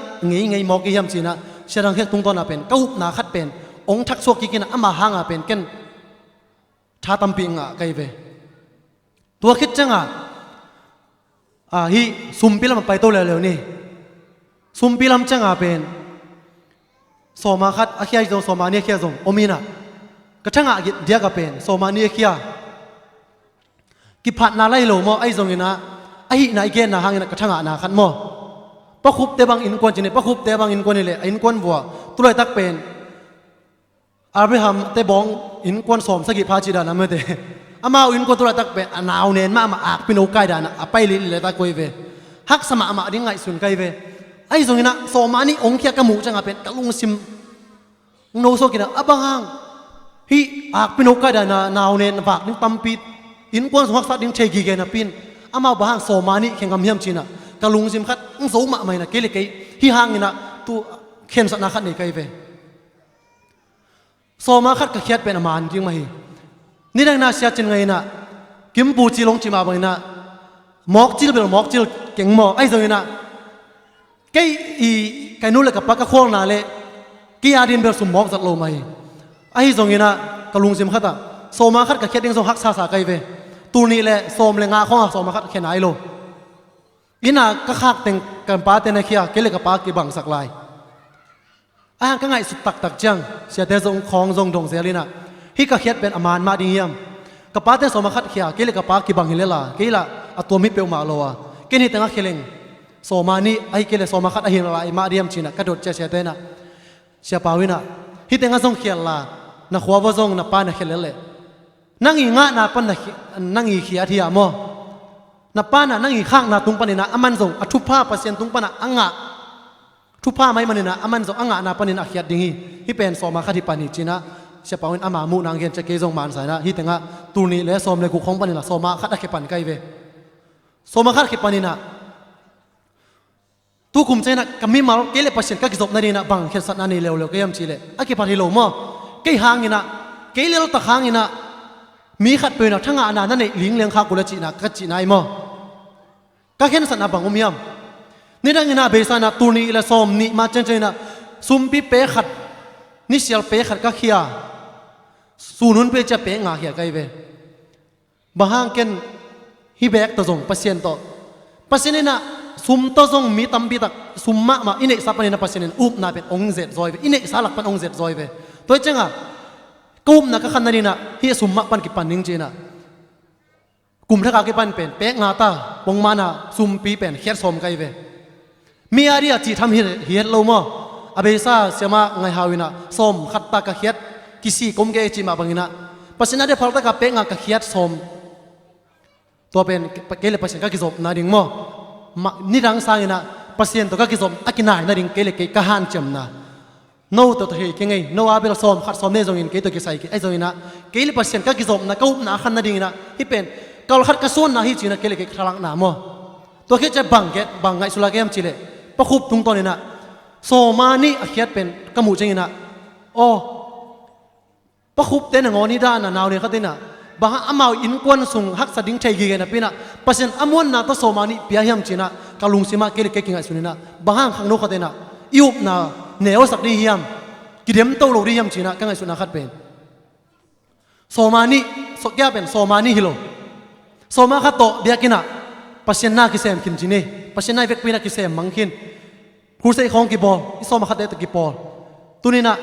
ไงมอกยามจีนะเชลังเฮกตุงตอนน่ะเป็นก็หุบนาคัดเป็นองทักสวกิกินะมาหางเป็นเกนชาตัมปิงไกเวตัวคิดจังฮิซุมพิลามไปโตเร็วๆนี่ซุมพิลามจังเป็นสมาคัดอาเคียจงสมาเนี่ยเคียจงอมีนะกระทั่งเดียกเป็นสมาเนี่ยเคียกิพัดนาไลโลมอไอจงนี่นะไอนายเกณฑ์นะหางนะกระทั่งนาคัดมอปะคุบเตบังอินกวนจีเนี่ยปะคุบเตบังอินกวนนี่แหละอินกวนบัวตุเลยตักเป็นอับราฮัมเตบองอินกวนสมสกิพาจิดานะเมื่อเตอามาอินกวนตุเลยตักเป็นนาวเน้นมาอากเป็นโอกาสดานะไปลิเลยตะกุยเวฮักสมาดิ้งไงสุนไกเวไอ้ตรงนี้นะสมานี่องค์เคียกมูจังเป็นกะลุงซิมโนโซกินะบังฮังฮิอากเป็นโอกาสดานะนาวเน้นฝากดิ้งปั๊มปีอินกวนสมักสัตดิ้งเชกิเกนะปินอามาบังฮังสมานี่เข่งกำเฮียมจีนะกะลุงซิมคัดอุ้งสูมาไม่นะเกลิเกยฮิฮังนี่นะตัวเข็นสัตนาคัดนี่ไกเวสมาคัดกะเคียดเป็นอมานจริงไหมนี่ดังน่าเสียจริงไงนะกิมปูจีลงจีมาบังนะมอกจิลเป็นมอกจิลเก่งมอไอ้ตรงนี้นะไก่นู้นเลยกับปากกะโค้งนาเลยกี่อาดินเบลสุมมอกจัดโลมาไอ้ตรงนี้นะกะลุงซิมขัดโซมาขัดกับเคียดดิ้งโซฮักซาไกเวตัวนี้แหละโซมเลยงาข้องโซมาขัดแค่ไหนโลอิน่ะก็คักเต็งกันป้าเต็นเคียเกเลยกับป้ากี่บังสักลายก็ไงสุดตักจังเสียแต่ทรงของทรงดงเสียเลยนะฮิกะเคียดเป็นอมานมาดีเยี่ยม กป้าเต้นสมาคัดเขียเกลิกป้ากีบังฮิเลล่ะเกล่ะตัวมิเปียวมาโลวะเกนี่ตั้งเขลิงสมานี่ไอ้เกลิสมาคัดไอ้หินละไอ้มาเรียมจีน่ะกระโดดเจเจเต้น่ะเสียปาวิน่ะฮิตั้งส่งเขียล่ะนักหัววะส่งนักป้านักเขลิเลยนั่งอีงะนับปันนั่งอีเขียที่อะโมนับป้าน่ะนั่งอีข้างนับตุงปันนี่นะอามันส่งทุพผ้าเปอร์เซ็นต์ตุงปันน่ะอ่างะทุพผ้าไม่มันนี่นะอามันส่งอ่างะนับปันนี่นะเขียดิ้งฮิเป็นสมาคัดที่ปันนี่จีน่ะเสียปาวินอามามูนางเขียนจะเกยส่งมันใส่นะฮิตั้งตูนี่และสมเลยกูของปันนี่นะสมาคัดเขียปันไกเวสมาคัดเขียปันนี่นะตู้คุมใจนะก็มีมาเกลี่ยเปอร์เซ็นต์ก็กิจบนั่นนี่นะบังเขียนสัตว์นั่นนี่เร็วๆก็ยังจีเลยอาเก็บปันที่โลมอเกยหางนี่นะเกลี่ยเราตะหางนี่นะมีขัดเปลือกทั้งงานนั่นในลิงเลี้ยงข้ากุลจีนะกัจจีนายมั้งก็เห็นสันนับบังอมยามนี่ดังนี้นะเบสานะตูนี่ละสมนี่มาเจนเจนะซุมปีเปขัดนี่เสียลเปขัดก็เขียสูนุนเปจะเปงาเขียไกเวบางเกนฮิเบกตะจงเปอร์เซ็นต์ต่อเปอร์เซ็นต์นี่นะซุมตะจงมีตั้มปีตักซุมมาอินเอกสับปะนี่นะเปอร์เซ็นต์อุบนาเป็นองเจ็ดซอยเวอินเอกสาลักเป็นองเจ็ดซอยเวตัวเจ้ากุมนักขันนั่นนี่นะที่สุมมะปันกิปันนิงเจนะกุมทักกิปันเป็นเป๊กงาตาปงมานะซุมปีเป็นเขียดสมไกเวมีอะไรจีทำเฮียดโลมออเบซ่าเสียมาไงฮาวินะสมขัดตากะเขียดกิซีกุมเกจิมาบังนะปัสสินาเดพัลตากะเป๊กงากะเขียดสมตัวเป็นเกลปัสสินกะกิสมนาดิงมอนี่รังสางนะปัสสินตัวกะกิสมอากินายนาดิงเกลเกกะฮันจำนะโน้ตัวเฮียยังไงโน้อาเบลสอมขัดสอมเนี่ยจงอินเกตัวกิสัยไอ้จงอินนะเกลิปัสเซนก็กิจมนะก็อุปนาขันนาดิ่งนะที่เป็นกอลขัดกระส่วนนะที่จีนะเกลิเกทลังหนามอตัวเฮียจะบังเกตบังไงสุราเกมจีเลปะคุบตรงตัวนี่นะโซมานี่เฮียเป็นกมูจงอินนะโอ้ปะคุบเต้นงอนี่ด้านนะนาวเนี่ยเขาเต้นนะบางอามาอินกวนส่งฮักสดิ้งใจกีกันนะพี่นะปัสเซนอมวนนะตัวโซมานี่เปียเฮียมจีนะกาลุงซิมาเกลิเกกิงไงสุนินะบางข้างโน้เขาเต้นนะยุบนะเนวสักดีเฮียมกิเดียมโตโลดีเฮียมจีนะกังไงสุนัขขัดเป็นโซมานี่สกยาเป็นโซมานี่ฮิโลโซมาขัดโตเบียกินะปัสเซนนากิเซมกินจีนี่ปัสเซนนาเวกปีนักกิเซมมังคินผู้เสกของกิบอลโซมาขัดเดตกิบอลตัวนี้นะ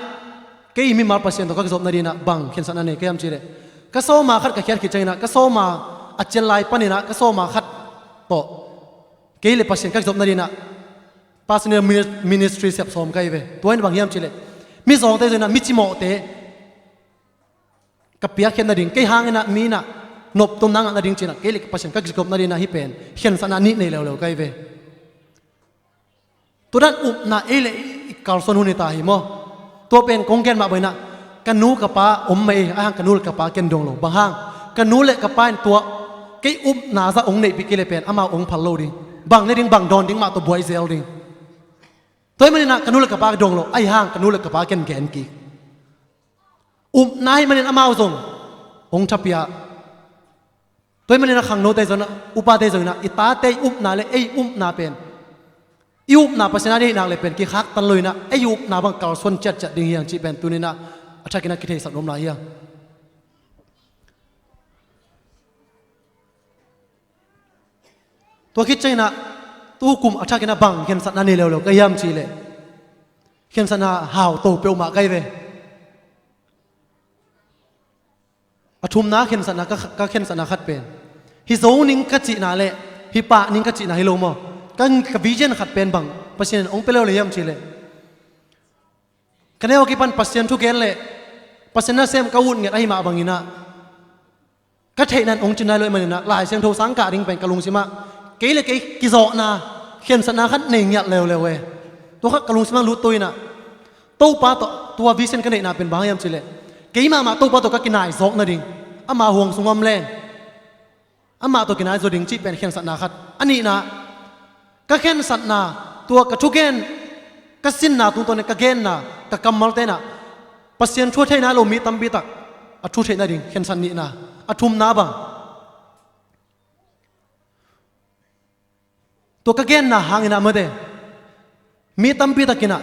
เกย์มีมาปัสเซนตัวก็กิจบนาดีนะบังเขียนสันนั่นเองเกย์ยมจีเลยก็โซมาขัดกับเขียนกิจนะก็โซมาอัจเจลไลปันนี่นะก็โซมาขัดโตเกย์เลยปัสเซนก็กิจบนาดีนะปัสเนอร์มินิสทรีเซปสอมไกเวตัวนี้บางเฮียมจีเลยมีสองเตยนะมิจิโมเตกับเปียเขียนนาดิ่งเกย์หางนะมีนะนบตุนนังนาดิ่งจีนะเกย์เล็กปัสเซนก็กิจกรรมนาดิ่งนะฮิเป็นเขียนสันนิษในเร็วๆไกเวตัวนั้นอุบนะเอเลกาลสนุนิตาหิมอตัวเป็นกงแกนมาบ่อยนะกันนูกับป้าอมไม่อ่างกันนูกับป้าเกนดงโลบางห้างกันนูเล็กกับป้าตัวเกย์อุบนาซาองในปิเกเลเป็นอามาองพัลโลดิ่งบางในดิ่งบางดอนดิ่งมาตัวบอยเซลดิ่งตัวมันนะกันนูเล็กกับป้าดงโลไอห้างกันนูเล็กกับป้าเกนแกนกีนายมันอามาส่งองทัพยาตัวมันนะขังโนเตจนะอุปาเตจนะอิตาเตอุปนาเลไออุปนาเป็นอุปนาปัสนาดีนางเลเป็นกี่ขักตันเลยนะไออุปนาบางกาลส่วนจัดดิ่งเฮียงจีเป็นตัวนี้นะอาจารย์กินักกิเทสัตว์นมลายเฮียงตัวคิดใจนะตัวกลุ่มอาจารย์กินักบังเขียนสัตว์นั่นนี่เร็วๆก็ย่ำจีเลยเขียนสัตว์น่ะหาวโตเปียวมาไกลเวอทุมนาเข็นสันนาก็เข็นสันนาขัดเป็นฮิโซนิงกัจจินาเลฮิปะนิงกัจจินาฮิโลมอกันกับวิเจนขัดเป็นบังปัสเซียนองเปเลวเลยยำชีเลกันเอวกิปันปัสเซียนทุกเกนเลปัสเซียนน่าเซมกวุ่นเงียไอมาบังอินะก็เทนันองจินาเลยมันนะหลายเสียงโทสังกาดิงเป็นกะลุงสิมาเกยเลยเกยกิโซนาเข็นสันนาขัดเนียเร็วเว้ยตัวขัดกะลุงสิมารู้ตัวนะตู้ปาตัววิเซนกันเนนาเป็นบางยำชีเลเกี่ยมาตัวปตัวก็กินนายซอกนั่นเองอามาห่วงสงอมแรงอามาตัวกินนายตัวดิ่งจีเป็นเขียนสัตนาขัดอันนี้นะก็เขียนสัตนาตัวกระทุกเกนก็สิ้นนาตัวนี้ก็เกนนะก็กำมัลเตนะปัสเซียนช่วยให้นาเรามีตั้มบิตักอัช่วยให้นาดิ่งเขียนสันนี้นะอัทุมนาบังตัวก็เกนนะหางอินะเมื่อเดมีตั้มบิตักกินะ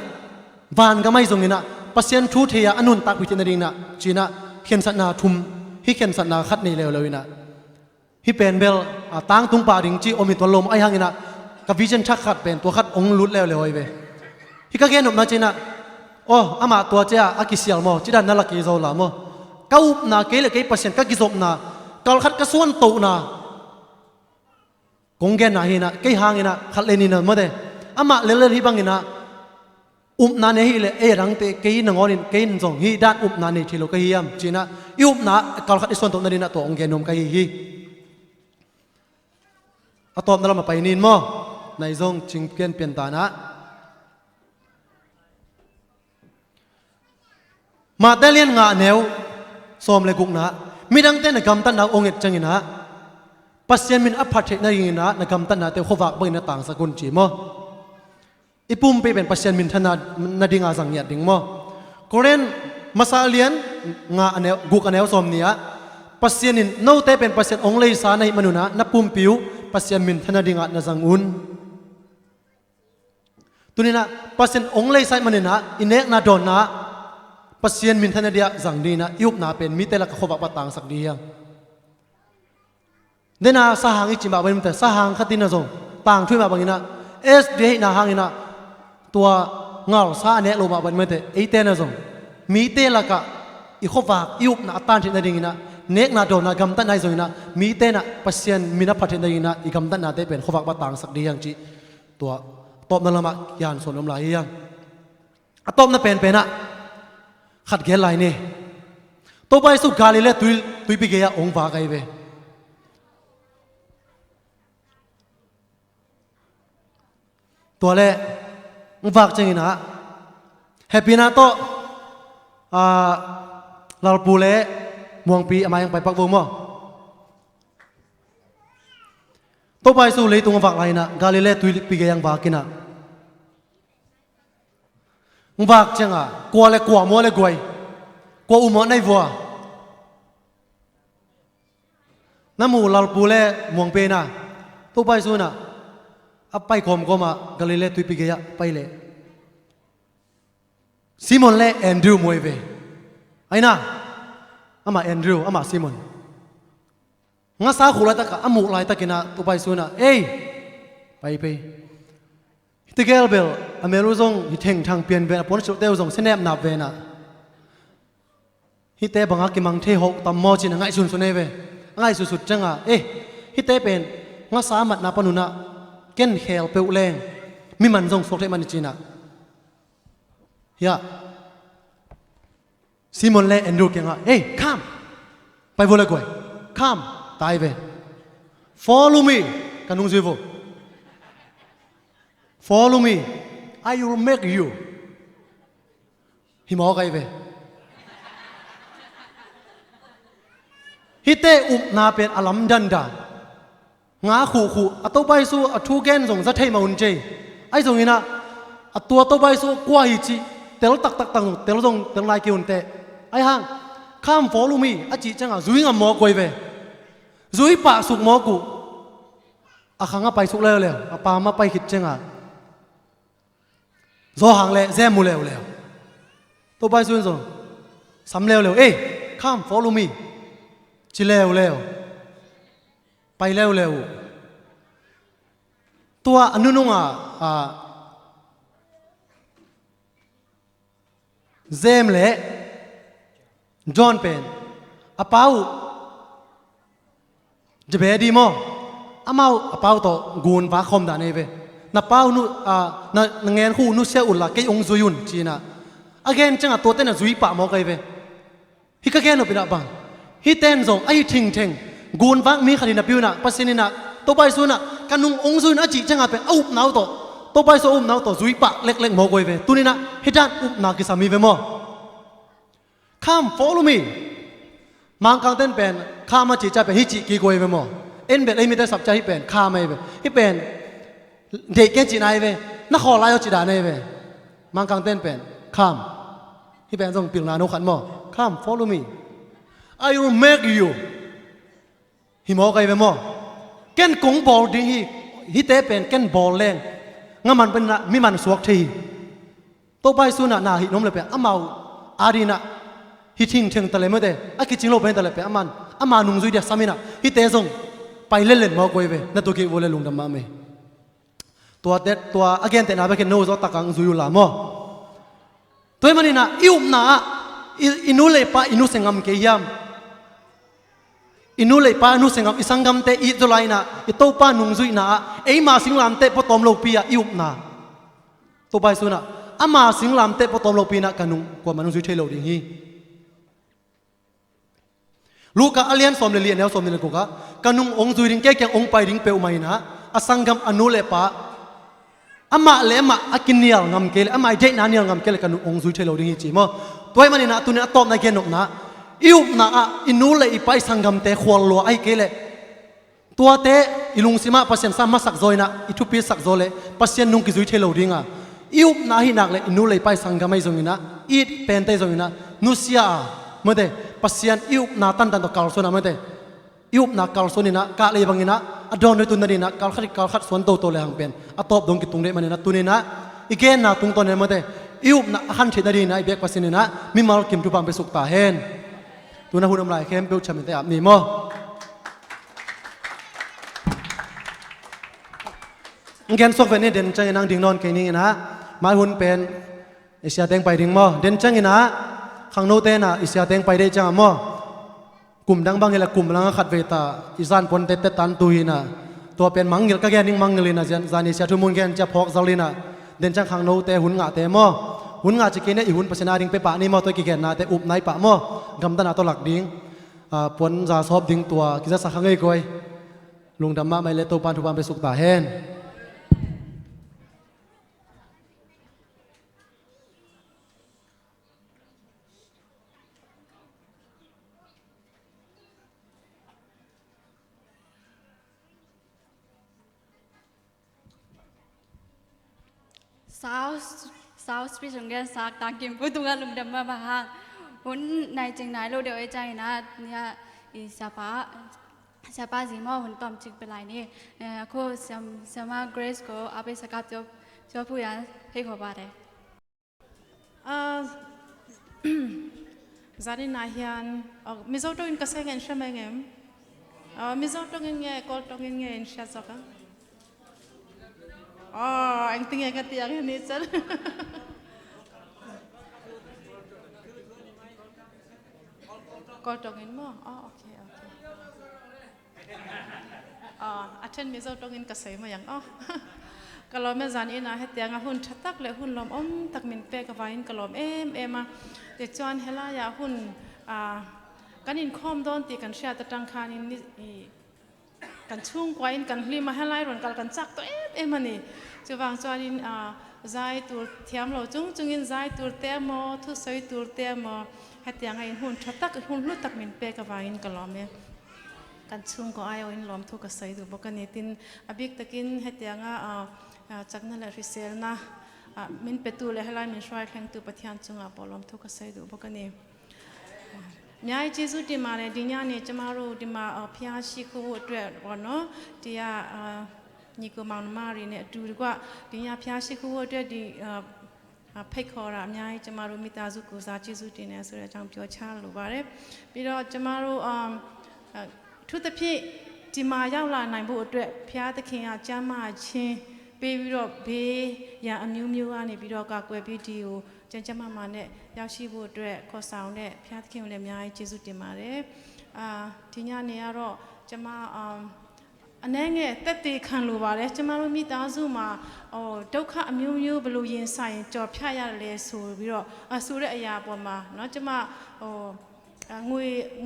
วานก็ไม่ทรงอินะปัสเซียนชูเทียอนุนตักวิจารณ์นะจีน่าเขียนสัตนาทุมฮิเขียนสัตนาขัดนี่เร็วเลยนะฮิเป็นเบลตั้งตุงป่าดิงจีอมิตัวลมไอหังนะกับวิจารณ์ชักขัดเป็นตัวขัดองลุดเร็วเลยเว้ยฮิก็เขียนออกมาจีน่าโอ้อามาตัวเจ้าอากิเซียลโมจีดันนั่นละกิโซลามโมก้าวนาเกลเกปัสเซียนก็กิโซนา กอลขัดกระส่วนตุนะกงแกนนาฮินะเกยหางอินะขัดเลนินะมาเดอามาเลเลที่บังอินะนาเนฮิเลรังเตเกยนงอนินเกยนจงฮิด้านนาเนทิโลเกยมจีนะนากอลขัดส่วนตุนาดินะตัวองแกนมเกยฮิอะตอมนั่นมาไปนินมั้งในจงจิงเปลี่ยนเปลี่ยนตานะมาเตลียนงาเนวสอมเลกุกนะมีดังเต้นกำตันนาองเอ็ดจังอินะปัสเซียนมินอพาร์ตในยิงนะนกำตันนาเตวขวักไปในต่างสกุลจีมั้งอีปุ่มไปเป็นปัสเซียนมินธนาดิงอาสังเงียดดิ่งมั้งโคเรนมาซาเลียนงาเนวกุกเนวสอมเนียปัสเซียนินโนเตเป็นปัสเซียนองเลยสาในมนุษย์นะนับปุ่มปิวปัสเซียนมินธนาดิงอานาสังอุนตัวนี้นะปัสเซียนองเลยสายมนุษย์นะอินเนกนาดอนนะปัสเซียนมินธนาเดียสังดีนะยุบนาเป็นมิเตลักขวักปะต่างสักดียังเดน่าสหางอิจิมาเป็นแต่สหางขัดตินนะจงต่างช่วยมาบางอินะเอสเดียนาหางอินะตัวเงาสาเนโลมาเป็นแต่ไอเตนะจงมิเตลักอีขวักยุบนาตันที่นาดิงอินะเนกนาโดนากำตันนายจงอินะมิเตนะปัสเซียนมินาพัฒนาอินะอีกำตันนาเตเป็นขวักปะต่างสักดียังจีตัวตบนั่นละมายานส่วนอมลายยังตบนั่นเป็นนะขัดเกลายนี่ตัวไปสุกาลิเลตุยปีเกียองฟ้าไกเวตัวเล่องฟ้าจังอินะแฮปปี้นะโตลาปูเล่มวงปีอามายังไปปักวงมั้งตัวไปสู่เลยตัวองฟ้าไกนะกาลิเลตุยปีเกียยังฟ้ากินะองฟ้าจังกลัวเลยกลัวมัวเลยกวยกลัวอุโมงค์ในวัวน้ำมูลาปูเล่มวงเปน่ะตัวไปสู่น่ะอับไปคมก็มากาลิเลตุยปิเกยะไปเลยซิมอนเล่แอนดรูว์มวยเวไอ้น่ะอามาแอนดรูว์อามาซิมอนงั้นสาวขุลายตะกะอามูลายตะกินะตัวไปสู่น่ะเอ้ยไปฮิตเกลเบลอเมรุซงฮิตเฮงทางเปลี่ยนเวนะปนชุดเตวซงเสนบนับเวนะฮิตเตบังอากิมังเทหกตำมอจินะง่ายสุดๆเวง่ายสุดๆจังฮิตเตเป็นงั้นสามัดนับปนุนะเกนเฮลเปอุเลงมีมันซงสกเทมันจีนะยะซิมอนเล่แอนดรูว์เก่งข้ามไปโวเลยกวยข้ามตายเว follow me กันนุ่งซีโว follow me I will make you หิมอไกเวฮิเตอุบนาเป็นอลัมดันดางาขู่อัตโตไปสู้อัทูเกนส่งจะเทมาอุนเจไอส่งอินะอัตัวโตไปสู้กว่าฮิจิเตลตักเตลส่งเตลไลกิอุนเตไอห่างข้าม follow me อจิจังจุยงามอกวยเวจุยปะสุกมอกูอาขังไปสุกแล้วปามาไปคิดจังโซหังเล่เซมูเร็วตัวไปส่วนส่งสำเร็วข้าม follow me จิเร็วไปเร็วตัวอนุนุงเซมเล่จอห์นเป็นอาเปาจะเบดีมั้งอามาอาเปาโตกูนฟ้าคมด่านเอเวนับเป้านุนังเงินคู่นุเสียอุลละเกยองซุยุนจีน่ะagain จังตัวเต้นจุยปะมอไกเวฮิกะแกนอปิดะบังฮิเต้นส่งไอ้ทิงกูนฟ้ามีขดินปิวน่ะปัสสินิน่ะตัวไปสุน่ะกันนุงองซุยนอจิจังเป็นอุบนาวโตตัวไปสุอุบนาวโตจุยปะเล็กมอไกเวตุนี่น่ะฮิจันอุบนากิสามีเวมอcome follow me มังกังเต้นเป็นข้ามาจิจะเป็นฮิจิกีโกเวมอเอ็นเบ็ดไอ้มีแต่สับใจฮิเป็นข้าไม่เวฮิเป็นเด็กแก่จีนายเวนักขอลายเอาจีดานายเวมังกังเต้นเป็นข้ามฮิเป็นส่งปิลนาโนขันมอข้าม follow me I will make you ฮิมอไกเวมอแก่นกงบอลดิ้งฮิเตเป็นแก่นบอลแรงงั้นมันเป็นมิมันสวกทีตัวไปสุนัขนาฮินมเลยเป็นอามาอารีน่ะฮิทิงเชิงตะเลเมื่อเดอากิจิงโลเป็นตะเลเป็นอามานุงซุยเดียสามิน่ะฮิเตส่งไปเล่นมอไกเวนั่นตัวเกี่ยวเลยลุงดำมาเมตัวagain แต่นาไปแค่โน้ตตะกังซุยุลามอตัวมันนี่นะอิวน่ะอินุเลปะอินุเซงามเกียม อินูเลยป้านุเสงกับอิสังกัมเตอีจุไลนะอิโตป้านุงซุยนะเอ้มาสิงลามเตปตอมโลปีอะอิอุบนะตัวไปสุนะอามาสิงลามเตปตอมโลปีนะกันนุงกว่ามันนุงซุยเทโลดิงฮีลูกอาเลียนสมเลเลียนแล้วสมเลกุกะกันนุงองซุยดิงแก่แก่องไปดิงเปอุไมนะอสังกัมอนุเลป้าอามาเลมาอากินเนียลงำเกลอามาเจนาเนียลงำเกลกันนุงองซุยเทโลดิงฮีจีมั้งตัวมันนะตัวนี้ตอบในเกนนกนะอิวน่าอินูเลยไปสังกัมเตขวลลัวไอเกลตัวเตอิลุงสิมาพัศยันสามาสักโจยนะอิทุปีสักโจเลยพัศยันนุงกิจุยเทโลดิงะอิวน่าหินักเลยอินูเลยไปสังกัมไอจงนะอีดเป็นเตจงนะนุสยาเมื่อเดพัศยันอิวน่าตันตัวคาร์ลส่วนนะเมื่อเดอิวน่าคาร์ลส่วนนี่นะกะเลยบางนะอดอนในตุนนี่นะคาร์ลขัดส่วนโตเลยหังเป็นอัตบดงกิตุงเดมันนะตุนนี่นะอีกแค่น่าตุงตัวเนี่ยเมื่อเดอิวน่าขันเฉดดีนะไอเบกพัศยันนี่นะมีมาลกิมทุบังไปสุกตาเห็นตัวนั้นหุ่นอะไรเข้มเปรี้ยวฉ่ำแต่อับนี่มั้งงั้นสกเวนี่เดินจังยังนั่งดิ่งนอนแค่นี้นะมาหุ่นเป็นเอเชียแดงไปดิ่งมั้งเดินจังยังนะข้างโน้ตเต้นะเอเชียแดงไปได้จังมั้งกลุ่มดังบางอย่างกลุ่มลังขัดเวตาอีสานปนเตตันตุยนะตัวเป็นมังเงลก็แกนิ่งมังเงลินะจานเอเชียทุมุนแกนจะพอกซาลินะเดินจังข้างโน้ตเต้หุ่นงาเต้มั้งหุ่นงาจะกินเนี่ยอีหุ่นปัชนาดิ่งไปปะนี่มั้งตัวกี่แกนนะแต่อุบไหนปะมั้งกำตันอาตัวหลักดิ่งปนจะชอบดิ่งตัวกิจสักครั้งไอ้ก้อยลุงดำมาไม่เละตัวปานทุบานไปสุกตาเห็นสาวสปีชงเรียนสักต่างกิมพูดตรงกันลุงดำมาบ้างหุ่นในจริงไหนเราเดี๋ยวไอ้ใจนะเนี่ยอีสาป้าสีม่อหุ่นตอมจึงเป็นไรนี่คู่สมาเกรซก็เอาไปสกัดจบผู้ยันให้ขอบาได้jadi nahian mizo to in kasengen shamengem mizo to nge kol to nge in shazaka anh tiếng nghe cái tiếng này chứ coi trồng in mà ok attend mấy giờ trồng in cái gì mà yang kalau mấy giờ in hết tiếng hun chặt tắc lại hun lom tắc mình pe cái vài in kalau em mà để chọn hết là ya hun cái in com don thì cái share tăng khan inกันชุ่งกว่าอินกันรีมาให้ไล่รอนกันจักตัวมันนี่จะวางจอดินใจตัวเทียมเราจุงอินใจตัวเตี้ยมอทุสอยตัวเตี้ยมอให้เตียงไอ้หุ่นชัดตักหุ่นลุตักมินเปกับวางอินกันล้อมเนี่ยกันชุ่งก็ไอ้อินล้อมทุกข์ใส่ตัวบอกกันนี่ตินอบิกตะกินให้เตียงจักนั่นแหละริเซลนะมินเป็ดตัวเลยให้ไล่มินช่วยแข่งตัวปะเทียนจุงปอล้อมทุกข์ใส่ตัวบอกกันนี่มีไอ้จีสุดที่มาเนี่ยดิญญาเนี่ยจะมารู้ที่มาพิอาชิคุด้วยก่อนเนาะที่นี่ก็มาหนุ่มรีเนี่ยดูดีกว่าดิญญาพิอาชิคุด้วยที่เพคคอร์มีไอ้จะมารู้มิตาสุกุซาจีสุดที่เนี่ยสุดจังพิวชาลูบาร์เร่ปีเราจะมารู้ทุกที่ที่มายาวลาในบุตรด้วยพิอาตะเคียนจะมาเช่ปีวิโรเบียอย่างมิวอันนี้ปีเราก็กวยปีดีอยู่จะมาเนี่ยยาวชีบุตรด้วยข้อสาวเนี่ยพิอาตะเคียนเลยมีไอ้จีสุดที่มาเร่ที่นี่เนี่ยเราจะมาอันนี้ไงแต่ตีขันลูบาร์เร่จะมารู้มิตาซูมาดาวข้ามิวบลูยินใส่จอบพิายาเลสูบิโรสูเรอยาปมาเนาะจะมาง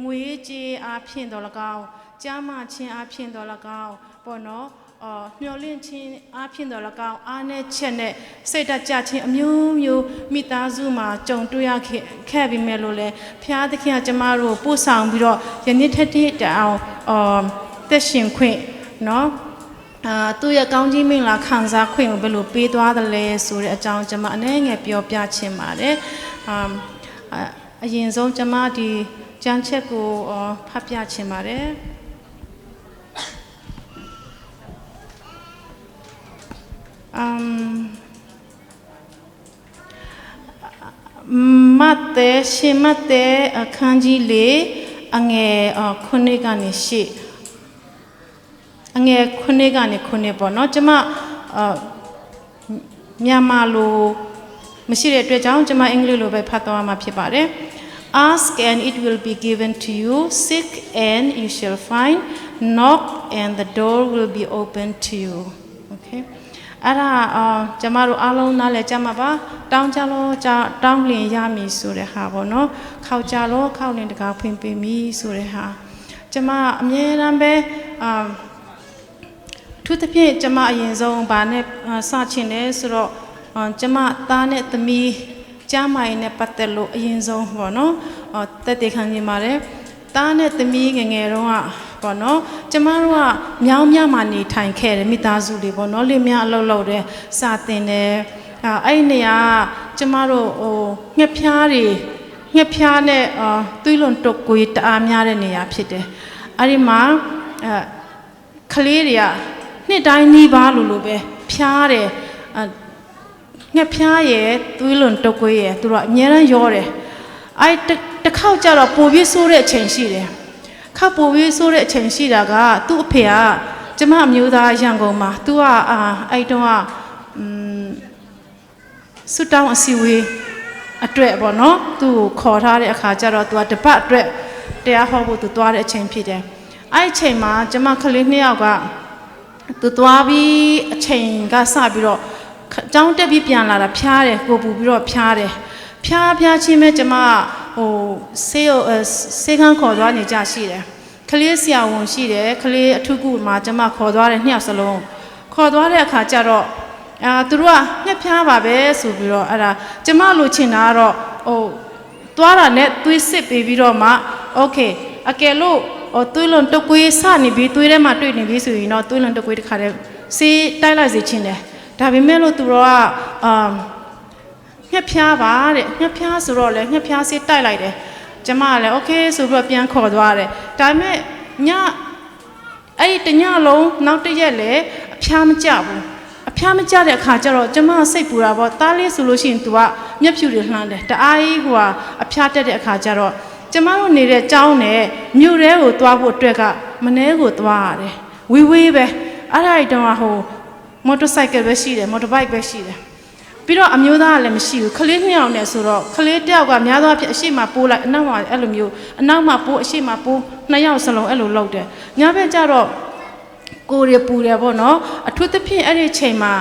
วยจีอาเพียนดอลกาวจ้ามาชินอาเพียนดอลกาวปนเนาะเนื้อเลี้ยงชินอาเพียนดอลกาวอันนี้เช่นเนี่ยเศษจ่าชินมิวมิตาซูมาจงตัวยาแค่บิเมโลเลยพิอาตะเคียนจะมารู้ผู้สาวบิโรยันนี้เท่ที่จะเอาเตชิงควิเนาะตัวยาก้าวจีมิงละขังซาควิงเบลูปีตัวทะเลสุริอาจารย์จะมาเนี่ยไงเปียวปยาชิมมาเลยยินโซจะมาดีจันเชกูพับยาชิมาเลยมาเตชิมาเตคันจิเลอังเงคนนี้กันนี่สิอังเงคนนี้กันนี่คนนี้บ่เนาะจะมาเมียนมาลูไม่ใช่เรื่องเจ้าจะมาอังกฤษลูไปพัฒนามาพิบาร์เร่ Ask and it will be given to you. Seek and you shall find. Knock and the door will be open to you. Okay. Ara jamaru along na le jamaba down jalo down lin yami sure ha bono khao jalo khao lin daga phwin pe mi sure ha jama amye ran be ทุกที่จะมาอย่างทรงบานเนี่ยสาชินเนี่ยสุดจะมาตาเนี่ยตมีจะมาเนี่ยปัตตลุอย่างทรงบ่เนาะแต่เด็กขันยิมาเลยตาเนี่ยตมีเงี้ยๆร้องอ่ะบ่เนาะจะมารู้ว่าเมียวมานี่ถ่ายแค่เลยมิตาสุริบ่เนาะเลยเมียเล่าเลยสาตินเนี่ยไอ้เนี่ยจะมารู้เงียบพิารีเงียบพิาเนี่ยตุยหล่นตกกุยตาเมียเลยเนี่ยผิดเลยอันนี้มาคลีเรียนี่ได้นี่บ้าลูเบพิาเรเงี้ยพิาเย่ตุยหล่นตกกุยตัวเมียนั่นยอเรไอ้ตะเข้าจะเราปูวิสุเรเชนชีเรข้าปูวิสุเรเชนชีละก็ตัวเพียจะมามีอุดาอย่างกูมาตัวไอ้ตัวสุดท้ายสิวีอัตเรบ่เนาะตัวขอท่าเรข้าจะเราตัวเดบัตเรเดี๋ยวเขาบอกตัวเรเชนพีเดไอ้เชนมาจะมาคลิกเนี่ยก็ตัวบีเชนก็ทราบอยู่จ้องจะบีเปลี่ยนละพิาเรกูบูบีพิาเรพิาชิเมจะมาเซกันขอตัวนี่จะสิเรคลีเสียวนสิเรคลีทุกูมาจะมาขอตัวเรเนี่ยสลงขอตัวเรข้าจะรอตัวเนี่ยพิาบาเบสูบีรออะไรจะมาลุชินาร์ตัวเราเนี่ยตัวสิบบีรอมาโอเคโอเคลูตัวหล่นตะกุยสานี่บีตัวเรมาตัวนี่บีสุยเนาะตัวหล่นตะกุยขาเรซีได้ละสิชินเลยแต่บีเมลูตัวเงียบพิาบ้าเลยเงียบพิาสุดเลยเงียบพิาซีได้เลยจะมาเลยโอเคสุดแบบยังขอตัวเลยแต่เมื่อเนี่ยไอ้ตัวเนี่ยลงนักตัวเยอะเลยพิามันจับพิามันจับเลยขาจะรอจะมาใส่ปูระบตาลีสุรุชินตัวเงียบผิวเดือดนั่นเลยแต่ไอ้หัวพิาเด็ดขาจะรอจะมาเราเนี่ยเจ้าเนี่ยมิวเร่ตัวบดด้วยกันมันเนี่ยหัวตัวเลยวิเบอะไรตัวหัวมอเตอร์ไซค์เบสซี่เลยมอเตอร์ไบค์เบสซี่เลยพี่เราอเมริกาเลยไม่ใช่คลีเนี่ยเนี่ยสุดแล้วคลีเดียวกับเนี่ยตัวพี่อาชีพมาปูละนั่งว่าเอลูมิวนั่งมาปูอาชีพมาปูนายเอาสลงเอลูเล่าเด้เนี่ยเป็นจ้ารอกูเรียปูเรียบ่เนาะทุกที่พี่อะไรเชมา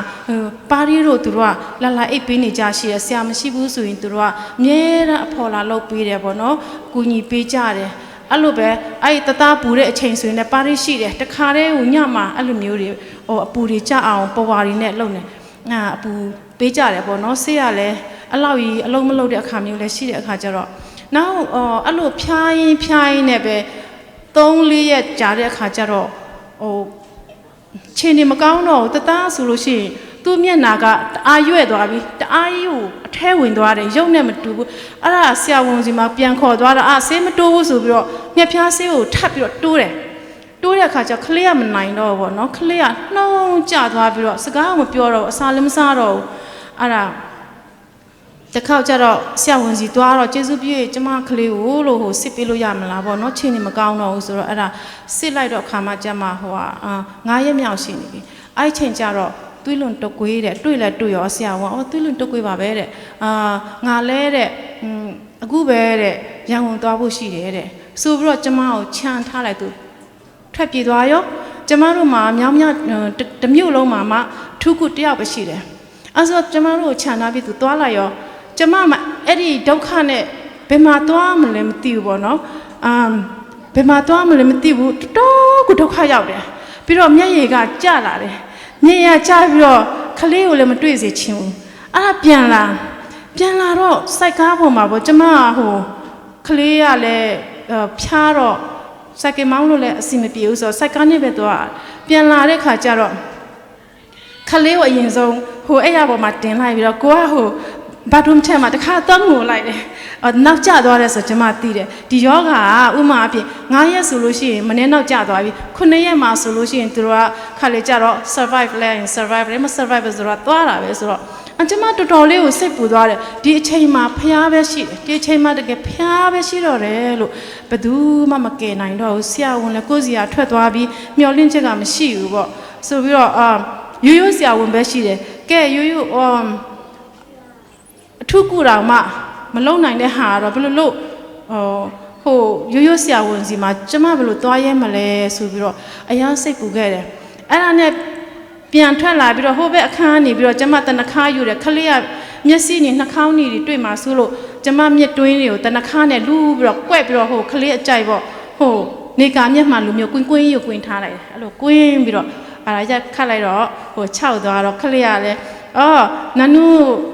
ปารีโรตัวละลายไอ้ปีนี่จ้าเสียเสียไม่ใช่ผู้สูงตัวเมื่อละพอละเราปีเรียบ่เนาะกูนี่ปีจ้าเด้อลูเบไอ้ตาปูเรเชนสูงเนี่ยปารีสิเด้แต่ขาเร่หุ่นยามาอลูมิวเด้ปูเรีจ้าเอาปวารีเนี่ยเล่าเนี่ยปูปีจ่าเลยบ่เนาะเสียเลยอลาวอารมณ์มาโลเดียขามีเลยสิเดียขาจะรอน้าอลูพายเนี่ยเบตรงลียจ่าเดียขาจะรอเช่นนี้มาก้าวเนาะตาสุรุชิตัวเมียนากะอายุตัวบีอายุเทวินตัวเลยยกเนี่ยมันดูอะไรเสียวงจิมาเปลี่ยนขอตัวละเสียมันดูสุดเลยเนี่ยพิาเสียวทับอยู่ดูเลยข้าจะเคลียร์มันไหนเนาะบ่เนาะเคลียร์น้องจ่าตัวบีสก้าวมันเปลี่ยนเราซาลิมซาเราอะไรจะเข้าจะเราเสียวงจิตัวเราเจสุบีจะมาเคลียร์โลโหสิบปีโลยามละบ่เนาะเช่นนี้มาก้าวเนาะสุดอะไรสิไลดอกขามาจะมาหัวง่ายไม่เอาสินี่ไอ้เช่นจะเราตุยหล่นตะกุยเด็ดตุยละตุยอ๋อเสียวว่าตุยหล่นตะกุยแบบเด็ดงาเล่เด็ดกูเบเด็ดยังคงตัวผู้ชีเด็ดสูบรถจะมาเอาช่างท่าอะไรตัวทับปีตัวอยู่จะมารู้มาเมียจะมีลงมาทุกคนเดียวไปชีเด็ดอันส่วนจะมารู้ช่างน่ะพี่ตัวอะไรอยู่จะมาเอ็ดดี้ดาวขันเนี่ยเป็นมาตัวมันเลยไม่ตีบ่เนาะเป็นมาตัวมันเลยไม่ตีบ่ตัวกูดาวขันยาวเด็ดพี่เราเมียยังก็จ้าละเด็ดเนี่ยจ้าพี่เราคลีอยู่เลยมันด้วยเสียชิวอะไรเปลี่ยนละเราใส่ก้าวผมมาบ่จะมาหัวคลีอะไรพิาเราใส่กี่มังโลเลยสิไม่เปลี่ยนใส่ก้าวนี่เป็นตัวเปลี่ยนละเลยค่ะจ้าเราคลีว่ายิงส่งหัวไอ้ยาบ่มาเต็งไรพี่เรากลัวหัวบาดรุมเช่มาแต่ข้าต้องหัวไรเลยนักจ่าตัวอะไรสักจะมาตีเลยที่ยอกอุมาพี่ง่ายสุดเลยมันเนี่ยนักจ่าตัวพี่คนนี้มาสุดเลยตัวข้าเลยจ้าเรา survive เลย survive เลยมา survive สุดตัวอะไรไปสุดอันจะมาตัวเลี้ยวเสพตัวอะไรดีเชยมาพยาเบสิดีเชยมาเด็กพยาเบสิเราเลยลูกไปดูมาเกณฑ์ไหนเราเสียวันเลยก็เสียทั่วตัวพี่มีอะไรเช่นกันไม่ใช่อยู่บ่สุดพี่เรายูเสียวันเบสิเลยแกยูทุกกูเรามาลงไหนได้หาเราเป็นลูก ဟိုရိုးရိုးဆရာဝန်စီမှာကျမဘယ်လိုသွားရဲမလဲဆိုပြီးတော့အရင်စိတ်ပူခဲ့တယ်အဲ့ဒါနဲ့ပြန်ထွက်လာပြီးတော့ဟိုဘက်အခန်းကနေပြီးတော့ကျမတနခါယူတယ်ခလေးကမျက်စိနဲ့နှာခေါင်းတွေတွေ့မှာဆိုလို့ကျမမျက်တွင်းတွေကိုတနခါနဲ့လူးပြီးတော့ကွက်ပြီးတော့ဟိုခလေးအကြိုက်ပေါ့ဟိုနေကာမျက်မှန်လိုမျိုးကွင်းကွင်းယူကွင်းထားလိုက်တယ်အဲ့လိုကွင်းပြီးတော့အဲ့ဒါရက်ခတ်လိုက်တော့ဟို6သွားတော့ခလေးကလည်းနနု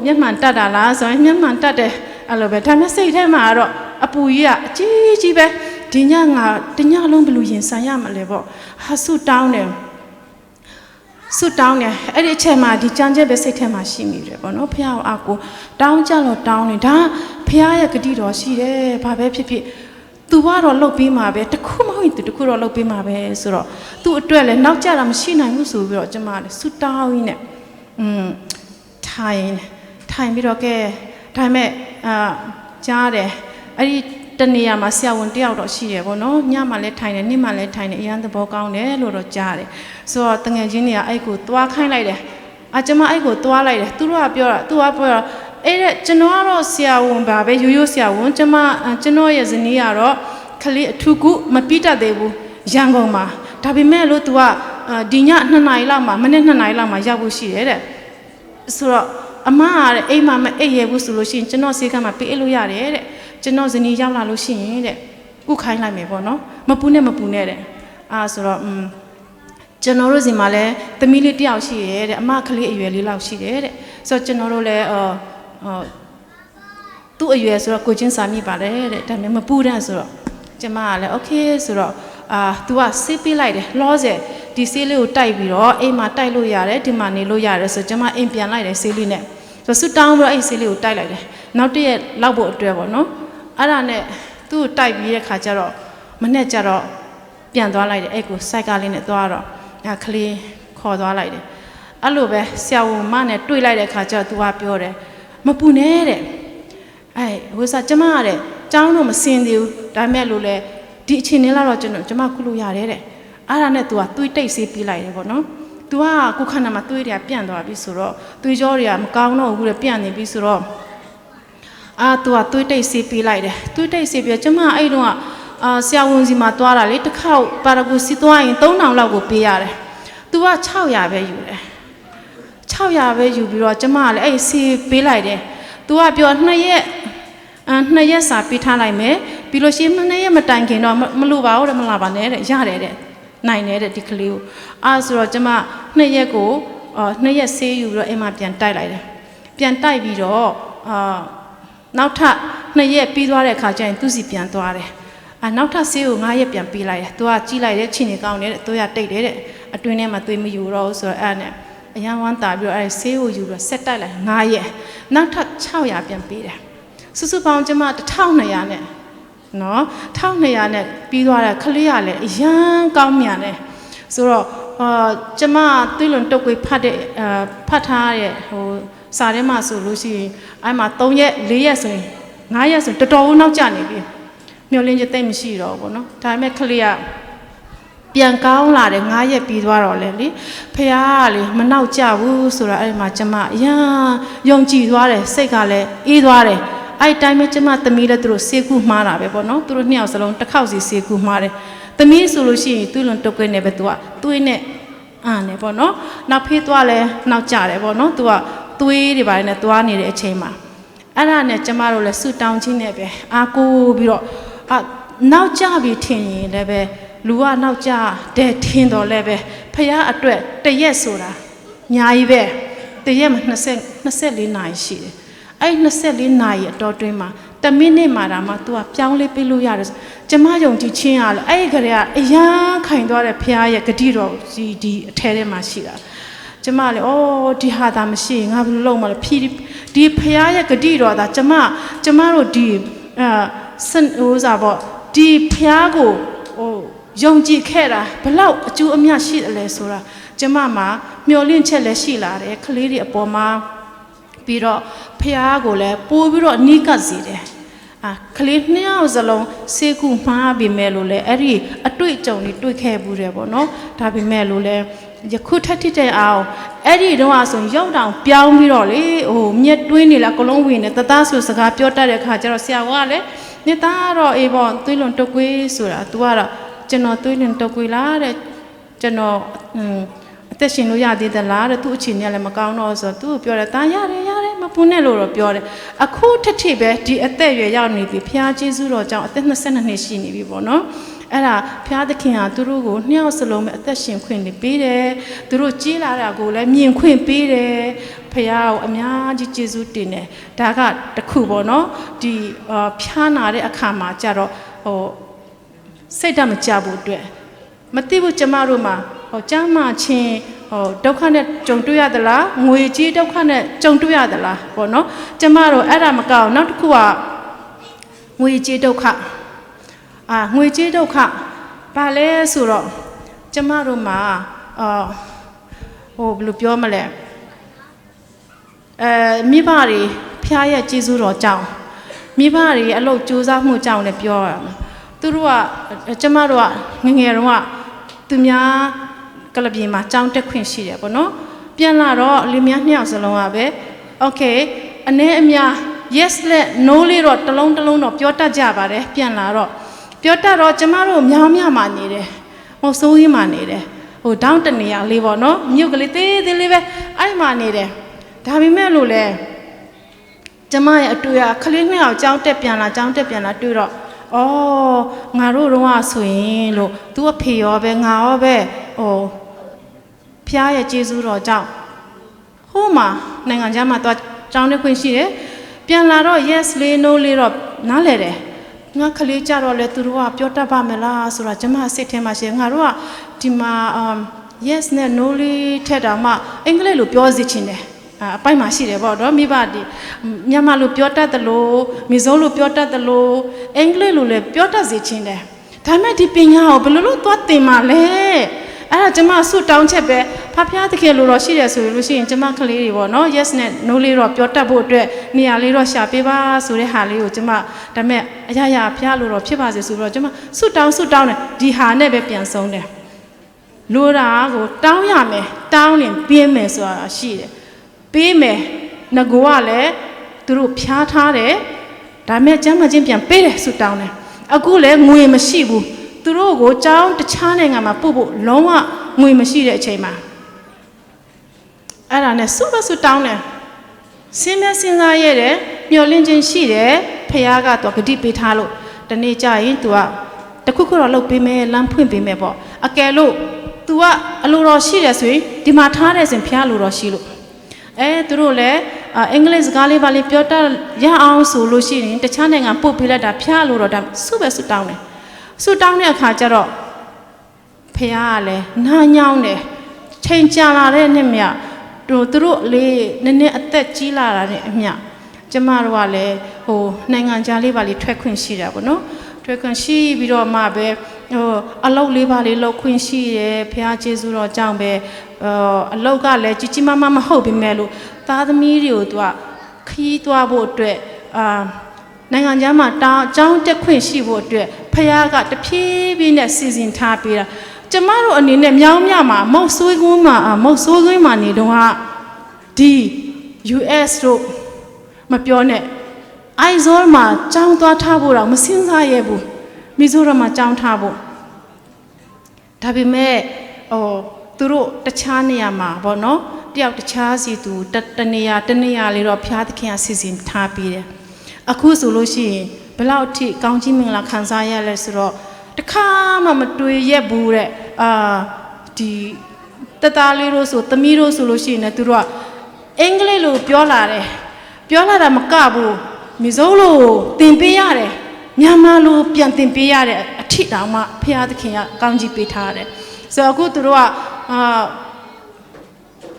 မျက်မှန်တတ်တာလားဆိုရင်မျက်မှန်တတ်တယ်အဲ့လိုပဲဒါမဲ့စိတ်ထဲမှာတော့အပူကြီးကအကြီးကြီးပဲဒီညငါတညလုံးဘယ်လိုရင်ဆိုင်ရမလဲပေါ့ဟာဆူတောင်းတယ်အဲ့ဒီအချက်မှာဒီကြံချက်ပဲစိတ်ထဲမှာရှိမိတယ်ပေါ့နော်ဖះအောင်အကိုတောင်းကြလို့တောင်းနေဒါဖះရဲ့ဂတိတော်ရှိတယ်ဘာပဲဖြစ်ဖြစ်သူကတော့လှုပ်ပြီးမှာပဲတခုမဟုတ်ရင်သူတခုတော့လှုပ်ပြီးမှာပဲဆိုတော့သူ့အတွက်လည်းနောက်ကျတာမရှိနိုင်ဘူးဆိုပြီးတော့ကျမလည်းဆူတောင်းရင်းနဲ့ထိုင်ပြီးတော့ကဲဒါပေမဲ့ကြားတယ်အဲ့ဒီတနေရာမှာဆရာဝန်တယောက်တော့ရှိတယ်ပေါ့နော်ညမှာလည်းထိုင်တယ်နေ့မှာလည်းထိုင်တယ်အရန်သဘောကောင်းတယ်လို့တော့ကြားတယ်ဆိုတော့တငယ်ချင်းတွေကအဲ့ကိုသွားခိုင်းလိုက်တယ်ကျမအဲ့ကိုသွားလိုက်တယ်သူတို့ကပြောတာသူကပြောတာအဲ့တဲ့ကျွန်တော်ကတော့ဆရာဝန်ပါပဲရိုးရိုးဆရာဝန်ကျွန်တော်ရဲ့ဇနီးကတော့ခလေးအထူးကုမပြီးတတ်သေးဘူးရန်ကုန်မှာဒါပေမဲ့လို့ तू ကဒီည2နာရီလောက်မှာမနေ့2နာရီလောက်မှာရောက်ဖို့ရှိတယ်တဲ့ဆိုတော့အမကအိမ်မှာမအိပ်ရဘူးဆိုလို့ရှိရင်ကျွန်တော်ဆေးကမ်းမှာပေးလို့ရတယ်တဲ့ကျွန်တော်ဇနီးရောက်လာလို့ရှိရင်တဲ့ကုခိုင်းလိုက်မယ်ပေါ့နော်မပူနဲ့တဲ့ဆိုတော့ကျွန်တော်တို့စီမှာလည်းသမီးလေးတယောက်ရှိရဲတဲ့အမကလေးအရွယ်လေးလောက်ရှိတယ်တဲ့ဆိုတော့ကျွန်တော်တို့လည်းသူ့အရွယ်ဆိုတော့ကိုချင်းစာမိပါတယ်တဲ့ဒါပေမဲ့မပူတဲ့ဆိုတော့ကျမကလည်းโอเคဆိုတော့तू ကဆေးပေးလိုက်တယ်လောဆယ်ဒီဆေးလေးကိုတိုက်ပြီးတော့အိမ်မှာတိုက်လို့ရတယ်ဒီမှာနေလို့ရတယ်ဆိုကျမအိမ်ပြန်လိုက်တယ်ဆေးလေးနဲ့ဆိုဆူတောင်းပြီးတော့အဲ့ဆေးလေးကိုတိုက်လိုက်တယ်နောက်တစ်ရက်လောက်ဖို့အတွက်ပေါ့နော်အဲ့ဒါနဲ့သူ့ကိုတိုက်ပြီးတဲ့ခါကျတော့မနေ့ကျတော့ပြန်သွားလိုက်တယ်အဲ့ကိုစိုက်ကလေးနဲ့သွားတော့ကလေးခေါ်သွားလိုက်တယ်အဲ့လိုပဲဆရာဝန်မနဲ့တွေ့လိုက်တဲ့ခါကျတော့ तू ကပြောတယ်မပူနဲ့တဲ့ဟိုစားကျမကတဲ့ကျောင်းတော့မစင်သေးဘူးဒါပေမဲ့လို့လေဒီအချိန်လေးလာတော့ကျမကုလို့ရတယ်တဲ့အဲ့ဒါနဲ့ तू ကသွေးတိတ်ဆေးပြီးလိုက်တယ်ပေါ့နော် तू ကကိုခန္ဓာမှာသွေးတွေကပြန့်သွားပြီဆိုတော့သွေးကြောတွေကမကောင်းတော့ဘူးလေပြန့်နေပြီဆိုတော့तू ကသွေးတိတ်ဆေးပြီးလိုက်တယ်သွေးတိတ်ဆေးပြီးကျမအဲ့တုန်းကဆရာဝန်စီမှာသွားတာလေတစ်ခေါက်ပါရဂူစီသွားရင်3000လောက်ကိုပေးရတယ် तू က600ပဲယူတယ်600ပဲယူပြီးတော့ကျမကလည်းအဲ့ဆေးပေးလိုက်တယ် तू ကပြော2ရက်စာပေးထားလိုက်မယ်ပြီးလို့ရှိရင်2ရက်မတိုင်ခင်တော့မလို့ပါဘူးတဲ့မလာပါနဲ့တဲ့ရတယ်တဲ့နိုင်နေတဲ့ဒီကလေးကိုဆိုတော့ကျမ2ရက်ကို2ရက်ဆေးယူပြီးတော့အိမ်မှာပြန်တိုက်လိုက်တယ်ပြန်တိုက်ပြီးတော့နောက်ထပ်2ရက်ပြီးသွားတဲ့အခါကျရင်သူ့စီပြန်သွားတယ်နောက်ထပ်ဆေးကို9ရက်ပြန်ပေးလိုက်တယ်သူကကြီးလိုက်တယ်ချင်းနေကောင်းတယ်သူကတိတ်တယ်တဲ့အတွင်းထဲမှာသွေးမယူတော့ဘူးဆိုတော့အဲ့နဲ့အရန်ဝမ်းတာပြီးတော့အဲ့ဆေးကိုယူပြီးဆက်တိုက်လိုက်9ရက်နောက်ထပ်600ပြန်ပေးတယ်စုစုပေါင်းကျမ1200နဲ့နော်1200နဲ့ပြီးသွားတဲ့ခလေးရလည်းအရန်ကောင်းမြန်တယ်ဆိုတော့ကျမသွေးလွန်တုပ်ကွေးဖတ်ထားတဲ့ဟိုစာထဲမှာဆိုလို့ရှိရင်အဲ့မှာ3ရက်4ရက်ဆိုရင်9ရက်ဆိုတော်တော်နောက်ကျနေပြီမျောလင်းချက်တိတ်မရှိတော့ဘူးနော်ဒါပေမဲ့ခလေးကပြန်ကောင်းလာတယ်9ရက်ပြီးသွားတော့လေဖះကလေမနောက်ကျဘူးဆိုတော့အဲ့မှာကျမအရန်ယုံကြည်သွားတယ်စိတ်ကလည်းအေးသွားတယ်အဲ့တိုင်းပဲကျမသမီးလည်းသူတို့ဆေးကူမှားတာပဲပေါ့နော်သူတို့နှစ်ယောက်စလုံးတစ်ခေါက်စီဆေးကူမှားတယ်သမီးဆိုလို့ရှိရင်သူ့လွန်တုပ်ကွေးနဲ့ပဲသူကသွေးနဲ့နေပေါ့နော်နောက်ဖေးသွားလဲနောက်ကျတယ်ပေါ့နော်သူကသွေးတွေပါတယ်နဲ့သွားနေတဲ့အချိန်မှာအဲ့ဒါနဲ့ကျမတို့လည်းဆူတောင်းချင်းနဲ့ပဲအားကိုးပြီးတော့နောက်ကျပြီထင်ရင်လည်းပဲလူကနောက်ကျတဲ့ထင်တော်လည်းပဲဖះအတွက်တရက်ဆိုတာညာကြီးပဲတရက်မှာ24နာရီရှိတယ်အဲ့24နာရီအတော်တွင်းမှာ10မိနစ်မှာဒါမှ तू ကပြောင်းလဲပေးလို့ရတယ်ကျမယုံကြည်ခြင်းရလဲအဲ့ဒီကလေးကအရန်ခိုင်သွားတဲ့ဖះရဲ့ဂတိတော်ဒီအထဲထဲမှာရှိတာကျမလည်းဒီဟာသာမရှိရင်ငါဘယ်လိုလုပ်မလဲဒီဖះရဲ့ဂတိတော်သာကျမတို့ဒီဟိုစားပေါ့ဒီဖះကိုယုံကြည်ခဲ့တာဘလောက်အကျိုးအမြတ်ရှိတယ်လဲဆိုတာကျမမှာမျှော်လင့်ချက်လည်းရှိလာတယ်ကလေးတွေအပေါ်မှာပြီးတော့ဖះကိုလည်းပိုးပြီးတော့နီးကပ်စေတယ်ကလေးနှစ်ယောက်စလုံးစေကူမှားပြီမဲ့လို့လေအဲ့ဒီအတွေ့အကြုံတွေတွေ့ခဲ့ဘူးတယ်ပေါ့နော်ဒါပေမဲ့လို့လေယခုထက်တဲ့အောင်အဲ့ဒီတော့ဆိုရုပ်တောင်ပြောင်းပြီးတော့လေမြက်တွင်းနေလားကလုံးဝင်နေတသားဆိုစကားပြောတတ်တဲ့ခါကျတော့ဆရာကလည်း นี่ตาเราเอบอนตุยหล่นตกเวสุระตัวเราจะนอตุยหล่นตกเวลาเดจะนอแต่ชินรู้ยาดีแต่ละเดตุชินเนี่ยเลยมาก้าวนอสตุเปียวเดตายาเรมาพูนเนโลเราเปียวเดอะคู่ทัดทีเบดีเอเตยยาวนี่ปีพยาเจซูเราจังเอเตนเซนเนชินี่บีบเนาะအဲ့ဒါဖျားသခင်ဟာသူတို့ကိုနှောက်စလုံးပဲအသက်ရှင်ခွင့်ပေးတယ်သူတို့ကြီးလာတာကိုလည်းမြင်ခွင့်ပေးတယ်ဖျားကိုအများကြီးကျေးဇူးတင်တယ်ဒါကတခုပေါ့နော်ဒီဖျားနာတဲ့အခါမှာကြတော့စိတ်ဓာတ်မကြဘူးအတွက်မသိဘူးကျမတို့မှာကျမ်းမာခြင်းဒုက္ခနဲ့ကြုံတွေ့ရသလားငွေကြေးဒုက္ခနဲ့ကြုံတွေ့ရသလားပေါ့နော်ကျမတို့အဲ့ဒါမကောက်နောက်တစ်ခုကငွေကြေးဒုက္ခငွေကြေးဒုက္ခဘာလဲဆိုတော့ကျမတို့မှာဘယ်လိုပြောမလဲမိဘတွေဖျားရဲ့ကျေးဇူးတော်ကြောင့်မိဘတွေအလုပ်ကြိုးစားမှုကြောင့်လည်းပြောရမှာသူတို့ကကျမတို့ကငငယ်တုန်းကသူများကလပြေမှာကြောင်းတက်ခွင့်ရှိတယ်ပေါ့နော်ပြန်လာတော့လူများနှစ်ယောက်စလုံးကပဲ okay အနေအများ yes နဲ့ no လေးတော့တလုံးတော့ပြောတတ်ကြပါတယ်ပြန်လာတော့ပြောတတ်တော့ကျမတို့မြောင်းမြမှာနေတယ်ဟိုစိုးရင်းမှာနေတယ်ဟိုတောင်းတနေရလေးပေါ့နော်မြို့ကလေးသေးလေးပဲအဲ့မှာနေတယ်ဒါပေမဲ့လို့လေကျမရဲ့အတွေ့အခလေးနှစ်ယောက်ကြောင်းတက်ပြန်လာတွေ့တော့ငါတို့တော့ဆိုရင်လို့ तू အဖေရောပဲငါရောပဲဖျားရဲ့ကျေးဇူးတော်ကြောင့်ဟိုမှာနိုင်ငံခြားမှာတော့ကြောင်းတက်ခွင့်ရှိတယ်ပြန်လာတော့ yes လေး no လေးတော့နားလဲတယ်ငါခလေးကြတော့လေသူတို့ကပြောတတ်ပါမလားဆိုတော့ကျမစိတ်ထဲမှာရှိငါတို့ကဒီမှာyes နဲ့ no လေးထက်တာမှအင်္ဂလိပ်လိုပြောစီချင်တယ်အပိုက်မှာရှိတယ်ပေါ့နော်မိဘဒီမြန်မာလိုပြောတတ်တယ်လို့မီဇိုလိုပြောတတ်တယ်လို့အင်္ဂလိပ်လိုလည်းပြောတတ်စီချင်တယ်ဒါပေမဲ့ဒီပညာကိုဘယ်လိုလုပ်သွားသင်မှာလဲအဲ့ဒါကျမဆုတောင်းချက်ပဲဖဖျားသခင်လိုတော့ရှိတယ်ဆိုလို့ရှိရင်ကျမကလေးတွေပေါ့နော် yes နဲ့ no လေးတော့ပြောတတ်ဖို့အတွက်နေရာလေးတော့ရှာပေးပါဆိုတဲ့ဟာလေးကိုကျမဒါပေမဲ့အရာဖျားလိုတော့ဖြစ်ပါစေဆိုတော့ကျမဆုတောင်းတယ်ဒီဟာနဲ့ပဲပြန်ဆုံးတယ်လိုတာကိုတောင်းရမယ်တောင်းရင်ပြင်းမယ်ဆိုတာရှိတယ်ပေးမယ်ငကိုကလည်းသူတို့ဖျားထားတယ်ဒါပေမဲ့ကျမ်းမာခြင်းပြန်ပေးတယ်ဆုတောင်းတယ်အခုလည်းငွေမရှိဘူးသူတို့ကိုကြောင်းတခြားနိုင်ငံမှာပို့ဖို့လုံးဝငွေမရှိတဲ့အချိန်မှာအဲ့ဒါနဲ့ဆုတောင်းတယ်စဉ်းစားရတယ်မျှော်လင့်ခြင်းရှိတယ်ဖခင်ကတော့ဂတိပေးထားလို့တနေ့ကျရင် तू ကတခုတော့လုပ်ပေးမယ်လမ်းဖွင့်ပေးမယ်ပေါ့အကယ်လို့ तू ကအလိုတော်ရှိတယ်ဆိုရင်ဒီမှာထားတယ်ဆိုရင်ဖခင်လိုတော်ရှိလို့သူတို့လည်းအင်္ဂလိပ်စကားလေးပါလေးပြောတတ်ရအောင်ဆိုလို့ရှိရင်တခြားနိုင်ငံပို့ပေးလိုက်တာဖျားလို့တော့ဒါဆုတောင်းတဲ့အခါကျတော့ဖះကလည်းနားညောင်းတယ်ချိန်ကြာလာတဲ့နှစ်မြသူတို့လေးနည်းနည်းအသက်ကြီးလာတာနဲ့အမျှကျမတို့ကလည်းဟိုနိုင်ငံခြားလေးပါလေးထွက်ခွင့်ရှိတာပေါ့နော်ထွက်ခွင့်ရှိပြီးတော့မှပဲအလုပ်လေးပါလေးလုပ်ခွင့်ရှိတယ်ဖះကျေးဇူးတော်ကြောင့်ပဲအလုပ်ကလည်းကြီးမားမဟုတ်ပေမဲ့လို့သားသမီးတွေကိုသူကခီးသွားဖို့အတွက်နိုင်ငံခြားမှာကြောင်းတက်ခွင့်ရှိဖို့အတွက်ဖះကတဖြည်းဖြည်းနဲ့စီစဉ်ထားပေးတာကျမတို့အနေနဲ့မြောင်းမြမှာမုတ်ဆိုးကွင်းမှာနေတော့ဟာဒီ US တို့မပြောနဲ့ ISOL မှာကြောင်းသွားထားဖို့တော့မစင်စားရဘူးမီဇိုရမ်မှာကြောင်းထားဖို့ဒါပေမဲ့သူတို့တခြားနေရာမှာပေါ့နော်တယောက်တခြားစီသူတနေရာလေးတော့ဖျားသခင်ကစီစဉ်ထားပေးတယ်အခုဆိုလို့ရှိရင်ဘလောက်ထိကောင်းကြီးမင်္ဂလာခံစားရလဲဆိုတော့တခါမှမတွေ့ရက်ဘူးတဲ့ဒီတသားလေးတို့ဆိုသမီးတို့ဆိုလို့ရှိရင်လည်းသူတို့ကအင်္ဂလိပ်လိုပြောလာတာမကဘူးမီဇိုလိုသင်ပေးရတယ်မြန်မာလိုပြန်သင်ပေးရတဲ့အထိတောင်မှဖျားသခင်ကကောင်းကြီးပေးထားတယ်ဆိုတော့အခုသူတို့က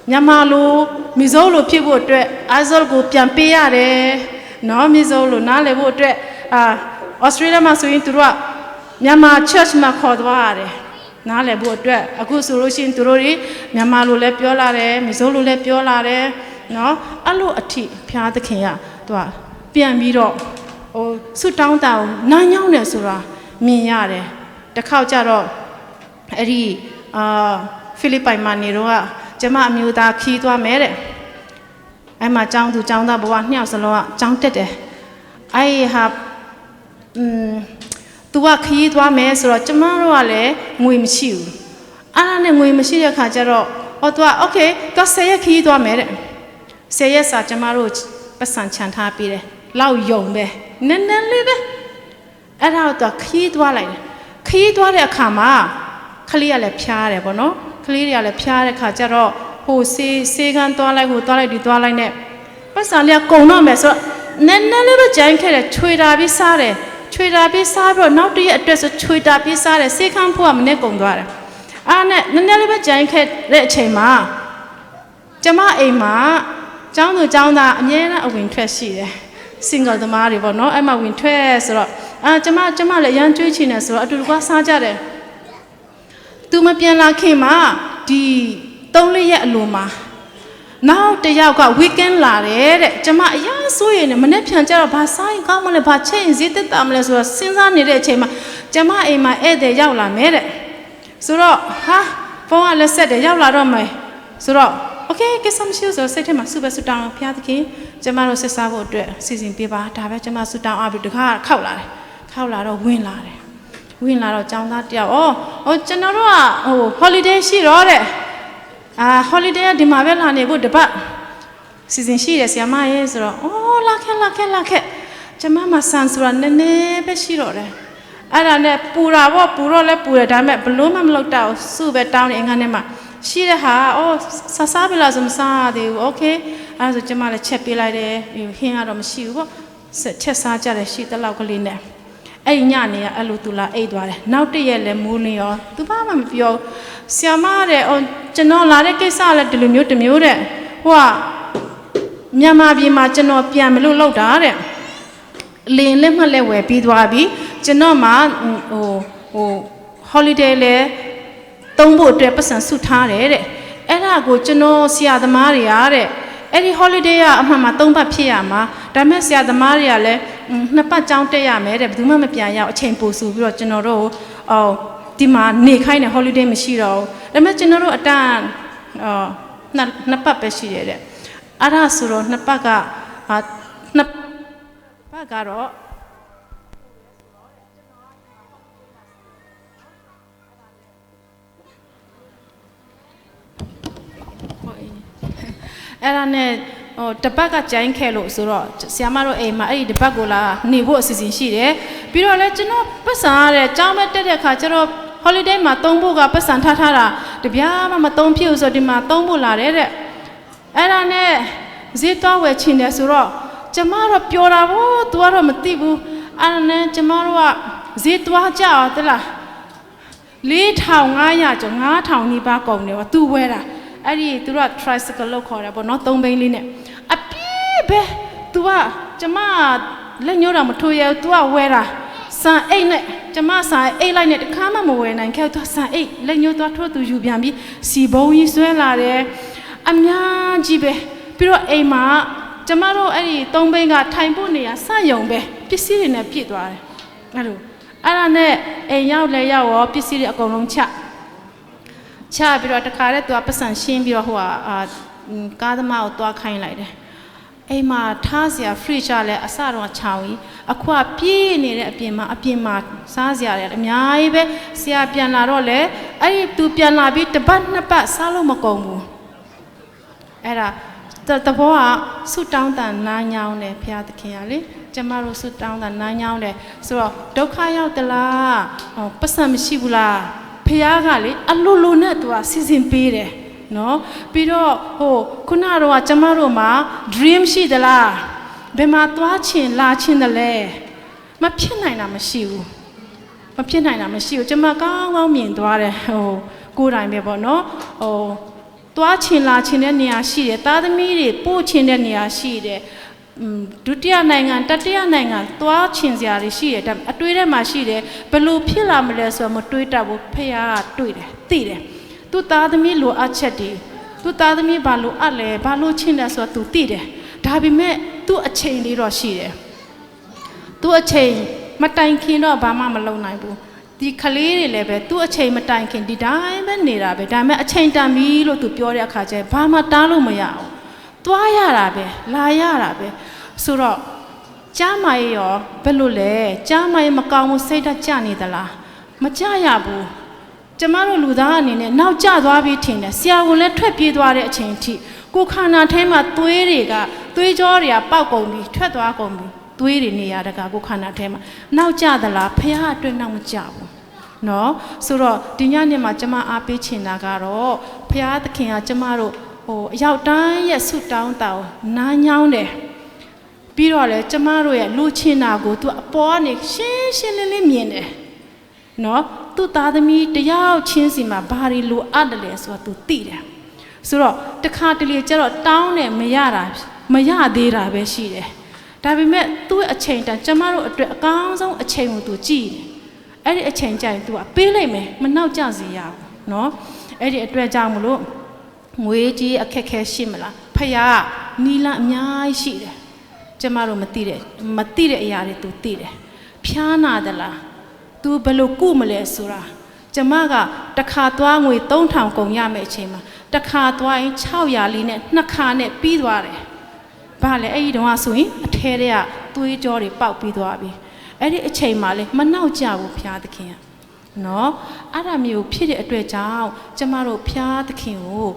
မြန်မာလိုမီဇိုလိုဖြစ်ဖို့အတွက်အာဇောကိုပြန်ပေးရတယ်နော်မီဇိုလိုနားလည်ဖို့အတွက်ဩစတြေးလျမှာဆိုရင်သူတို့ကမြန်မာ church မှာခေါ်သွားရတယ်နားလည်ဖို့အတွက်အခုဆိုလို့ရှိရင်သူတို့တွေမြန်မာလိုလည်းပြောလာတယ်မီဇိုလိုလည်းပြောလာတယ်နော်အဲ့လိုအထိဖျားသခင်ကသူကပြန်ပြီးတော့ဆုတောင်းတာကိုနားညောင်းတယ်ဆိုတာမြင်ရတယ်တစ်ခေါက်ကျတော့အဲ့ဒီဖိလိပ္ပိုင်မှာနေတော့ကျမအမျိုးသားခီးသွားမယ်တဲ့အဲ့မှာကျောင်းသားဘဝနှစ်ယောက်စလုံးကကျောင်းတက်တယ်အဲ့ဟာ သူကခရီးသွားမယ်ဆိုတော့ကျမတို့ကလည်းငွေမရှိဘူးအဲ့ဒါနဲ့ငွေမရှိတဲ့ခါကျတော့သူကโอเคသူ10ရက်ခရီးသွားမယ်တဲ့10ရက်စာကျမတို့ပတ်စံချန်ထားပေးတယ်လောက်ယုံပဲနည်းနည်းလေးပဲအဲ့ဒါတော့ခရီးသွားလိုက်တယ်ခရီးသွားတဲ့အခါမှာခလေးကလည်းဖျားတယ်ပေါ့နော်ခလေးတွေကလည်းဖျားတဲ့ခါကျတော့ဟိုစေးကန်းသွားလိုက်ဟိုသွားလိုက်ဒီသွားလိုက်နဲ့ပတ်စံလေးကကုန်တော့မယ်ဆိုတော့နည်းနည်းလေးပဲကြိုင်းခဲ့တယ်ချွေတာပြီးစားတယ်ချွေတာပြီးစားပြီးတော့နောက်တရက်အတွက်ဆိုချွေတာပြီးစားတယ်စေးခန်းဖို့ကမနဲ့ကုန်သွားတယ်အားနဲ့နည်းနည်းလေးပဲကြိုင်းခဲ့တဲ့အချိန်မှာကျမအိမ်မှာကျောင်းသူကျောင်းသားအမြဲတမ်းအဝင်ထွက်ရှိတယ် single သမားတွေပေါ့နော်အဲ့မှာဝင်ထွက်ဆိုတော့ကျမလည်းရမ်းကြွေးချင်တယ်ဆိုတော့အတူတူကစားကြတယ်သူမပြန်လာခင်မှာဒီ3-4ရက်အလိုမှာနောက်တစ်ယောက်က weekend လာတယ်တဲ့ကျမအရင်ဆိုရင်မနေ့ပြန်ကြတော့ဘာစားရင်ကောင်းမလဲဘာချက်ရင်ဈေးတက်တာမလဲဆိုတော့စဉ်းစားနေတဲ့အချိန်မှာကျမအိမ်မှာဧည့်သည်ရောက်လာမယ်တဲ့ဆိုတော့ဟာဖုန်းကလည်းဆက်တယ်ရောက်လာတော့မယ်ဆိုတော့โอเคကိစ္စမရှိဘူးဆိုတော့စိတ်ထဲမှာစုပဲစုတောင်းဖျားသခင်ကျမတို့ဆက်စားဖို့အတွက်စီစဉ်ပေးပါဒါပဲကျမစုတောင်းအားပြီးတခါခောက်လာတယ်ခောက်လာတော့ဝင်လာတော့ចောင်းသားတယောက်ကျွန်တော်တို့ကholiday ရှိတော့တဲ့holiday ကဒီမှာပဲလာနေဖို့တပတ်စီစဉ်ရှိတယ်ဆရာမရဲ့ဆိုတော့လာခဲ့ကျမမှာဆန်ဆိုတာနည်းနည်းပဲရှိတော့တယ်အဲ့ဒါနဲ့ပူတာပေါ့ပူတော့လဲပူတယ်ဒါပေမဲ့ဘလို့မှမလုပ်တော့စုပဲတောင်းနေအင်္ဂါနဲ့မှာရှိတဲ့ဟာစားပြီလားဆိုမစားသေးဘူးโอเคအဲ့ဒါဆိုကျမလည်းချက်ပေးလိုက်တယ်ဟင်းကတော့မရှိဘူးပေါ့ချက်စားကြတယ်ရှိတဲ့လောက်ကလေးနဲ့အဲ့ညနေကအဲ့လိုသူလာအိတ်သွားတယ်နောက်တရက်လည်းမိုးလင်းရောသူဘာမှမပြောဆီယမတဲ့ကျွန်တော်လာတဲ့ကိစ္စလည်းဒီလိုမျိုးတစ်မျိုးတဲ့ဟိုကမြန်မာပြည်မှာကျွန်တော်ပြန်မလို့လောက်တာတဲ့လင်းလက်မှတ်လက်ဝယ်ပြီးသွားပြီကျွန်တော်မှholiday လည်းသုံးဖို့အတွက်ပတ်စံစုထားတယ်တဲ့အဲ့ဒါကိုကျွန်တော်ဆရာသမားတွေကတဲ့အဲ့ဒီ holiday ကအမှန်မှာ3ပတ်ဖြစ်ရမှာဒါပေမဲ့ဆရာသမားတွေကလည်း2ပတ်ကျောင်းတက်ရမယ်တဲ့ဘယ်သူမှမပြန်ရအောင်အချိန်ပိုစုပြီးတော့ကျွန်တော်တို့ဒီမှာနေခိုင်းတဲ့ holiday မရှိတော့ဘူးဒါပေမဲ့ကျွန်တော်တို့အတန်း2ပတ်ပဲရှိရတဲ့အဲ့ဒါဆိုတော့2ပတ်ကတော့အဲ့ဒါနဲ့တပတ်ကကြိုင်းခဲလို့ဆိုတော့ဆရာမတို့အိမ်မှာအဲ့ဒီတပတ်ကိုလာနေဖို့အစီအစဉ်ရှိတယ်ပြီးတော့လဲကျွန်တော်ပတ်စံရတဲ့ကျောင်းမဲ့တက်တဲ့ခါကျတော့ holiday မှာသုံးဖို့ကပတ်စံထားတာတပြားမှမသုံးဖြစ်ဘူးဆိုဒီမှာသုံးဖို့လာတယ်တဲ့အဲ့ဒါနဲ့ဈေးသွားဝယ်ချင်တယ်ဆိုတော့ကျမတို့ပြောတာဘောသူကတော့မသိဘူးအဲ့ဒါနဲ့ကျမတို့ကဈေးသွားကြအောင်တလား4500ကျော်9000နီးပါးကုန်တယ်ပေါ့သူဝယ်တာအဲ့ဒီသူက tricycle လောက်ခေါ်တယ်ပေါ့နော်3ဘိန်းလေးနဲ့အပြည့်ပဲ तू ကကျမလက်ညှိုးတာမထိုးရဘူး तू ကဝဲတာစံအိတ်နဲ့ကျမစံအိတ်လိုက်နဲ့တခါမှမဝဲနိုင်ခဲ့ तू စံအိတ်လက်ညှိုးသွားထိုး तू ယူပြန်ပြီးစီဘုံကြီးဆွဲလာတယ်အများကြီးပဲပြီးတော့အိမ်မှာကျမတို့အဲ့ဒီ3ဘိန်းကထိုင်ဖို့နေရစယုံပဲပစ္စည်းတွေနဲ့ပြည့်သွားတယ်အဲ့လိုအဲ့ဒါနဲ့အိမ်ရောက်လဲရောက်ရောပစ္စည်းတွေအကုန်လုံးချပြီးတော့တခါတည်း तू ပတ်စံရှင်းပြီးတော့ဟိုကားသမားကိုသွားခိုင်းလိုက်တယ်အိမ်မှာထားစရာ fridge လည်းအစတော့ချောင်းကြီးအခုကပြည့်နေတဲ့အပြင်မှာစားစရာတွေအများကြီးပဲဆရာပြန်လာတော့လေအဲ့ဒီ तू ပြန်လာပြီးတစ်ပတ်နှစ်ပတ်စားလို့မကုန်ဘူးအဲ့ဒါတဘောကဆုတောင်းတန်နားညောင်းတယ်ဘုရားသခင်ကလေကျမတို့ဆုတောင်းတန်နားညောင်းတယ်ဆိုတော့ဒုက္ခရောက်သလားပတ်စံမရှိဘူးလားဖခင်ကလေအလိုလိုနဲ့ तू ကစီစဉ်ပေးတယ်နော်ပြီးတော့ခုနကတော့ကျမတို့မှာ dream ရှိသလားဘယ်မှာသွားချင်လာချင်တယ်လဲမဖြစ်နိုင်တာမရှိဘူးကျမကောင်းကောင်းမြင်သွားတယ်ကိုယ်တိုင်ပဲပေါ့နော်သွားချင်လာချင်တဲ့နေရာရှိတယ်သားသမီးတွေပို့ချင်တဲ့နေရာရှိတယ်ဒုတိယနိုင်ငံတတိယနိုင်ငံသွားချင်စရာတွေရှိတယ်ဒါအတွေးထဲမှာရှိတယ်ဘယ်လိုဖြစ်လာမလဲဆိုတော့မတွေးတတ်ဘူးဖခင်ကတွေးတယ်သိတယ်သူသားသမီးလိုအပ်ချက်တွေသူသားသမီးဘာလို့အပ်လဲဘာလို့ချင်လဲဆိုတော့သူသိတယ်ဒါပေမဲ့သူ့အချိန်လေးတော့ရှိတယ်သူ့အချိန်မတိုင်ခင်တော့ဘာမှမလုပ်နိုင်ဘူးဒီကလေးတွေလည်းပဲသူ့အချိန်မတိုင်ခင်ဒီတိုင်းပဲနေတာပဲဒါပေမဲ့အချိန်တန်ပြီလို့သူပြောတဲ့အခါကျရင်ဘာမှတားလို့မရအောင်သွားရတာပဲလာရတာပဲဆိုတော့ချ จ้าไม่หรอเป็นรู้เลยจ้าไม่มาเกามุเซดัจ้านี่ตละมาจ้าอย่าบูจะมาเราลูดานี่เนี่ยน่าจ้าตัวพี่ทิ้งเนี่ยเสียวันเล่ถอยปีตัวเรื่องเชิงที่กูขนาดเทมาตัวเรื่องก็ตัวจอเรียเป้ากงมีถอยตัวกงมีตัวเรื่องเนี่ยอะไรก็กูขนาดเทมาน่าจ้าตละพยาตัวน่ามาจ้าบูเนาะสุดที่นี่เนี่ยมาจะมาอาภิชินาการอพยาตะเคียนจะมาเราโอ้ยาวตายอย่าสุดดาวเต่าน้าเงาเนี่ยပြီးတော့လေကျမတို့ရဲ့လူချင်းနာကိုသူအပေါ်ကနေရှင်းရှင်းလင်းလင်းမြင်တယ်နော်သူ့သားသမီးတယောက်ချင်းစီမှာဘာတွေလိုအပ်တယ်လဲဆိုတော့သူသိတယ်ဆိုတော့တခါတလေကျတော့တောင်းတယ်မရသေးတာပဲရှိတယ်ဒါပေမဲ့သူ့အချိန်တန်ကျမတို့အတွက်အကောင်းဆုံးအချိန်ကိုသူကြည့်တယ်အဲ့ဒီအချိန်ကျရင်သူကပေးလိုက်မယ်မနှောက်ကြစေရဘူးနော်အဲ့ဒီအတွက်ကြောင့်မလို့ငွေကြီးအခက်ခဲရှိမလားဖယားနီလအများကြီးရှိတယ်ကျမတို့မသိတဲ့အရာတွေ तू သိတယ်ဖျားနာသလား तू ဘယ်လိုကုမလဲဆိုတာကျမကတစ်ခါသွားငွေ3000ကုန်ရမယ့်အချိန်မှာတစ်ခါသွားရင်600လေးနဲ့နှစ်ခါနဲ့ပြီးသွားတယ်ဘာလဲအဲ့ဒီတော့ဆိုရင်အထဲထဲကသွေးကြောတွေပေါက်ပြီးသွားပြီအဲ့ဒီအချိန်မှာလေမနှောက်ကြဘူးဖျားသခင်ကနော်အဲ့ဒါမျိုးဖြစ်တဲ့အတွက်ကြောင့်ကျမတို့ဖျားသခင်ကို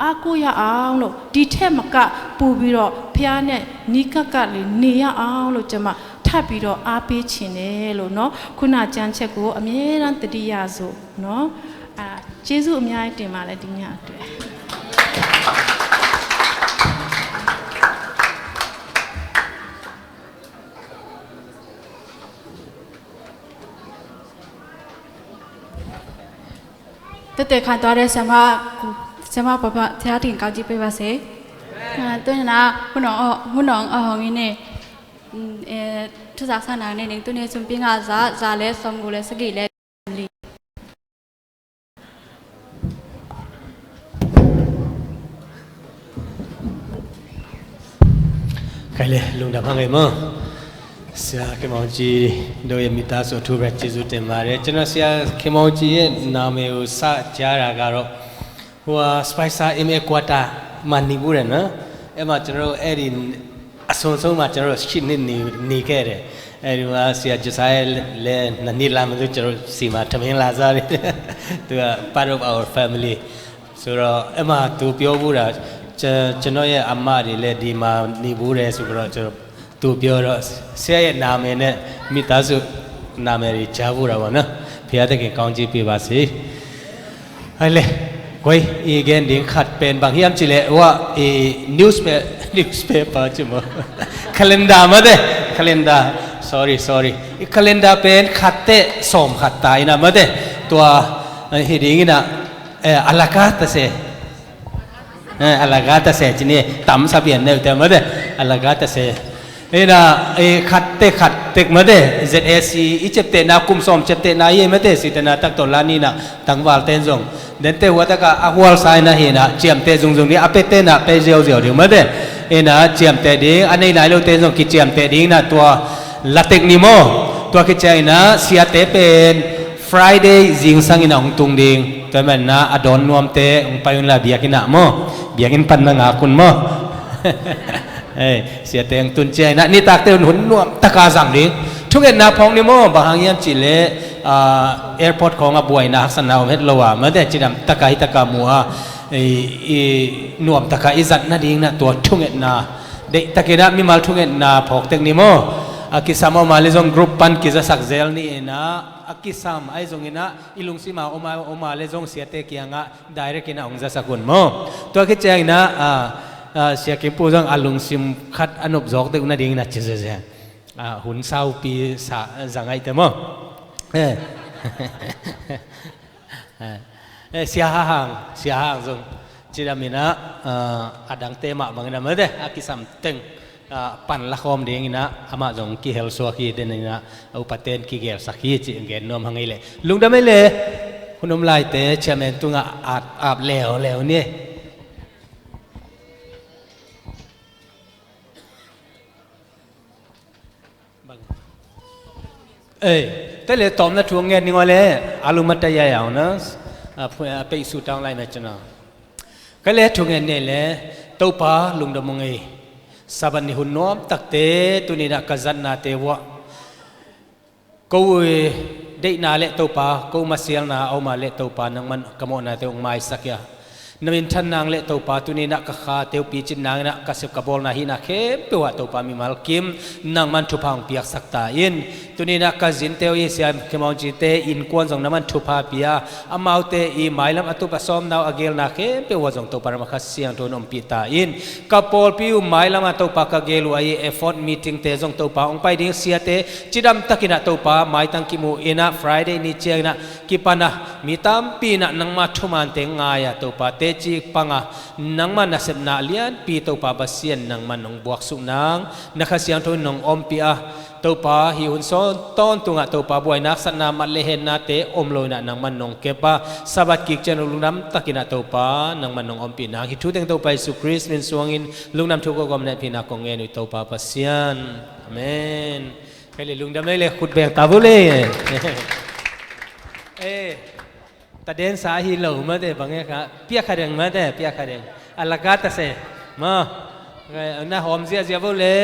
အားကိုးရအောင်လို့ဒီထက်မကပူပြီးတော့ဖះနဲ့နီးကပ်လေးနေရအောင်လို့ကျွန်မထပ်ပြီးတော့အားပေးခြင်းတယ်လို့เนาะခုနကြမ်းချက်ကိုအမြဲတမ်းတတိယဆိုเนาะကျေးဇူးအများကြီးတင်ပါတယ်ဒီညအတွက်တက်ခါသွားတဲ့ဆမကျမပပဖျားတင်ကောက်ကြည့်ပေးပါစေတွင်းနာခုနောအဟောင်းင်းနေทุสาสนาเนี่ยนึงตัวเนี่ยซุมปิงอาซาเลสมกูเลสกีเลลีใครเลยลุงดำพังไงมั้งเสียเคมองจีโดยมิตาสุทุเรจิสุเตมาเรจนเสียเคมองจีนาเมอุสะจาราการอหัวสไปซ่าเอเมควาตามันนิบุเรนะเอ็มมาจนเราเอรินอสงสงมาจนเราชิดนี่แค่เรเอริว่าเสียจุดสายเลนันนี่ลามันดูจนเราสีมาทำให้ลาซาเรตัว part of our family สุดเอ็มมาตัวพิโอบุระจนเราเออามาดิเลดีมานิบุเรสุดเราจนตัวพิโอเราเสียนามเนี่ยมิตาสุนามเริจาบุระวะนะพี่อาจจะเก่งกองจีปีบาสีไอ้เลยก้อยอีเกนดิ้งขัดเป็นบางอย่างจิเลว่าnewspaper ใช่ไหม calendar มาเด้ calendar sorry อี calendar เป็นขัดเตะสมขัดตายนะมาเด้ตัวเฮดิ้งนะอลากาตเสอลากาตเสจีนี่ตั้มสับเปลี่ยนเนี่ยแต่มาเด้อลากาตเสนะขัดเตะมาเด้ ZSC อีเจ็บเตะนาคุมสมเจ็บเตะนาเย่มาเด้สิแต่นาตักตัวลานี่นะตั้งวาลเต้นซงเดินเตะวัดก็อวัลไซน์นะเห็นนะเจียมเตะซงนี่อาเปเตนะไปเจียวเดี๋ยวมาเด้นะเจียมเตะดิ้งอันนี้นายเราเตะซงกิเจียมเตะดิ้งนะตัวละเทคนิโมตัวกิจใจนะเสียเตะเป็น Friday จิงสังอินะองตุงดิ้งตัวมันนะอดอนนวมเตะองไปอุนละเบียกินะโมเบียกินปันนังอาคุณโมเสียเตะองตุนเจนะนี่ตักเตะหุ่นนวมตะกาสังดิ้งทุกเอ็นนาพองนิโมบางอย่างจิเลแอร์พอร์ตของอบวยนักสนาวเฮ็ดละว่าเมื่อแต่จินำตะกายตะกามัวหน่วมตะกายอิจัดนั่นเองนะตัวทุกเอ็นนาเด็กตะกี้นะมีมาทุกเอ็นนาพอกเทคนิโมอากิสามมาเลซงกรุ๊ปปันกิจะสักเซลนี่เองนะอากิสามไอ้ซงเองนะอิลุงซิมาอมาเลซงเสียเตะกี้งะได้เรกินะองจะสักคนโมตัวกิจใจนะเสียกิปูซังอาลุงซิมคัดอนุบจอกเด็กนั่นเองนะจิเซหุ่นเศร้าปีสังไงเต็มมั้งเสียห่างจงจีดามินะอดังเตมะบางนะเมื่อเดอากิสัมตึงปันละคมเดียงนะอามาจงกิเฮลสัวกีเดนนะอุปเทนกิเกลสักยีจีเกนนอมหังไงเลยลุงดำไม่เลยคุณนมลายเตะเชมเนตุงอาบเหลวเนี่ยแต่เลยตอมนะทวงเงินนี่ว่าเลยอาลุมัตยายเอานะไปสุดทางไรนะจ๊ะนะก็เลยทวงเงินเนี่ยเลยตัวป้าลุงดำมงไง สบันนิหุนน้อมตักเตตุนีนักจันนาเตวะกูได้นาเลตัวปากูมาเสียงนาเอามาเลตัวปานังมันกมอนาเตองไม้สักยานามินทันนางเลตัวปาตุนีนักข้าเตวปีจินนางนักกษบกบอลนาหินาเข้มเปวะตัวปามีมัลกิมนังมันทุพังเปียกสักตาอินตุนีนักกจินเตวเยสยามเขมองจิเตอินกวนจงน้ำมันทุพาเปียอามาเตอีไม้ลำอตุปสอมนาวอเกลนาเข้มเปวะจงตัวปารมาคัสเสียงตัวนอมปีตาอินกบอลปิวไม้ลำอตัวปากเกลูไอเอฟอร์ดมีติ้งเตจงตัวปาองไปดิ้งเสียเตจิดัมตะกินะตัวปาไม้ตั้งกิมูอินะฟรายเดย์นิเจนะกิปานะมีตามปีนะนังมาทุมันเตงไงอะตัวปาเตจิปังนังมันนับนาเลียนปีตัวปาบเสียนนังมันนงบวกสุนังนักเสียงทุนนงอมปีอะตัวปาหิวซ้อนต้นตุงะตัวปาบวยนักสนามันเลเหนนาเตอมลอยนะนังมันนงเก็บปะสบัดกิกเจนลุงน้ำตะกินะตัวปานังมันนงอมปีนังฮิตุเต็งตัวไปสุคริสมินสวงอินลุงน้ำทุกกอมเนตพินักกงเงินตัวปาบเสียนอาเมนใครเลยลุงดำเลยขุดแบงตาบุเล่ตาเดนสาหิโลมาเดบังเอกะเปียกขัดเองมาเดเปียกขัดเองอัลลากาตเสมาหน้าหอมเสียบุเล่